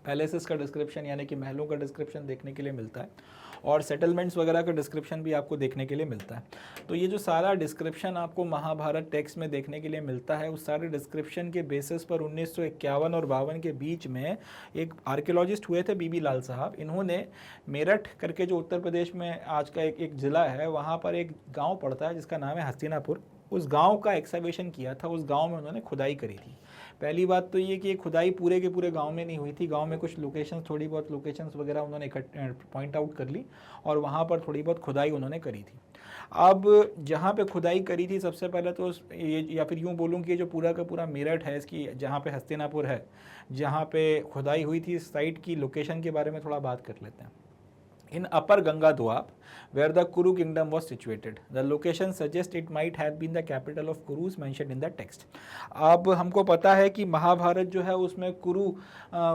पैलेसेस का डिस्क्रिप्शन यानी कि महलों का डिस्क्रिप्शन देखने के लिए मिलता है, और सेटलमेंट्स वगैरह का डिस्क्रिप्शन भी आपको देखने के लिए मिलता है। तो ये जो सारा डिस्क्रिप्शन आपको महाभारत टेक्स्ट में देखने के लिए मिलता है, उस सारे डिस्क्रिप्शन के बेसिस पर 1951 और 52 के बीच में एक आर्कियोलॉजिस्ट हुए थे बीबी लाल साहब। इन्होंने मेरठ करके जो उत्तर प्रदेश में आज का एक ज़िला है, वहाँ पर एक गाँव पड़ता है जिसका नाम है हस्तिनापुर। उस गांव का एक्सकवेशन किया था, उस गांव में उन्होंने खुदाई करी थी। पहली बात तो ये कि ये खुदाई पूरे के पूरे गांव में नहीं हुई थी, गांव में कुछ लोकेशंस, थोड़ी बहुत लोकेशंस वगैरह उन्होंने पॉइंट आउट कर ली और वहाँ पर थोड़ी बहुत खुदाई उन्होंने करी थी। अब जहाँ पे खुदाई करी थी, सबसे पहले तो ये, या फिर यूँ बोलूँ कि जो पूरा का पूरा मेरठ है, इसकी जहाँ पे हस्तिनापुर है, जहाँ पे खुदाई हुई थी, इस साइट की लोकेशन के बारे में थोड़ा बात कर लेते हैं। इन अपर Ganga Doab where the Kuru kingdom was situated. The location suggests it might have been the capital of Kurus mentioned in the text. अब हमको पता है कि महाभारत जो है उसमें कुरु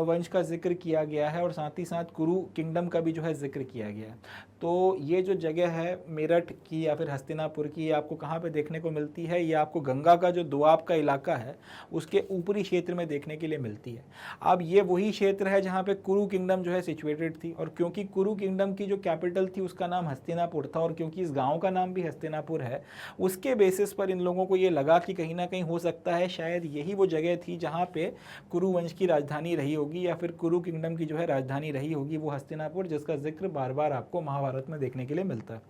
वंश का जिक्र किया गया है और साथ ही साथ कुरु किंगडम का भी जो है जिक्र किया गया है। तो ये जो जगह है मेरठ की या फिर हस्तिनापुर की, ये आपको कहाँ पे देखने को मिलती है? ये आपको गंगा का जो दोआब का इलाका है उसके ऊपरी क्षेत्र में देखने के लिए मिलती है। अब ये वही क्षेत्र है जहाँ पे कुरु किंगडम जो है सिचुएटेड थी, और क्योंकि कुरु किंगडम की जो कैपिटल थी उसका नाम हस्तिनापुर था और क्योंकि इस गाँव का नाम भी हस्तिनापुर है, उसके बेसिस पर इन लोगों को ये लगा कि कहीं ना कहीं हो सकता है शायद यही वो जगह थी जहाँ पे कुरु वंश की राजधानी रही होगी या फिर कुरु किंगडम की जो है राजधानी रही होगी, वो हस्तिनापुर, जिसका जिक्र बार बार आपको महाभारत में देखने के लिए मिलता है।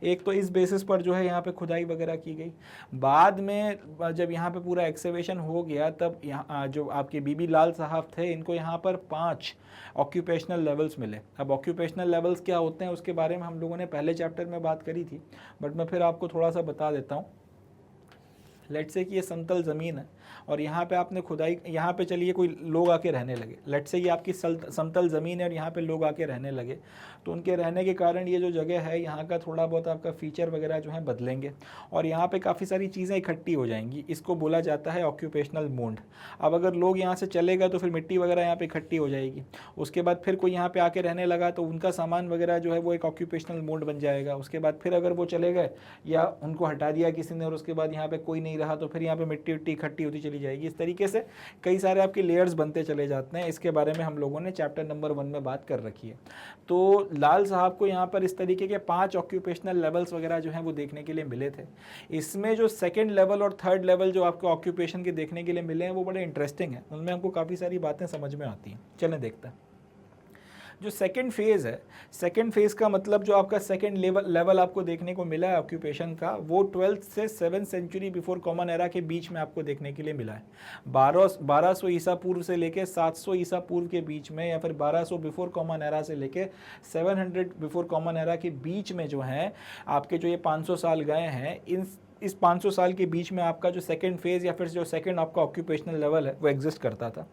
एक तो इस बेसिस पर जो है यहाँ पे खुदाई वगैरह की गई। बाद में जब यहाँ पे पूरा एक्सकेवेशन हो गया तब यहाँ जो आपके बीबी लाल साहब थे, इनको यहाँ पर 5 ऑक्यूपेशनल लेवल्स मिले। अब ऑक्यूपेशनल लेवल्स क्या होते हैं उसके बारे में हम लोगों ने पहले चैप्टर में बात करी थी, बट मैं फिर आपको थोड़ा सा बता देता हूँ। लेट से कि ये समतल ज़मीन है और यहाँ पे आपने खुदाई, यहाँ पे चलिए कोई लोग आके रहने लगे। लेट से ये आपकी समतल ज़मीन है और यहाँ पे लोग आके रहने लगे, तो उनके रहने के कारण ये जो जगह है यहाँ का थोड़ा बहुत आपका फीचर वगैरह जो है बदलेंगे और यहाँ पे काफ़ी सारी चीज़ें इकट्ठी हो जाएंगी। इसको बोला जाता है ऑक्यूपेशनल मोड। अब अगर लोग यहाँ से चलेगा तो फिर मिट्टी वगैरह यहाँ पे इकट्ठी हो जाएगी। उसके बाद फिर कोई यहाँ पे आके रहने लगा तो उनका सामान वगैरह जो है वो एक ऑक्यूपेशनल मोड बन जाएगा। उसके बाद फिर अगर वो चले गए या उनको हटा दिया किसी ने और उसके बाद यहाँ पे कोई नहीं रहा तो फिर यहाँ पे मिट्टी उट्टी इकट्ठी होती चली जाएगी। इस तरीके से कई सारे आपके लेयर्स बनते चले जाते हैं। इसके बारे में हम लोगों ने चैप्टर नंबर 1 में बात कर रखी है। तो लाल साहब को यहाँ पर इस तरीके के 5 ऑक्यूपेशनल लेवल्स वगैरह जो हैं वो देखने के लिए मिले थे। इसमें जो सेकंड लेवल और थर्ड लेवल जो आपको ऑक्यूपेशन के देखने के लिए मिले हैं वो बड़े इंटरेस्टिंग हैं, उनमें हमको काफ़ी सारी बातें समझ में आती हैं। चलें देखते हैं। जो सेकंड फेज़ है, सेकंड फेज़ का मतलब जो आपका सेकंड लेवल आपको देखने को मिला है ऑक्यूपेशन का, वो 12th से 7th century before common era के बीच में आपको देखने के लिए मिला है। 1200 ईसा पूर्व से लेके 700 ईसा पूर्व के बीच में, या फिर 1200 बिफोर कॉमन एरा से लेके 700 बिफोर कॉमन एरा के बीच में जो है आपके जो ये 500 साल गए हैं, इस 500 साल के बीच में आपका जो सेकंड फेज़ या फिर जो सेकंड आपका ऑक्यूपेशनल लेवल है वो एग्जिस्ट करता था।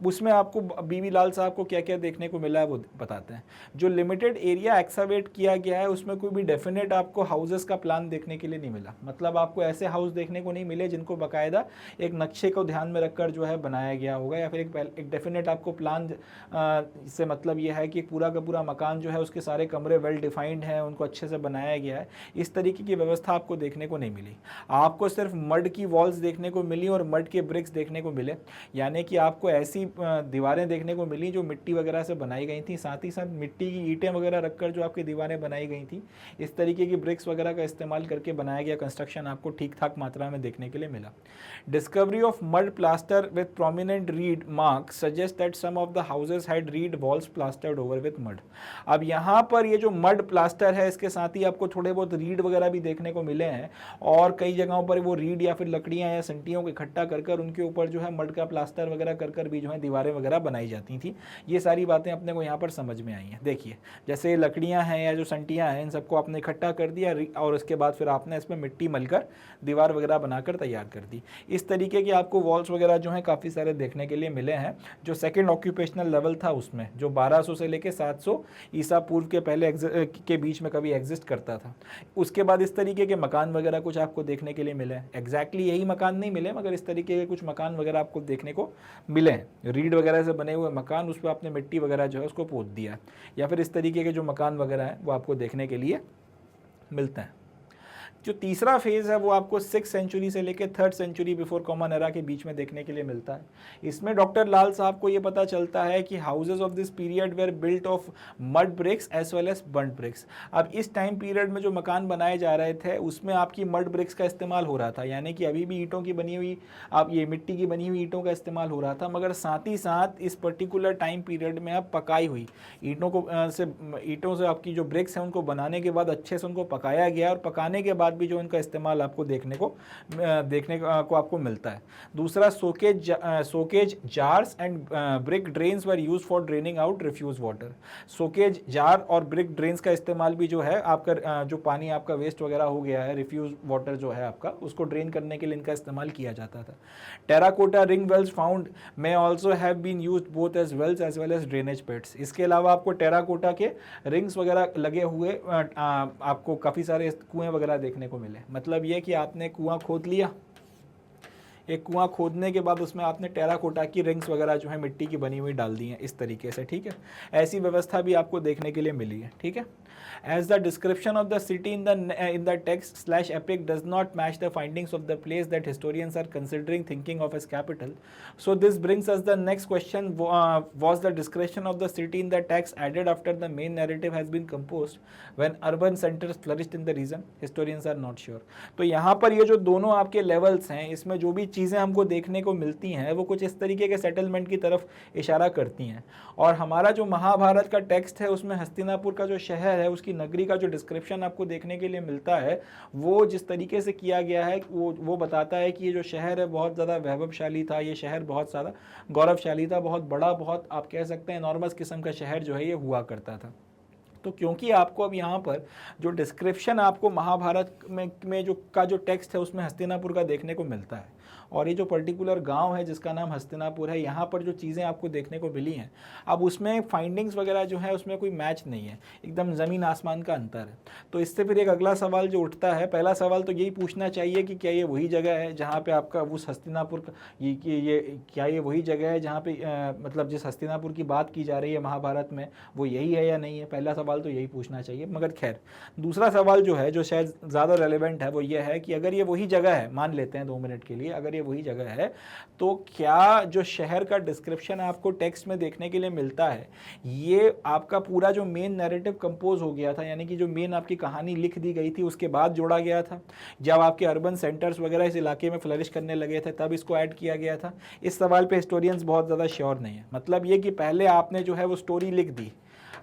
उसमें आपको बीबी लाल साहब को क्या क्या देखने को मिला है वो बताते हैं। जो लिमिटेड एरिया एक्सावेट किया गया है उसमें कोई भी डेफिनेट आपको हाउसेस का प्लान देखने के लिए नहीं मिला। मतलब आपको ऐसे हाउस देखने को नहीं मिले जिनको बाकायदा एक नक्शे को ध्यान में रखकर जो है बनाया गया होगा, या फिर एक डेफिनेट आपको प्लान से मतलब ये है कि पूरा का पूरा मकान जो है उसके सारे कमरे वेल डिफाइंड हैं, उनको अच्छे से बनाया गया है। इस तरीके की व्यवस्था आपको देखने को नहीं मिली। आपको सिर्फ मड की वॉल्स देखने को मिली और मड के ब्रिक्स देखने को मिले, यानी कि आपको ऐसी दीवारें देखने को मिली जो मिट्टी वगैरह से बनाई गई थी। साथ ही साथ मिट्टी की ईंटें वगैरह रखकर जो आपकी दीवारें बनाई गई थी, इस तरीके की ब्रिक्स वगैरह का इस्तेमाल करके बनाया गया कंस्ट्रक्शन आपको ठीक ठाक मात्रा में देखने के लिए मिला। Discovery of mud plaster with prominent reed mark suggest that some of the houses had reed walls plastered over with mud. अब यहाँ पर ये जो मड प्लास्टर है इसके साथ ही आपको थोड़े बहुत रीड वगैरह भी देखने को मिले हैं और कई जगहों पर वो रीड या फिर लकड़ियाँ या संटियों को इकट्ठा कर उनके ऊपर जो है मड का प्लास्टर वगैरह कर भी जो है दीवारें वगैरह बनाई जाती थी। ये सारी बातें अपने को यहाँ पर समझ में आई हैं। देखिए जैसे लकड़ियाँ हैं या जो संटियाँ हैं इन सबको आपने इकट्ठा कर दिया और उसके बाद फिर आपने इसमें मिट्टी मलकर दीवार वगैरह बनाकर तैयार कर दी। इस तरीके के आपको वॉल्स वगैरह जो हैं काफ़ी सारे देखने के लिए मिले हैं। जो सेकेंड ऑक्यूपेशनल लेवल था उसमें जो 1200 से लेकर 700 ईसा पूर्व के पहले के बीच में कभी एग्जिस्ट करता था। उसके बाद इस तरीके के मकान वगैरह कुछ आपको देखने के लिए मिले हैं। एग्जैक्टली यही मकान नहीं मिले मगर इस तरीके के कुछ मकान वगैरह आपको देखने को मिले हैं। रीड वगैरह से बने हुए मकान, उस पर आपने मिट्टी वगैरह जो है उसको पोत दिया, या फिर इस तरीके के जो मकान वगैरह हैं वो आपको देखने के लिए मिलते हैं। जो तीसरा फेज़ है वो आपको 6th सेंचुरी से लेकर 3rd century before common era के बीच में देखने के लिए मिलता है। इसमें डॉक्टर लाल साहब को ये पता चलता है कि houses of this period were built of mud bricks as well as burnt bricks. अब इस टाइम पीरियड में जो मकान बनाए जा रहे थे उसमें आपकी मड ब्रिक्स का इस्तेमाल हो रहा था, यानी कि अभी भी ईंटों की बनी हुई आप ये मिट्टी की बनी हुई ईंटों का इस्तेमाल हो रहा था, मगर साथ ही साथ इस पर्टिकुलर टाइम पीरियड में अब पकाई हुई ईंटों से आपकी जो ब्रिक्स हैं उनको बनाने के बाद अच्छे से उनको पकाया गया और पकाने के बाद बाद भी जो इनका इस्तेमाल आपको देखने को आपको मिलता है। दूसरा, soakage jars and brick drains were used for draining out refuse water. Soakage jar और ब्रिक ड्रेन्स का इस्तेमाल भी जो है आपका जो पानी आपका वेस्ट वगैरह हो गया है, रिफ्यूज वाटर जो है आपका, उसको ड्रेन करने के लिए इनका इस्तेमाल किया जाता था। Terracotta ring wells found may also have been used both as wells as well as drainage pits. इसके अलावा आपको टेराकोटा के रिंग्स वगैरह लगे हुए आपको काफ़ी सारे कुएं वगैरह देखने को मिले। मतलब ये कि आपने कुआं खोद लिया, एक कुआं खोदने के बाद उसमें आपने टेराकोटा की रिंग्स वगैरह जो है मिट्टी की बनी हुई डाल दी हैं इस तरीके से, ठीक है। ऐसी व्यवस्था भी आपको देखने के लिए मिली है, ठीक है। As the description of the city in the text slash epic does not match the findings of the place that historians are considering thinking of as capital, so this brings us the next question: was the description of the city in the text added after the main narrative has been composed when urban centers flourished in the region? Historians are not sure. तो यहाँ पर ये जो दोनों आपके levels हैं, इसमें जो भी चीज़ें हमको देखने को मिलती हैं वो कुछ इस तरीके के सेटलमेंट की तरफ इशारा करती हैं। और हमारा जो महाभारत का टेक्स्ट है उसमें हस्तिनापुर का जो शहर है उसकी नगरी का जो डिस्क्रिप्शन आपको देखने के लिए मिलता है वो जिस तरीके से किया गया है वो बताता है कि ये जो शहर है बहुत ज़्यादा वैभवशाली था, ये शहर बहुत ज़्यादा गौरवशाली था, बहुत बड़ा, बहुत आप कह सकते हैं एनॉर्मस किस्म का शहर जो है ये हुआ करता था। तो क्योंकि आपको अब यहाँ पर जो डिस्क्रिप्शन आपको महाभारत में जो टेक्स्ट है उसमें हस्तिनापुर का देखने को मिलता है, और ये जो पर्टिकुलर गांव है जिसका नाम हस्तिनापुर है, यहाँ पर जो चीज़ें आपको देखने को मिली हैं अब उसमें फाइंडिंग्स वगैरह जो है उसमें कोई मैच नहीं है, एकदम ज़मीन आसमान का अंतर है। तो इससे फिर एक अगला सवाल जो उठता है, पहला सवाल तो यही पूछना चाहिए कि क्या ये वही जगह है जहाँ पे आपका उस हस्तिनापुर का क्या ये वही जगह है जहाँ पे मतलब जिस हस्तिनापुर की बात की जा रही है महाभारत में वो यही है या नहीं है? पहला सवाल तो यही पूछना चाहिए। मगर खैर, दूसरा सवाल जो है जो शायद ज़्यादा रेलेवेंट है वो ये है कि अगर ये वही जगह है, मान लेते हैं 2 मिनट के लिए, अगर वही जगह है तो क्या जो शहर का डिस्क्रिप्शन आपको टेक्स्ट में देखने के लिए मिलता है ये आपका पूरा जो मेन नैरेटिव कंपोज हो गया था, यानी कि जो मेन आपकी कहानी लिख दी गई थी उसके बाद जोड़ा गया था, जब आपके अर्बन सेंटर्स वगैरह इस इलाके में फ्लरिश करने लगे थे तब इसको ऐड किया गया था? इस सवाल पे हिस्टोरियंस बहुत ज़्यादा श्योर नहीं है। मतलब ये कि पहले आपने जो है वो स्टोरी लिख दी,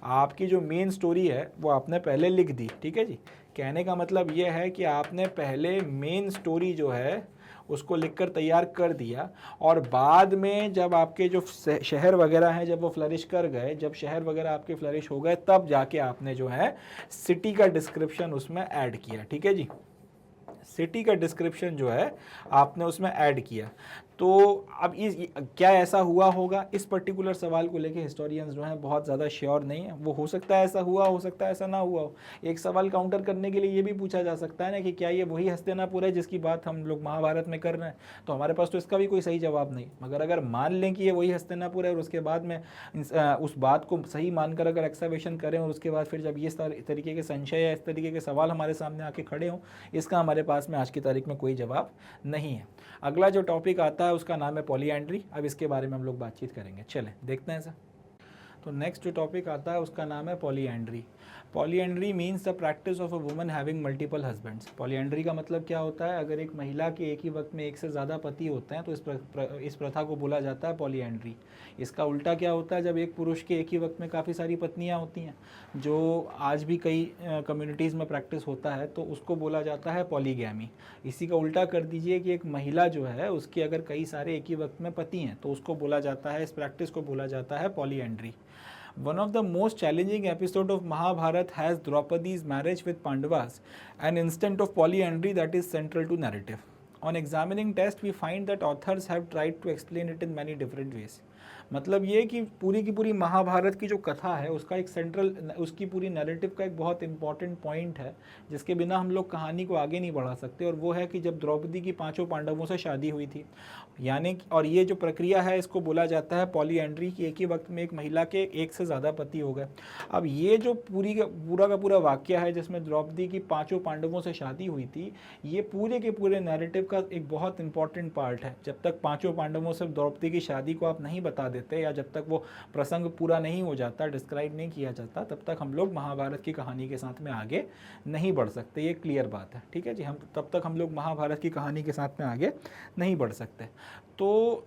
आपकी जो मेन स्टोरी है वो आपने पहले लिख दी, ठीक है जी। कहने का मतलब ये है कि आपने पहले मेन स्टोरी जो है उसको लिखकर तैयार कर दिया, और बाद में जब आपके जो शहर वगैरह हैं जब वो फ्लरिश कर गए, जब शहर वगैरह आपके फ्लरिश हो गए, तब जाके आपने जो है सिटी का डिस्क्रिप्शन उसमें ऐड किया, ठीक है जी। सिटी का डिस्क्रिप्शन जो है आपने उसमें ऐड किया। तो अब क्या ऐसा हुआ होगा, इस पर्टिकुलर सवाल को लेके हिस्टोरियंस जो हैं बहुत ज़्यादा श्योर नहीं है। वो हो सकता है ऐसा हुआ, हो सकता है ऐसा ना हुआ हो। एक सवाल काउंटर करने के लिए ये भी पूछा जा सकता है ना कि क्या ये वही हस्तिनापुर है जिसकी बात हम लोग महाभारत में कर रहे हैं? तो हमारे पास तो इसका भी कोई सही जवाब नहीं। मगर अगर मान लें कि ये वही हस्तिनापुर है और उसके बाद में उस बात को सही मानकर अगर एक्सेप्शन करें और उसके बाद फिर जब ये तरीके के संशय या इस तरीके के सवाल हमारे सामने आके खड़े हों, इसका हमारे पास में आज की तारीख में कोई जवाब नहीं है। अगला जो टॉपिक आता है उसका नाम है पॉलीएंड्री। अब इसके बारे में हम लोग बातचीत करेंगे, चलें देखते हैं सर। तो नेक्स्ट जो टॉपिक आता है उसका नाम है polyandry. Polyandry means the practice of a woman having multiple husbands. Polyandry का मतलब क्या होता है? अगर एक महिला के एक ही वक्त में एक से ज़्यादा पति होते हैं तो इस प्रथा को बोला जाता है पॉलीएंड्री। इसका उल्टा क्या होता है? जब एक पुरुष के एक ही वक्त में काफ़ी सारी पत्नियां होती हैं, जो आज भी कई कम्युनिटीज़ में प्रैक्टिस होता है, तो उसको बोला जाता है पॉलीगैमी। इसी का उल्टा कर दीजिए कि एक महिला जो है उसके अगर कई सारे एक ही वक्त में पति हैं तो उसको बोला जाता है, इस प्रैक्टिस को बोला जाता है polyandry. One of the most challenging episode of Mahabharata has Draupadi's marriage with Pandavas, an instance of polyandry that is central to narrative. On examining text, we find that authors have tried to explain it in many different ways. मतलब ये कि पूरी की पूरी महाभारत की जो कथा है उसका एक सेंट्रल, उसकी पूरी नैरेटिव का एक बहुत इंपॉर्टेंट पॉइंट है जिसके बिना हम लोग कहानी को आगे नहीं बढ़ा सकते, और वो है कि जब द्रौपदी की 5 पांडवों से शादी हुई थी, यानी और ये जो प्रक्रिया है इसको बोला जाता है पॉलीएंड्री, की एक ही वक्त में एक महिला के एक से ज़्यादा पति हो गए। अब ये जो पूरा का पूरा वाक्य है जिसमें द्रौपदी की 5 पांडवों से शादी हुई थी, ये पूरे के पूरे नैरेटिव का एक बहुत इंपॉर्टेंट पार्ट है। जब तक 5 पांडवों से द्रौपदी की शादी को आप नहीं बता देते या जब तक वो प्रसंग पूरा नहीं हो जाता, डिस्क्राइब नहीं किया जाता, तब तक हम लोग महाभारत की कहानी के साथ में आगे नहीं बढ़ सकते। ये क्लियर बात है, ठीक है जी। तब तक हम लोग महाभारत की कहानी के साथ में आगे नहीं बढ़ सकते। तो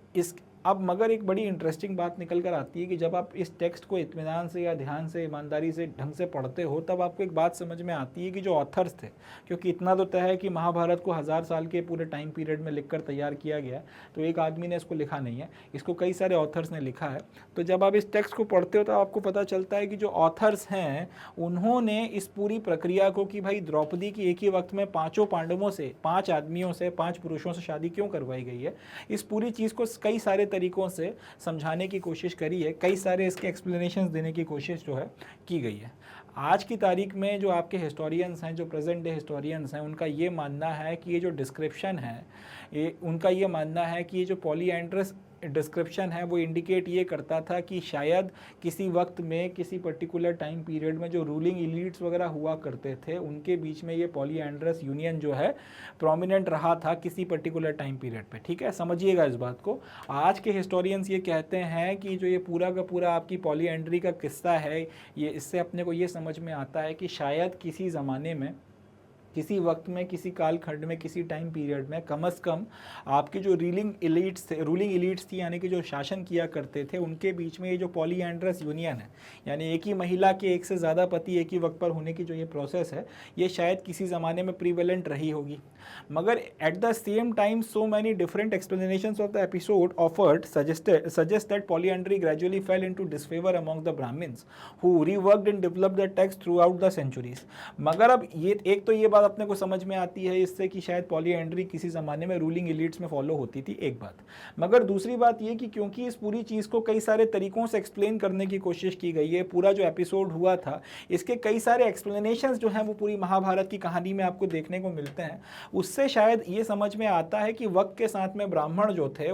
अब मगर एक बड़ी इंटरेस्टिंग बात निकल कर आती है कि जब आप इस टेक्स्ट को इत्मीनान से या ध्यान से ईमानदारी से ढंग से पढ़ते हो तब आपको एक बात समझ में आती है कि जो ऑथर्स थे, क्योंकि इतना तो तय है कि महाभारत को 1000 साल के पूरे टाइम पीरियड में लिखकर तैयार किया गया, तो एक आदमी ने इसको लिखा नहीं है, इसको कई सारे ऑथर्स ने लिखा है। तो जब आप इस टेक्स्ट को पढ़ते हो तो आपको पता चलता है कि जो ऑथर्स हैं उन्होंने इस पूरी प्रक्रिया को कि भाई द्रौपदी की एक ही वक्त में 5 पांडवों से, 5 आदमियों से, 5 पुरुषों से शादी क्यों करवाई गई है, इस पूरी चीज़ को कई सारे तरीकों से समझाने की कोशिश करी है, कई सारे इसके एक्सप्लेनेशंस देने की कोशिश जो है की गई है। आज की तारीख में जो आपके हिस्टोरियंस हैं, जो प्रेजेंट डे हिस्टोरियंस हैं, उनका ये मानना है कि ये जो डिस्क्रिप्शन है, उनका ये मानना है कि ये जो पॉलीएंड्रस डिस्क्रिप्शन है वो इंडिकेट ये करता था कि शायद किसी वक्त में, किसी पर्टिकुलर टाइम पीरियड में जो रूलिंग इलीट्स वगैरह हुआ करते थे उनके बीच में ये पॉलीएंड्रस यूनियन जो है प्रोमिनेंट रहा था किसी पर्टिकुलर टाइम पीरियड पे। ठीक है, समझिएगा इस बात को। आज के हिस्टोरियंस ये कहते हैं कि जो ये पूरा का पूरा आपकी पॉलीएंड्री का किस्सा है, ये इससे अपने को ये समझ में आता है कि शायद किसी ज़माने में, किसी वक्त में, किसी कालखंड में, किसी टाइम पीरियड में कम से कम आपके जो रूलिंग इलीट्स थी, यानी कि जो शासन किया करते थे, उनके बीच में ये जो पॉलीएंड्रस यूनियन है, यानी एक ही महिला के एक से ज़्यादा पति एक ही वक्त पर होने की जो ये प्रोसेस है, ये शायद किसी ज़माने में प्रीवेलेंट रही होगी। मगर at the same time so many different explanations of the episode offered suggest that polyandry gradually fell into disfavor among the Brahmins who reworked and developed the text throughout the centuries। मगर अब ये एक तो ये बात अपने को समझ में आती है इससे कि शायद पॉलीएंड्री किसी ज़माने में रूलिंग एलिट्स में फॉलो होती थी, एक बात। मगर दूसरी बात ये कि क्योंकि इस पूरी चीज़ को कई सारे तरीक़ों से एक्सप्लेन करने की कोशिश की गई है, पूरा जो एपिसोड हुआ था इसके कई सारे एक्सप्लेनेशंस जो हैं वो पूरी महाभारत की कहानी में आपको देखने को मिलते हैं, उससे शायद ये समझ में आता है कि वक्त के साथ में ब्राह्मण जो थे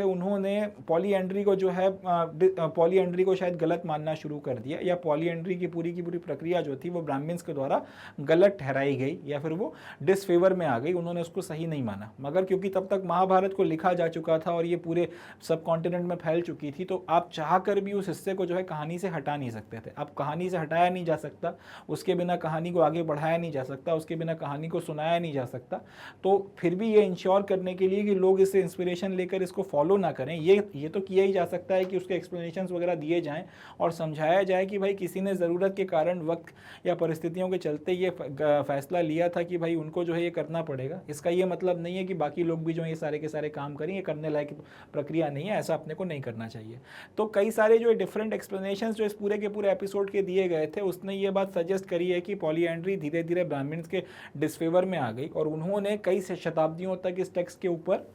उन्होंने पॉलीएंड्री को जो है पॉलीएंड्री को शायद गलत मानना शुरू कर दिया, या पॉलीएंड्री की पूरी प्रक्रिया जो थी वो ब्राह्मण्स के द्वारा गलत ठहराई गई, या फिर वो डिसफेवर में आ गई, उन्होंने उसको सही नहीं माना। मगर क्योंकि तब तक महाभारत को लिखा जा चुका था और ये पूरे सब कॉन्टिनेंट में फैल चुकी थी, तो आप चाह कर भी उस हिस्से को जो है कहानी से हटा नहीं सकते थे। अब कहानी से हटाया नहीं जा सकता, उसके बिना कहानी को आगे बढ़ाया नहीं जा सकता, उसके बिना कहानी को सुनाया नहीं जा सकता। तो फिर भी ये इंश्योर करने के लिए कि लोग इससे इंस्पिरेशन लेकर इसको फॉलो ना करें, ये तो किया ही जा सकता है कि उसके एक्सप्लेनेशंस वगैरह दिए जाएं और समझाया जाए कि भाई किसी ने ज़रूरत के कारण, वक्त या परिस्थितियों के चलते ये फैसला लिया था कि भाई उनको जो है ये करना पड़ेगा। इसका ये मतलब नहीं है कि बाकी लोग भी जो ये सारे के सारे काम करें, ये करने लायक प्रक्रिया नहीं है, ऐसा अपने को नहीं करना चाहिए। तो कई सारे जो डिफरेंट एक्सप्लेनेशंस जो इस पूरे के पूरे एपिसोड के दिए गए थे, उसने ये बात सजेस्ट करी है कि पॉलीएंड्री धीरे धीरे ब्राह्मण्स के डिसफेवर में आ गई और उन्होंने कई शताब्दियों तक इस टेक्स्ट के ऊपर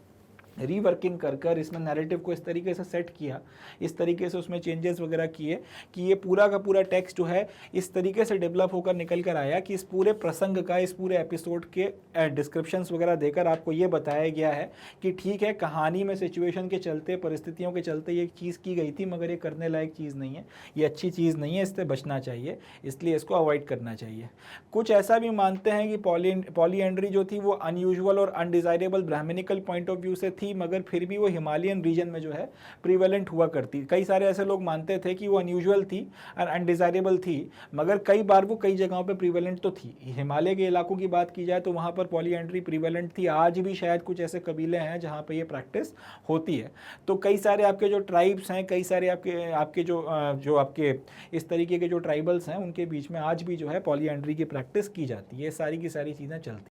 रीवर्किंग कर इसमें नैरेटिव को इस तरीके से सेट किया, इस तरीके से उसमें चेंजेस वगैरह किए कि ये पूरा का पूरा टेक्स्ट जो है इस तरीके से डेवलप होकर निकल कर आया कि इस पूरे प्रसंग का, इस पूरे एपिसोड के डिस्क्रिप्शंस वगैरह देकर आपको ये बताया गया है कि ठीक है, कहानी में सिचुएशन के चलते, परिस्थितियों के चलते ये चीज़ की गई थी, मगर ये करने लायक चीज़ नहीं है, ये अच्छी चीज़ नहीं है, इससे बचना चाहिए, इसलिए इसको अवॉइड करना चाहिए। कुछ ऐसा भी मानते हैं कि पॉलीएंड्री जो थी वो अनयूजुअल और undesirable Brahmanical point of view से थी, मगर फिर भी वो हिमालयन रीजन में जो है प्रीवेलेंट हुआ करती। कई सारे ऐसे लोग मानते थे कि वो अनयूजुअल थी और अनडिज़ायरेबल थी, मगर कई बार वो कई जगहों पे प्रीवेलेंट तो थी। हिमालय के इलाकों की बात की जाए तो वहाँ पर पॉलीएंड्री प्रीवेलेंट थी। आज भी शायद कुछ ऐसे कबीले हैं जहाँ पे ये प्रैक्टिस होती है। तो कई सारे आपके जो ट्राइब्स हैं, कई सारे आपके जो आपके इस तरीके के जो ट्राइबल्स हैं, उनके बीच में आज भी जो है पॉलीएंड्री की प्रैक्टिस की जाती है। ये सारी की सारी चीज़ें चलती।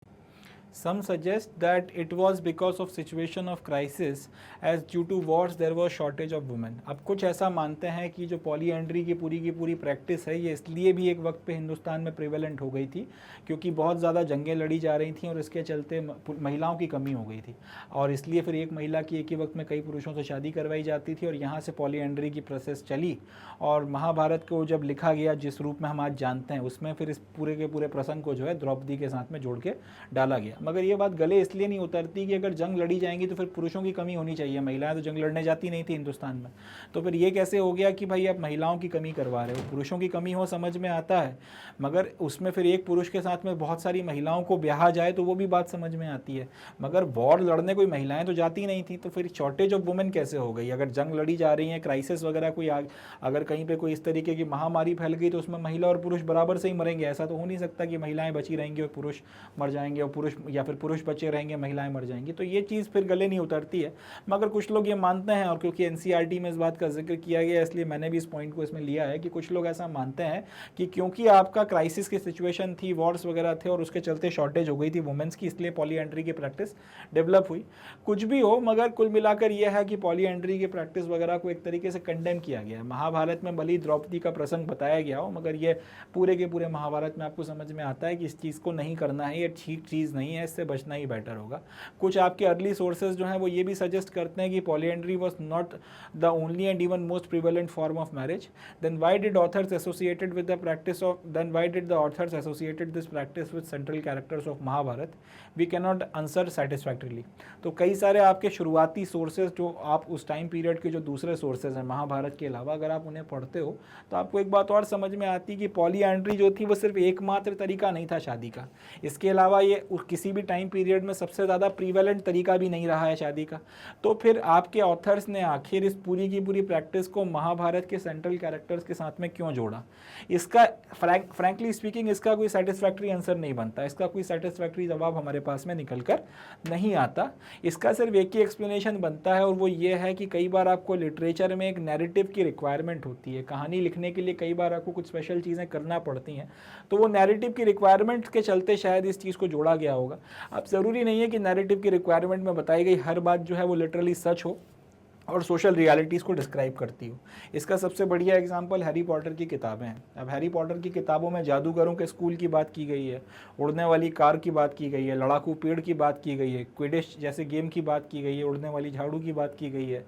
Some suggest that it was because of situation of crisis, as due to wars there was shortage of women। अब कुछ ऐसा मानते हैं कि जो पॉलीएंड्री की पूरी प्रैक्टिस है, ये इसलिए भी एक वक्त पे हिंदुस्तान में प्रिवेलेंट हो गई थी क्योंकि बहुत ज़्यादा जंगें लड़ी जा रही थी और इसके चलते महिलाओं की कमी हो गई थी, और इसलिए फिर एक महिला की एक ही वक्त में कई पुरुषों से शादी करवाई जाती थी और यहाँ से पॉलीएंड्री की प्रोसेस चली। और महाभारत को जब लिखा गया जिस रूप में हम आज जानते हैं, उसमें फिर इस पूरे के पूरे प्रसंग को जो है द्रौपदी के साथ में जोड़ के डाला गया। मगर ये बात गले इसलिए नहीं उतरती कि अगर जंग लड़ी जाएंगी तो फिर पुरुषों की कमी होनी चाहिए। महिलाएं तो जंग लड़ने जाती नहीं थी हिंदुस्तान में, तो फिर ये कैसे हो गया कि भाई आप महिलाओं की कमी करवा रहे हो। पुरुषों की कमी हो समझ में आता है, मगर उसमें फिर एक पुरुष के साथ में बहुत सारी महिलाओं को ब्याहा जाए तो वो भी बात समझ में आती है। मगर वॉर लड़ने कोई महिलाएं तो जाती नहीं थी, तो फिर शॉर्टेज ऑफ वुमेन कैसे हो गई। अगर जंग लड़ी जा रही है, क्राइसिस वगैरह कोई अगर कहीं पे कोई इस तरीके की महामारी फैल गई तो उसमें महिला और पुरुष बराबर से ही मरेंगे। ऐसा तो हो नहीं सकता कि महिलाएं बची रहेंगी और पुरुष मर जाएंगे और पुरुष या फिर पुरुष बचे रहेंगे, महिलाएं मर जाएंगी। तो ये चीज़ फिर गले नहीं उतरती है, मगर कुछ लोग ये मानते हैं, और क्योंकि एनसीईआरटी में इस बात का जिक्र किया गया इसलिए मैंने भी इस पॉइंट को इसमें लिया है कि कुछ लोग ऐसा मानते हैं कि क्योंकि आपका क्राइसिस की सिचुएशन थी, वॉर्स वगैरह थे और उसके चलते शॉर्टेज हो गई थी वुमेन्स की, इसलिए पॉलीएंड्री की प्रैक्टिस डेवलप हुई। कुछ भी हो, मगर कुल मिलाकर यह है कि पॉलीएंड्री की प्रैक्टिस वगैरह को एक तरीके से कंडेम किया गया है। महाभारत में भले द्रौपदी का प्रसंग बताया गया हो, मगर ये पूरे के पूरे महाभारत में आपको समझ में आता है कि इस चीज़ को नहीं करना है, ये ठीक चीज़ नहीं है, इससे बचना ही बेटर होगा। कुछ आपके अर्ली सोर्सेज जो हैं वो ये भी सजेस्ट करते हैं कि polyandry was not the only and even most prevalent form of marriage. Then why did authors associated with the practice of then why did the authors associated this practice with central characters of Mahabharata, we can not answer satisfactorily. तो कई सारे आपके शुरुआती sources जो आप उस time period के जो दूसरे सोर्सेज हैं महाभारत के अलावा, अगर आप उन्हें पढ़ते हो तो आपको एक बात और समझ में आती है कि पॉलीएंड्री जो थी वो सिर्फ एकमात्र तरीका नहीं था शादी का। इसके अलावा ये किसी भी टाइम पीरियड में सबसे ज़्यादा प्रीवेलेंट तरीका भी नहीं रहा है शादी का। तो फिर आपके ऑथर्स ने आखिर इस पूरी की पूरी प्रैक्टिस को महाभारत के सेंट्रल कैरेक्टर्स के साथ में क्यों जोड़ा? इसका फ्रैंकली स्पीकिंग इसका कोई सेटिस्फैक्ट्री आंसर नहीं बनता, इसका कोई सेटिस्फैक्ट्री जवाब हमारे पास में निकल कर नहीं आता। इसका सिर्फ एक ही एक्सप्लेनेशन बनता है, और वो ये है कि कई बार आपको लिटरेचर में एक नैरेटिव की रिक्वायरमेंट होती है। कहानी लिखने के लिए कई बार आपको कुछ स्पेशल चीज़ें करना पड़ती हैं, तो वो नैरेटिव की रिक्वायरमेंट के चलते शायद इस चीज़ को जोड़ा गया होगा। अब ज़रूरी नहीं है कि नैरेटिव की रिक्वायरमेंट में बताई गई हर बात जो है वो लिटरली सच हो और सोशल रियलिटीज़ को डिस्क्राइब करती हो। इसका सबसे बढ़िया एग्जांपल हैरी पॉटर की किताबें हैं। अब हैरी पॉटर की किताबों में जादूगरों के स्कूल की बात की गई है, उड़ने वाली कार की बात की गई है, लड़ाकू पेड़ की बात की गई है, क्विडिश जैसे गेम की बात की गई है, उड़ने वाली झाड़ू की बात की गई है,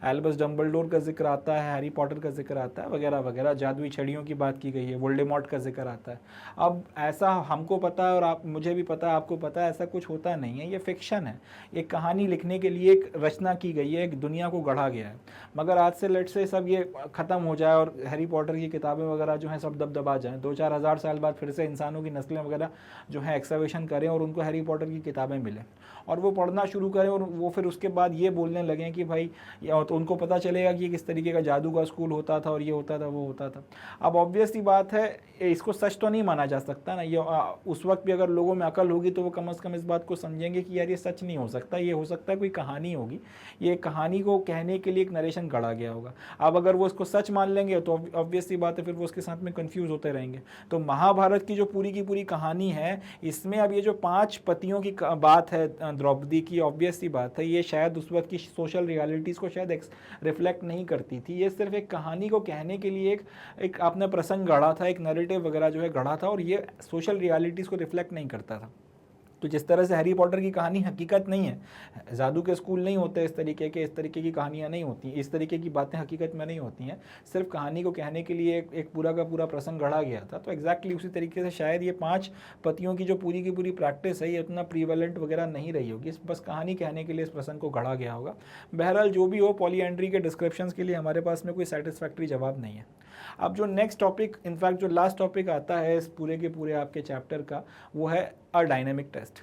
एल्बस डम्बलडोर का जिक्र आता है, हैरी पॉटर का जिक्र आता है, वगैरह वगैरह, जादुई छड़ियों की बात की गई है, वोल्डेमॉर्ट का जिक्र आता है। अब ऐसा हमको पता है और आप मुझे भी पता है, आपको पता है, ऐसा कुछ होता नहीं है, ये फिक्शन है। एक कहानी लिखने के लिए एक रचना की गई है, एक दुनिया को गढ़ा गया है। मगर आज से लेट से सब ये ख़त्म हो जाए और हैरी पॉटर की किताबें वगैरह जो हैं सब दबदबा जाएँ, 2-4 हज़ार साल बाद फिर से इंसानों की नस्लें वगैरह जो है एक्सकवेशन करें और उनको हैरी पॉटर की किताबें मिलें और वो पढ़ना शुरू करें, और वो फिर उसके बाद ये बोलने लगें कि भाई, तो उनको पता चलेगा कि किस तरीके का जादू का स्कूल होता था और ये होता था वो होता था। अब ऑब्वियस सी बात है, इसको सच तो नहीं माना जा सकता ना। ये उस वक्त भी अगर लोगों में अकल होगी तो वो कम से कम इस बात को समझेंगे कि यार ये सच नहीं हो सकता, ये हो सकता है कोई कहानी होगी, ये कहानी को कहने के लिए एक नरेशन गढ़ा गया होगा। अब अगर वो इसको सच मान लेंगे तो ऑब्वियस सी बात है फिर वो उसके साथ में कन्फ्यूज़ होते रहेंगे। तो महाभारत की जो पूरी की कहानी है, इसमें अब ये जो 5 पतियों की बात है द्रौपदी की, ऑब्वियस सी बात है ये शायद उस वक्त की सोशल रियलिटीज़ को शायद रिफ्लेक्ट नहीं करती थी। ये सिर्फ एक कहानी को कहने के लिए एक आपने प्रसंग गढ़ा था, एक नैरेटिव वगैरह जो है गढ़ा था, और ये सोशल रियलिटीज़ को रिफ्लेक्ट नहीं करता था। तो जिस तरह से हैरी पॉटर की कहानी हकीकत नहीं है, जादू के स्कूल नहीं होते इस तरीके की कहानियाँ नहीं होती, इस तरीके की बातें हकीकत में नहीं होती हैं, सिर्फ कहानी को कहने के लिए एक पूरा का पूरा प्रसंग गढ़ा गया था। तो एग्जैक्टली उसी तरीके से शायद ये 5 पतियों की जो पूरी की पूरी प्रैक्टिस है ये उतना प्रीवेलेंट वगैरह नहीं रही होगी, बस कहानी कहने के लिए इस प्रसंग को गढ़ा गया होगा। बहरहाल जो भी हो, पॉलीएंड्री के डिस्क्रिप्शन के लिए हमारे पास में कोई सेटिस्फैक्ट्री जवाब नहीं है। अब जो नेक्स्ट टॉपिक, इनफैक्ट जो लास्ट टॉपिक आता है इस पूरे के पूरे आपके चैप्टर का, वो है a dynamic text.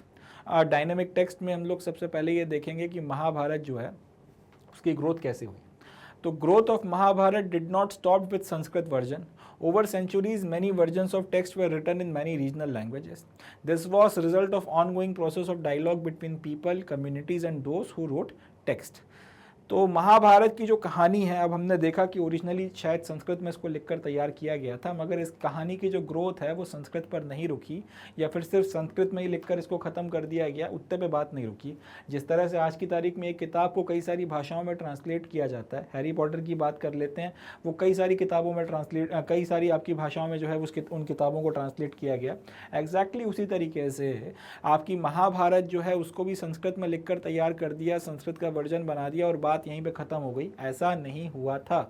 Dynamic text में हम लोग सबसे पहले ये देखेंगे कि महाभारत जो है उसकी ग्रोथ कैसे हुई। तो growth of Mahabharata did not stop with Sanskrit version. Over centuries, many versions of text were written in many regional languages. This was a result of ongoing process of dialogue between people, communities and those who wrote text. तो महाभारत की जो कहानी है, अब हमने देखा कि originally शायद संस्कृत में इसको लिखकर तैयार किया गया था, मगर इस कहानी की जो ग्रोथ है वो संस्कृत पर नहीं रुकी, या फिर सिर्फ संस्कृत में ही लिखकर इसको ख़त्म कर दिया गया, उतने पे बात नहीं रुकी। जिस तरह से आज की तारीख में एक किताब को कई सारी भाषाओं में ट्रांसलेट किया जाता है, हैरी पॉटर की बात कर लेते हैं, वो कई सारी किताबों में कई सारी आपकी भाषाओं में जो है उन किताबों को ट्रांसलेट किया गया। एग्जैक्टली उसी तरीके से आपकी महाभारत जो है उसको भी संस्कृत में लिखकर तैयार कर दिया, संस्कृत का वर्जन बना दिया और बात यहीं पे खत्म हो गई। ऐसा नहीं हुआ था।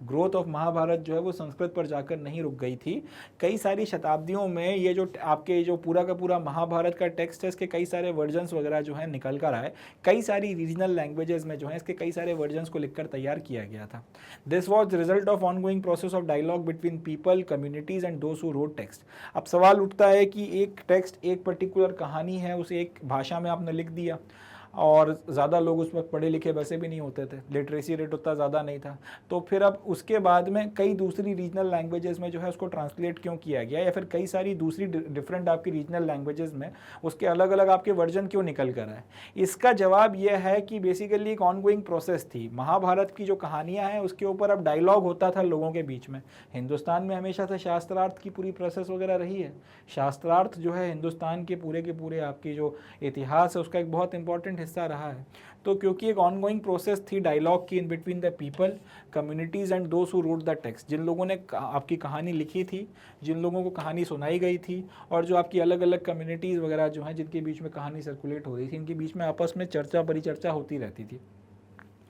ग्रोथ ऑफ महाभारत जो है वो संस्कृत पर जाकर नहीं रुक गई थी। कई सारी शताब्दियों में ये जो आपके जो पूरा का पूरा महाभारत का टेक्स्ट है, इसके कई सारे वर्जन्स वगैरह जो है निकल कर आए। कई सारी रीजनल लैंग्वेजेस में जो है इसके कई सारे वर्जन्स को लिखकर तैयार किया गया था। This was result of ongoing process of dialogue between people, communities and those who wrote text. अब सवाल उठता है कि एक टेक्स्ट, एक पर्टिकुलर कहानी है, उसे एक भाषा में आपने लिख दिया, और ज़्यादा लोग उस वक्त पढ़े लिखे वैसे भी नहीं होते थे, लिटरेसी रेट उतना ज़्यादा नहीं था। तो फिर अब उसके बाद में कई दूसरी रीजनल लैंग्वेजेस में जो है उसको ट्रांसलेट क्यों किया गया, या फिर कई सारी दूसरी डिफरेंट आपकी रीजनल लैंग्वेजेस में उसके अलग अलग आपके वर्जन क्यों निकल कर आए? इसका जवाब यह है कि बेसिकली एक ऑनगोइंग प्रोसेस थी। महाभारत की जो कहानियाँ हैं उसके ऊपर अब डायलॉग होता था लोगों के बीच में। हिंदुस्तान में हमेशा से शास्त्रार्थ की पूरी प्रोसेस वगैरह रही है। शास्त्रार्थ जो है हिंदुस्तान के पूरे आपकी जो इतिहास है उसका एक बहुत इंपॉर्टेंट हिस्सा रहा है। तो क्योंकि एक ऑनगोइंग प्रोसेस थी डायलॉग की in between the people, communities and those who wrote the text, जिन लोगों ने आपकी कहानी लिखी थी, जिन लोगों को कहानी सुनाई गई थी, और जो आपकी अलग अलग कम्युनिटीज़ वगैरह जो हैं जिनके बीच में कहानी सर्कुलेट हो रही थी, इनके बीच में आपस में चर्चा परिचर्चा होती रहती थी।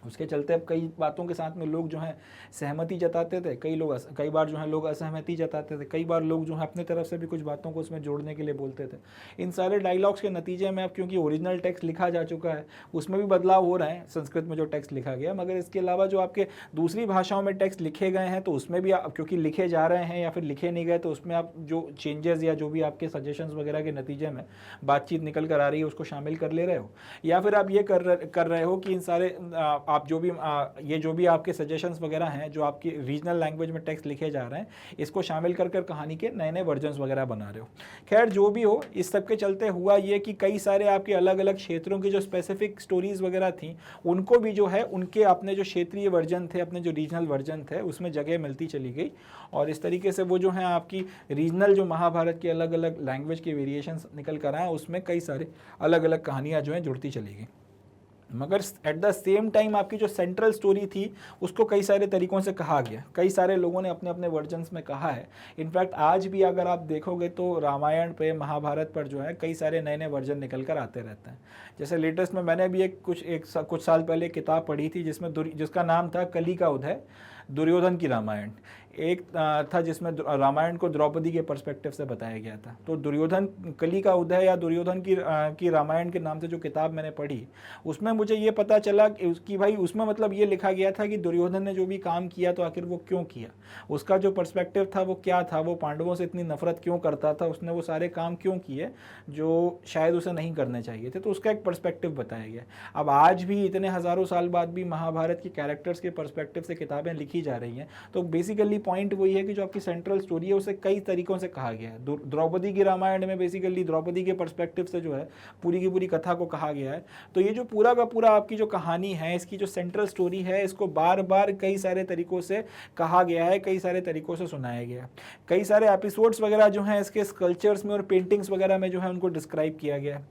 उसके चलते अब कई बातों के साथ में लोग जो हैं सहमति जताते थे, कई बार जो है लोग असहमति जताते थे, कई बार लोग जो है अपने तरफ से भी कुछ बातों को उसमें जोड़ने के लिए बोलते थे। इन सारे डायलॉग्स के नतीजे में अब क्योंकि ओरिजिनल टेक्स्ट लिखा जा चुका है उसमें भी बदलाव हो रहे हैं, संस्कृत में जो टेक्स्ट लिखा गया, मगर इसके अलावा जो आपके दूसरी भाषाओं में टेक्स्ट लिखे गए हैं तो उसमें भी क्योंकि लिखे जा रहे हैं या फिर लिखे नहीं गए तो उसमें आप जो चेंजेस या जो भी आपके सजेशंस वगैरह के नतीजे में बातचीत निकल कर आ रही है उसको शामिल कर ले रहे हो, या फिर आप ये कर रहे हो कि इन सारे आप जो भी ये जो भी आपके सजेशंस वगैरह हैं जो आपकी रीजनल लैंग्वेज में टेक्स्ट लिखे जा रहे हैं इसको शामिल कर कहानी के नए नए वर्जन्स वगैरह बना रहे हो। खैर जो भी हो, इस सब के चलते हुआ ये कि कई सारे आपके अलग अलग क्षेत्रों की जो स्पेसिफिक स्टोरीज़ वगैरह थी उनको भी जो है उनके अपने जो क्षेत्रीय वर्जन थे, अपने जो रीजनल वर्जन थे उसमें जगह मिलती चली गई, और इस तरीके से वो जो है आपकी रीजनल जो महाभारत की अलग अलग लैंग्वेज के वेरिएशंस निकल कर आए उसमें कई सारे अलग अलग कहानियाँ जो हैं जुड़ती चली गई। मगर एट द सेम टाइम आपकी जो सेंट्रल स्टोरी थी उसको कई सारे तरीक़ों से कहा गया, कई सारे लोगों ने अपने अपने वर्जन्स में कहा है। इनफैक्ट आज भी अगर आप देखोगे तो रामायण पे, महाभारत पर जो है कई सारे नए नए वर्जन निकल कर आते रहते हैं। जैसे लेटेस्ट में मैंने भी कुछ साल पहले किताब पढ़ी थी जिसका नाम था कली का उदय, दुर्योधन की रामायण। एक था जिसमें रामायण को द्रौपदी के पर्सपेक्टिव से बताया गया था। तो दुर्योधन कली का उदय या दुर्योधन की रामायण के नाम से जो किताब मैंने पढ़ी उसमें मुझे ये पता चला कि भाई उसमें मतलब ये लिखा गया था कि दुर्योधन ने जो भी काम किया तो आखिर वो क्यों किया, उसका जो पर्सपेक्टिव था वो क्या था, वो पांडवों से इतनी नफरत क्यों करता था, उसने वो सारे काम क्यों किए जो शायद उसे नहीं करने चाहिए थे, तो उसका एक पर्सपेक्टिव बताया गया। अब आज भी इतने हज़ारों साल बाद भी महाभारत की कैरेक्टर्स के पर्सपेक्टिव से किताबें लिखी जा रही हैं। तो बेसिकली पॉइंट वही है कि जो आपकी सेंट्रल स्टोरी है उसे कई तरीकों से कहा गया है। द्रौपदी की रामायण में बेसिकली द्रौपदी के पर्सपेक्टिव से जो है पूरी की पूरी कथा को कहा गया है। तो ये जो पूरा का पूरा आपकी जो कहानी है, इसकी जो सेंट्रल स्टोरी है, इसको बार बार कई सारे तरीकों से कहा गया है, कई सारे तरीकों से सुनाया गया है। कई सारे एपिसोड्स वगैरह जो हैं इसके स्कल्पचर्स में और पेंटिंग्स वगैरह में जो है उनको डिस्क्राइब किया गया है।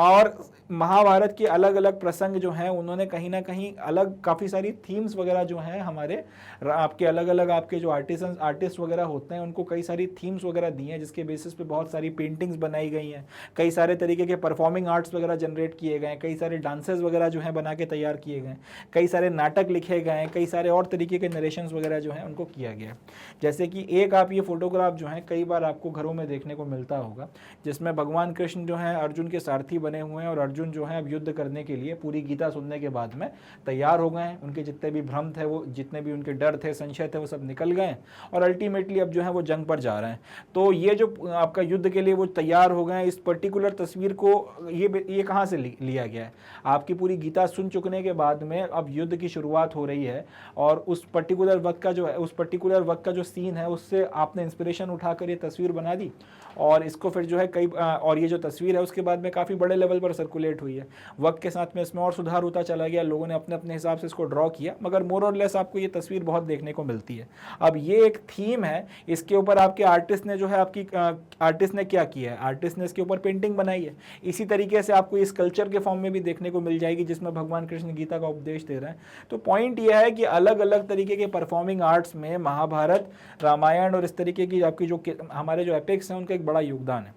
और महाभारत के अलग अलग प्रसंग जो हैं उन्होंने कहीं ना कहीं अलग काफ़ी सारी थीम्स वगैरह जो हैं हमारे आपके अलग अलग आपके जो आर्टिस्ट वगैरह होते हैं उनको कई सारी थीम्स वगैरह दी हैं, जिसके बेसिस पे बहुत सारी पेंटिंग्स बनाई गई हैं, कई सारे तरीके के परफॉर्मिंग आर्ट्स वगैरह जनरेट किए गए हैं, कई सारे डांसेस वगैरह जो हैं बना के तैयार किए गए हैं, कई सारे नाटक लिखे गए हैं, कई सारे और तरीके के नरेशंस वगैरह जो हैं उनको किया गया। जैसे कि एक आप ये फोटोग्राफ जो है कई बार आपको घरों में देखने को मिलता होगा, जिसमें भगवान कृष्ण जो है अर्जुन के सारथी बने हुए हैं और अर्जुन जो है अब युद्ध करने के लिए पूरी गीता सुनने के बाद में तैयार हो गए हैं। उनके जितने भी भ्रम थे, वो जितने भी उनके डर थे, संशय थे, वो सब निकल गए और अल्टीमेटली अब जो है वो जंग पर जा रहे हैं। तो ये जो आपका युद्ध के लिए वो तैयार हो गए हैं, इस पर्टिकुलर तस्वीर को ये कहाँ से लिया गया है? आपकी पूरी गीता सुन चुकने के बाद में अब युद्ध की शुरुआत हो रही है और उस पर्टिकुलर वक्त का जो सीन है उससे आपने इंस्पिरेशन उठाकर ये तस्वीर बना दी और इसको फिर जो है और ये जो तस्वीर है उसके बाद में काफ़ी बड़े लेवल पर सर्कुलेट हुई है। वक्त के साथ में इसमें और सुधार होता चला गया, लोगों ने अपने अपने हिसाब से इसको ड्रॉ किया, मगर मोर और लेस आपको ये तस्वीर बहुत देखने को मिलती है। अब ये एक थीम है, इसके ऊपर आपके आर्टिस्ट ने जो है आर्टिस्ट ने क्या किया है, आर्टिस्ट ने इसके ऊपर पेंटिंग बनाई है। इसी तरीके से आपको इस कल्चर के फॉर्म में भी देखने को मिल जाएगी जिसमें भगवान कृष्ण गीता का उपदेश दे रहे हैं। तो पॉइंट यह है कि अलग अलग तरीके के परफॉर्मिंग आर्ट्स में महाभारत, रामायण और इस तरीके की आपकी जो हमारे जो एपिक्स हैं उनका एक बड़ा योगदान है।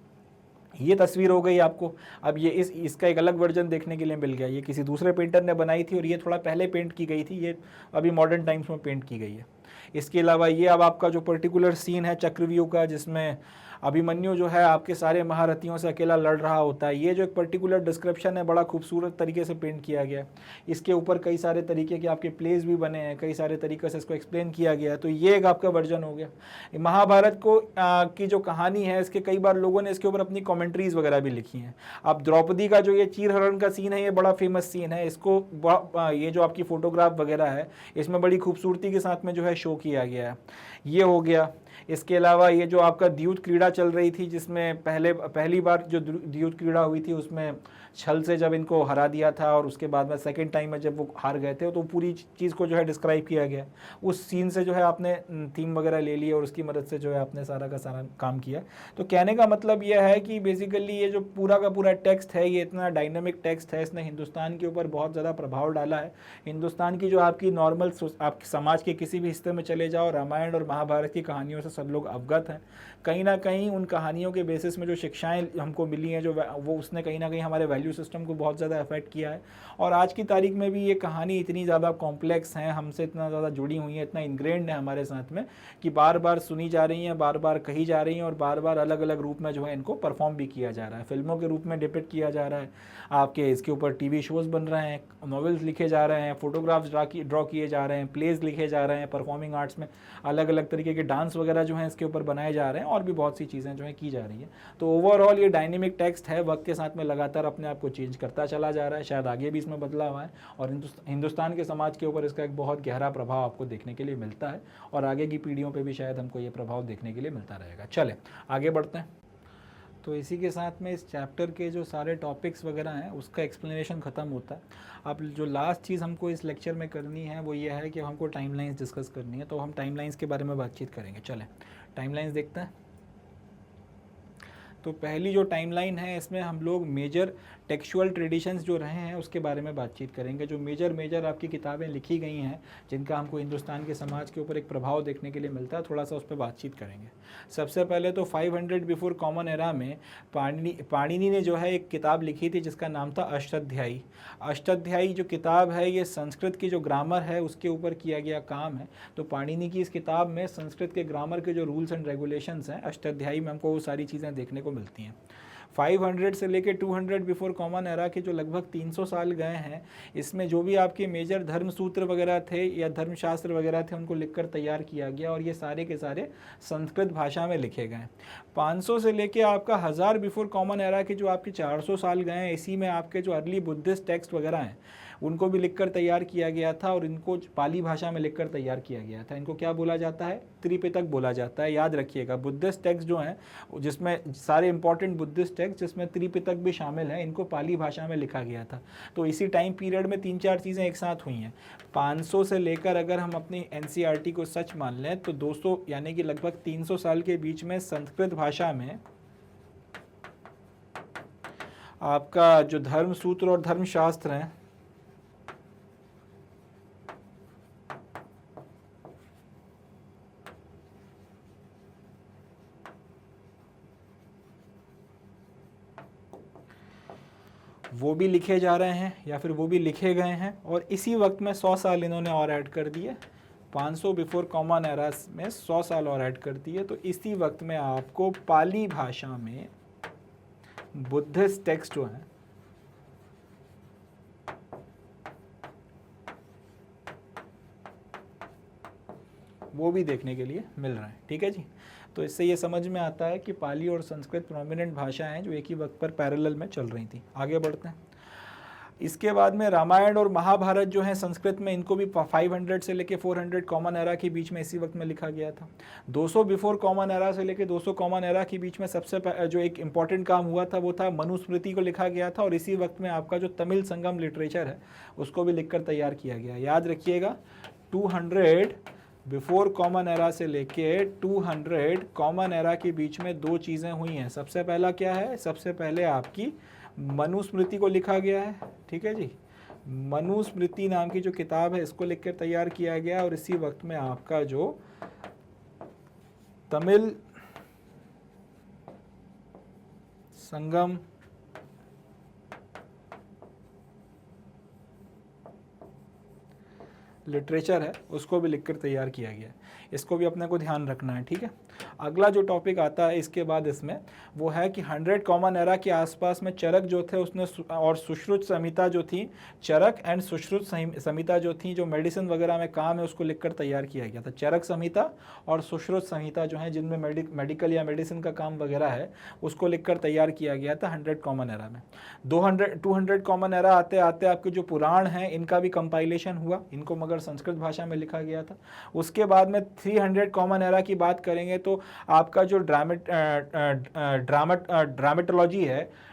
ये तस्वीर हो गई आपको, अब ये इसका एक अलग वर्जन देखने के लिए मिल गया। ये किसी दूसरे पेंटर ने बनाई थी और ये थोड़ा पहले पेंट की गई थी, ये अभी मॉडर्न टाइम्स में पेंट की गई है। इसके अलावा ये अब आपका जो पर्टिकुलर सीन है चक्रव्यूह का, जिसमें अभिमन्यु जो है आपके सारे महारथियों से अकेला लड़ रहा होता है। ये जो एक पर्टिकुलर डिस्क्रिप्शन है बड़ा खूबसूरत तरीके से पेंट किया गया है। इसके ऊपर कई सारे तरीके के आपके प्लेस भी बने हैं, कई सारे तरीके से इसको एक्सप्लेन किया गया है। तो ये एक आपका वर्जन हो गया। महाभारत को की जो कहानी है इसके कई बार लोगों ने इसके ऊपर अपनी कमेंट्रीज वगैरह भी लिखी हैं। अब द्रौपदी का जो ये चीरहरण का सीन है ये बड़ा फेमस सीन है। इसको ये जो आपकी फोटोग्राफ वगैरह है इसमें बड़ी खूबसूरती के साथ में जो है शो किया गया है। ये हो गया। इसके अलावा ये जो आपका द्यूत क्रीड़ा चल रही थी जिसमें पहली बार जो द्यूत क्रीड़ा हुई थी उसमें छल से जब इनको हरा दिया था और उसके बाद में सेकंड टाइम में जब वो हार गए थे तो पूरी चीज़ को जो है डिस्क्राइब किया गया। उस सीन से जो है आपने थीम वगैरह ले ली और उसकी मदद से जो है आपने सारा का सारा काम किया। तो कहने का मतलब ये है कि बेसिकली ये जो पूरा का पूरा टेक्स्ट है ये इतना डायनामिक टेक्स्ट है, इसने हिंदुस्तान के ऊपर बहुत ज़्यादा प्रभाव डाला है। हिंदुस्तान की जो आपकी नॉर्मल आपके समाज के किसी भी हिस्से में चले जाओ, रामायण और महाभारत की कहानियों से सब लोग अवगत हैं। कहीं ना कहीं उन कहानियों के बेसिस में जो शिक्षाएं हमको मिली हैं जो वो उसने कहीं ना कहीं हमारे वैल्यू सिस्टम को बहुत ज़्यादा अफेक्ट किया है। और आज की तारीख में भी ये कहानी इतनी ज़्यादा कॉम्प्लेक्स है, हमसे इतना ज़्यादा जुड़ी हुई है, इतना इनग्रेंड है हमारे साथ में कि बार बार सुनी जा रही हैं, बार बार कही जा रही हैं और बार बार अलग अलग रूप में जो है इनको परफॉर्म भी किया जा रहा है। फिल्मों के रूप में डिपिक्ट किया जा रहा है, आपके इसके ऊपर टीवी शोज़ बन रहे हैं, नॉवेल्स लिखे जा रहे हैं, फोटोग्राफ्स ड्रॉ किए जा रहे हैं, प्लेज लिखे जा रहे हैं, परफॉर्मिंग आर्ट्स में अलग अलग तरीके के डांस वगैरह जो हैं इसके ऊपर बनाए जा रहे हैं और भी बहुत सी चीज़ें जो है की जा रही है। तो ओवरऑल ये डायनेमिक टेक्स्ट है, वक्त के साथ में लगातार अपने आप को चेंज करता चला जा रहा है, शायद आगे भी इसमें बदलाव आए और हिंदुस्तान के समाज के ऊपर इसका एक बहुत गहरा प्रभाव आपको देखने के लिए मिलता है और आगे की पीढ़ियों पे भी शायद हमको ये प्रभाव देखने के लिए मिलता रहेगा। चले आगे बढ़ते हैं। तो इसी के साथ में इस चैप्टर के जो सारे टॉपिक्स वगैरह हैं उसका एक्सप्लेनेशन ख़त्म होता है। अब जो लास्ट चीज़ हमको इस लेक्चर में करनी है वो ये है कि हमको टाइमलाइंस डिस्कस करनी है। तो हम टाइमलाइंस के बारे में बातचीत करेंगे। चलें टाइमलाइंस देखते हैं। तो पहली जो टाइमलाइन है इसमें हम लोग मेजर टेक्सचुअल ट्रेडिशंस जो रहे हैं उसके बारे में बातचीत करेंगे। जो मेजर आपकी किताबें लिखी गई हैं जिनका हमको हिंदुस्तान के समाज के ऊपर एक प्रभाव देखने के लिए मिलता है, थोड़ा सा उस पर बातचीत करेंगे। सबसे पहले तो 500 बिफोर कॉमन एरा में पाणिनि ने जो है एक किताब लिखी थी जिसका नाम था अष्टाध्यायी। अष्टाध्यायी जो किताब है ये संस्कृत की जो ग्रामर है उसके ऊपर किया गया काम है। तो पाणिनि की इस किताब में संस्कृत के ग्रामर के जो रूल्स एंड रेगुलेशंस हैं अष्टाध्यायी में हमको वो सारी चीज़ें देखने को मिलती हैं। 500 से लेके 200 बिफोर कॉमन एरा के जो लगभग 300 साल गए हैं इसमें जो भी आपके मेजर धर्म सूत्र वगैरह थे या धर्मशास्त्र वगैरह थे उनको लिखकर तैयार किया गया और ये सारे के सारे संस्कृत भाषा में लिखे गए। 500 से लेके आपका 1000 बिफोर कॉमन एरा के जो आपके 400 साल गए हैं इसी में आपके जो अर्ली बुद्धिस्ट टेक्स्ट वगैरह हैं उनको भी लिखकर तैयार किया गया था और इनको पाली भाषा में लिखकर तैयार किया गया था। इनको क्या बोला जाता है? त्रिपिटक बोला जाता है। याद रखिएगा बुद्धिस्ट टेक्स्ट जो हैं जिसमें सारे इंपॉर्टेंट बुद्धिस्ट टेक्स्ट जिसमें त्रिपिटक भी शामिल है इनको पाली भाषा में लिखा गया था। तो इसी टाइम पीरियड में 3-4 चीज़ें एक साथ हुई हैं। 500 से लेकर अगर हम अपनी NCERT को सच मान लें तो 200 यानी कि लगभग 300 साल के बीच में संस्कृत भाषा में आपका जो धर्म सूत्र और धर्मशास्त्र हैं वो भी लिखे जा रहे हैं या फिर वो भी लिखे गए हैं और इसी वक्त में 100 साल इन्होंने और ऐड कर दिए। 500 बिफोर कॉमन एरा में 100 साल और ऐड कर दिए। तो इसी वक्त में आपको पाली भाषा में बुद्धिस्ट टेक्स्ट जो हैं वो भी देखने के लिए मिल रहा है। ठीक है जी। तो इससे ये समझ में आता है कि पाली और संस्कृत प्रोमिनेंट भाषाएं हैं जो एक ही वक्त पर पैरेलल में चल रही थी। आगे बढ़ते हैं। इसके बाद में रामायण और महाभारत जो है संस्कृत में इनको भी 500 से लेके 400 कॉमन एरा के बीच में इसी वक्त में लिखा गया था। 200 बिफोर कॉमन एरा से लेके 200 कॉमन एरा के बीच में सबसे जो एक इम्पॉर्टेंट काम हुआ था वो था मनुस्मृति को लिखा गया था और इसी वक्त में आपका जो तमिल संगम लिटरेचर है उसको भी लिखकर तैयार किया गया। याद रखिएगा 200 बिफोर कॉमन एरा से लेके 200 कॉमन एरा के बीच में 2 चीज़ें हुई हैं। सबसे पहला क्या है? सबसे पहले आपकी मनुस्मृति को लिखा गया है। ठीक है जी। मनुस्मृति नाम की जो किताब है इसको लिखकर तैयार किया गया और इसी वक्त में आपका जो तमिल संगम लिटरेचर है उसको भी लिखकर तैयार किया गया है। इसको भी अपने को ध्यान रखना है। ठीक है। अगला जो टॉपिक आता है इसके बाद इसमें वो है कि 100 कॉमन एरा के आसपास में चरक जो थे उसने और सुश्रुत संहिता जो थी, चरक एंड सुश्रुत संहिता जो थी, जो मेडिसिन वगैरह में काम है उसको लिखकर तैयार किया गया था। चरक संहिता और सुश्रुत संहिता जो है जिनमें मेडिकल या मेडिसिन का काम वगैरह है उसको लिखकर तैयार किया गया था 100 कॉमन एरा में। 200 कॉमन एरा आते आते आपके जो पुराण हैं इनका भी कंपाइलेशन हुआ, इनको मगर संस्कृत भाषा में लिखा गया था। उसके बाद में 300 कॉमन एरा की बात करेंगे तो आपका जो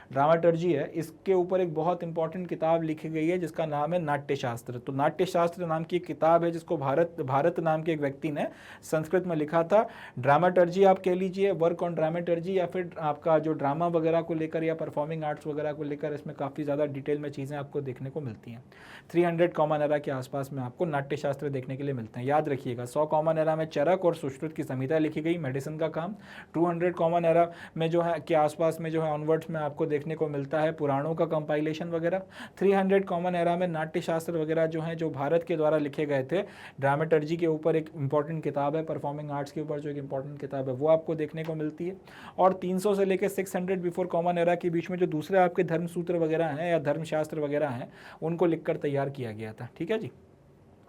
ड्रामेटर्जी है, इसके ऊपर एक बहुत इंपॉर्टेंट किताब लिखी गई है जिसका नाम है नाट्यशास्त्र। तो नाट्यशास्त्र नाम की किताब है जिसको भारत नाम के एक व्यक्ति ने संस्कृत में लिखा था। ड्रामेटर्जी आप कह लीजिए, वर्क ऑन ड्रामेटर्जी, या फिर आपका जो ड्रामा वगैरह को लेकर या परफॉर्मिंग आर्ट्स वगैरह को लेकर इसमें काफ़ी ज़्यादा डिटेल में चीज़ें आपको देखने को मिलती हैं। 300 कॉमन एरा के आसपास में आपको नाट्यशास्त्र देखने के लिए मिलते हैं। याद रखिएगा 100 कॉमन एरा में चरक और सुश्रुत की संहिता लिखी गई, मेडिसिन का काम। 200 कॉमन एरा में जो है के आसपास में जो है ऑनवर्ड्स में आपको देखने को मिलता है पुराणों का कंपाइलेशन वगैरह। 300 कॉमन एरा में नाट्यशास्त्र वगैरह जो हैं जो भारत के द्वारा लिखे गए थे, ड्रामेटर्जी के ऊपर एक इंपॉर्टेंट किताब है, परफॉर्मिंग आर्ट्स के ऊपर जो एक इंपॉर्टेंट किताब है वो आपको देखने को मिलती है। और 300 से लेकर 600 बिफोर कॉमन एरा के बीच में जो दूसरे आपके धर्मसूत्र वगैरह हैं या धर्मशास्त्र वगैरह हैं उनको लिखकर तैयार किया गया था। ठीक है जी।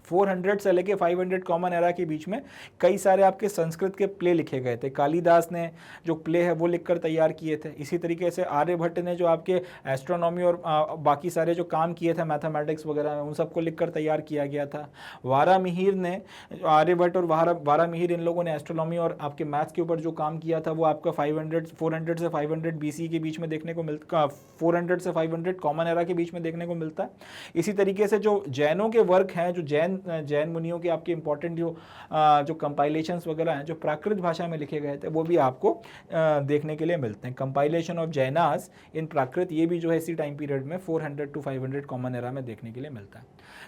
400 से लेके 500 कॉमन एरा के बीच में कई सारे आपके संस्कृत के प्ले लिखे गए थे। कालिदास ने जो प्ले है वो लिखकर तैयार किए थे। इसी तरीके से आर्यभट्ट ने जो आपके एस्ट्रोनॉमी और बाकी सारे जो काम किए थे मैथमेटिक्स वगैरह में उन सबको लिखकर तैयार किया गया था। वारामिहिर ने, आर्यभट्ट और वारामिहिर इन लोगों ने एस्ट्रोनॉमी और आपके मैथ्स के ऊपर जो काम किया था वो आपका 400 से 500 BC के बीच में देखने को मिलता, 400 से 500 कॉमन एरा के बीच में देखने को मिलता है। इसी तरीके से जो जैनों के वर्क हैं, जो जैन मुनियों के आपके इंपॉर्टेंट जो कंपाइलेशंस वगैरह हैं जो प्राकृत भाषा में लिखे गए थे वो भी आपको देखने के लिए मिलते हैं। कंपाइलेशन ऑफ जैनास इन प्राकृत, ये भी जो है इसी टाइम पीरियड में 400 to 500 कॉमन एरा में देखने के लिए मिलता है।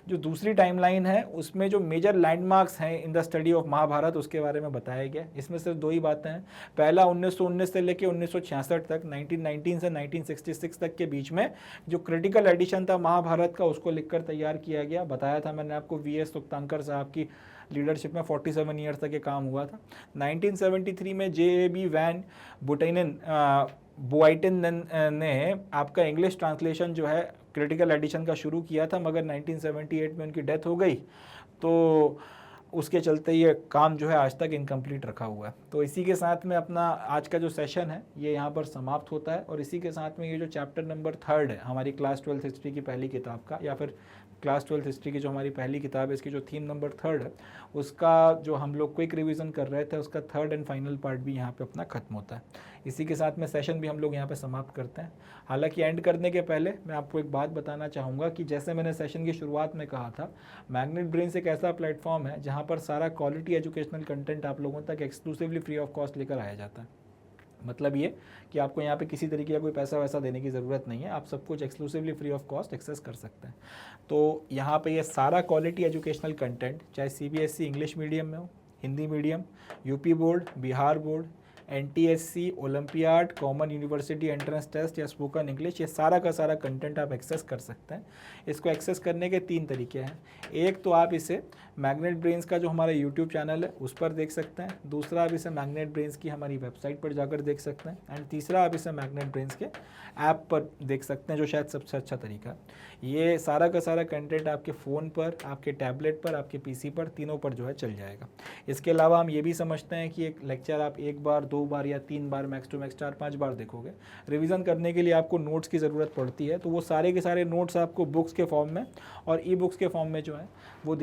जो दूसरी टाइमलाइन है उसमें जो मेजर लैंडमार्क्स हैं in the study of Mahabharata उसके बारे में बताया गया। इसमें सिर्फ दो ही बातें हैं। पहला 1919 से लेकर 1966 तक, 1919 से 1966 तक के बीच में जो क्रिटिकल एडिशन था महाभारत का उसको लिखकर तैयार किया गया। बताया था मैंने आपको VS सुक्तांकर साहब की लीडरशिप में 47 ईयर्स तक ये काम हुआ था। 1973 में JAB वैन बोआइटिन ने आपका इंग्लिश ट्रांसलेशन जो है क्रिटिकल एडिशन का शुरू किया था, मगर 1978 में उनकी डेथ हो गई, तो उसके चलते ये काम जो है आज तक इनकम्प्लीट रखा हुआ है। तो इसी के साथ में अपना आज का जो सेशन है ये यहाँ पर समाप्त होता है। और इसी के साथ में ये जो चैप्टर नंबर 3 है हमारी क्लास 12th हिस्ट्री की पहली किताब का, या फिर क्लास 12th हिस्ट्री की जो हमारी पहली किताब है इसकी जो थीम नंबर 3 है उसका जो हम लोग क्विक रिवीजन कर रहे थे उसका 3rd एंड फाइनल पार्ट भी यहाँ पे अपना खत्म होता है। इसी के साथ में सेशन भी हम लोग यहाँ पे समाप्त करते हैं। हालांकि एंड करने के पहले मैं आपको एक बात बताना चाहूँगा कि जैसे मैंने सेशन की शुरुआत में कहा था, मैग्नेट ब्रेन्स एक ऐसा प्लेटफॉर्म है जहाँ पर सारा क्वालिटी एजुकेशनल कंटेंट आप लोगों तक एक्सक्लूसिवली फ्री ऑफ कॉस्ट लेकर आया जाता है। मतलब ये कि आपको यहाँ पे किसी तरीके का कोई पैसा वैसा देने की ज़रूरत नहीं है, आप सब कुछ exclusively free of cost access कर सकते हैं। तो यहाँ पे ये सारा क्वालिटी एजुकेशनल कंटेंट चाहे CBSE इंग्लिश मीडियम में हो, Hindi medium, UP board, Bihar board, NTSC, Olympiad, common university entrance test या स्पोकन इंग्लिश, ये सारा का सारा कंटेंट आप एक्सेस कर सकते हैं। इसको एक्सेस करने के 3 तरीके हैं। एक तो आप इसे मैग्नेट ब्रेन्स का जो हमारा YouTube चैनल है उस पर देख सकते हैं। दूसरा आप इसे मैग्नेट ब्रेन्स की हमारी वेबसाइट पर जाकर देख सकते हैं। एंड तीसरा आप इसे मैग्नेट ब्रेन्स के ऐप पर देख सकते हैं, जो शायद सबसे अच्छा तरीका है। ये सारा का सारा कंटेंट आपके फ़ोन पर, आपके टैबलेट पर, आपके PC पर, तीनों पर जो है चल जाएगा। इसके अलावा हम ये भी समझते हैं कि एक लेक्चर आप 1 बार, 2 बार या 3 बार, मैक्स टू मैक्स 4-5 बार देखोगे। रिवीजन करने के लिए आपको नोट्स की ज़रूरत पड़ती है, तो वो सारे के सारे नोट्स आपको बुक्स के फॉर्म में और ई-बुक्स के फॉर्म में जो है वो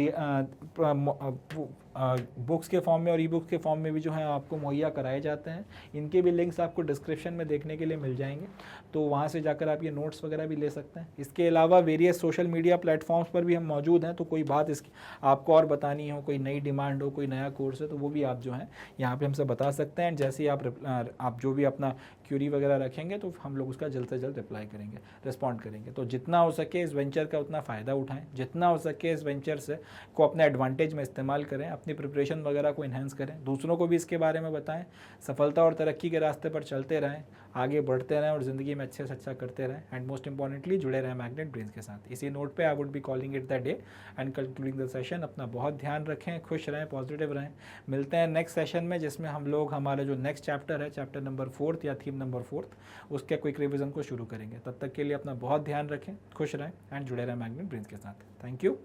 बुक्स के फॉर्म में और ई-बुक्स के फॉर्म में भी जो है आपको मुहैया कराए जाते हैं। इनके भी लिंक्स आपको डिस्क्रिप्शन में देखने के लिए मिल जाएंगे, तो वहाँ से जाकर आप ये नोट्स वगैरह भी ले सकते हैं। इसके अलावा वेरियस सोशल मीडिया प्लेटफॉर्म्स पर भी हम मौजूद हैं, तो कोई बात इसकी आपको और बतानी हो, कोई नई डिमांड हो, कोई नया कोर्स है, तो वो भी आप जो है यहाँ पे हमसे बता सकते हैं। जैसे ही आप जो भी अपना क्यूरी वगैरह रखेंगे तो हम लोग उसका जल्द से जल्द रिप्लाई करेंगे, रिस्पॉन्ड करेंगे। तो जितना हो सके इस वेंचर का उतना फ़ायदा उठाएं, जितना हो सके इस वेंचर से को अपने एडवांटेज में इस्तेमाल करें, अपनी प्रिपरेशन वगैरह को इन्हेंस करें, दूसरों को भी इसके बारे में बताएं, सफलता और तरक्की के रास्ते पर चलते रहें, आगे बढ़ते रहें और ज़िंदगी में अच्छे से अच्छा करते रहें, एंड मोस्ट इंपॉर्टेंटली जुड़े रहें मैग्नेट ब्रेन्स के साथ। इसी नोट पे I would be calling it the day and concluding the session. अपना बहुत ध्यान रखें, खुश रहें, पॉजिटिव रहें। मिलते हैं नेक्स्ट सेशन में, जिसमें हम लोग हमारा जो नेक्स्ट चैप्टर है, चैप्टर नंबर 4 या थीम नंबर 4, उसके क्विक रिविजन को शुरू करेंगे। तब तक के लिए अपना बहुत ध्यान रखें, खुश रहें एंड जुड़े रहें मैग्नेट ब्रेन्स के साथ। थैंक यू,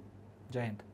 जय हिंद।